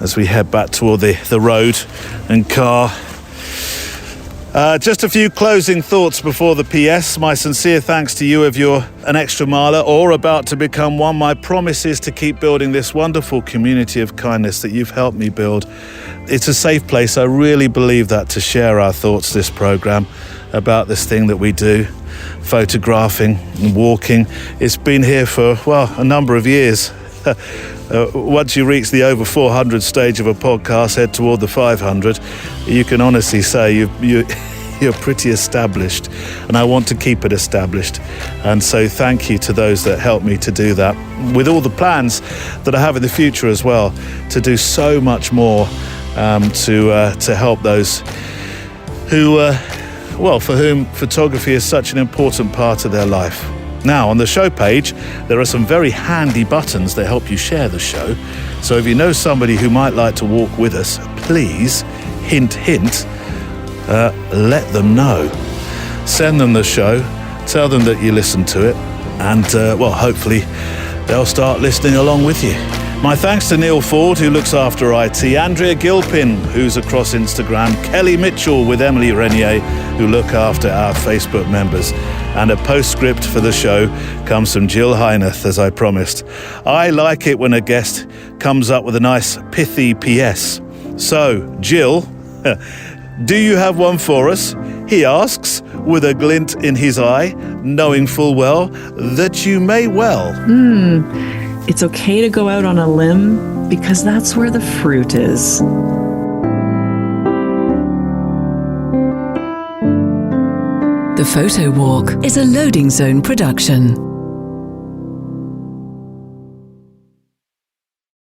As we head back toward the road and car. Just a few closing thoughts before the PS. My sincere thanks to you if you're an extra miler or about to become one. My promise is to keep building this wonderful community of kindness that you've helped me build. It's a safe place. I really believe that, to share our thoughts this program about this thing that we do, photographing and walking. It's been here for, well, a number of years. Once you reach the over 400 stage of a podcast, head toward the 500, you can honestly say you're pretty established, and I want to keep it established. And so thank you to those that helped me to do that, with all the plans that I have in the future as well, to do so much more to help those who, well, for whom photography is such an important part of their life. Now, on the show page, there are some very handy buttons that help you share the show. So if you know somebody who might like to walk with us, please, hint, hint, let them know. Send them the show, tell them that you listen to it, and, well, hopefully they'll start listening along with you. My thanks to Neil Ford, who looks after IT, Andrea Gilpin, who's across Instagram, Kelly Mitchell with Emily Renier, who look after our Facebook members. And a postscript for the show comes from Jill Heinerth, as I promised. I like it when a guest comes up with a nice pithy PS. So, Jill, do you have one for us? He asks, with a glint in his eye, knowing full well that you may well. It's okay to go out on a limb because that's where the fruit is. The Photowalk is a Loading Zone production.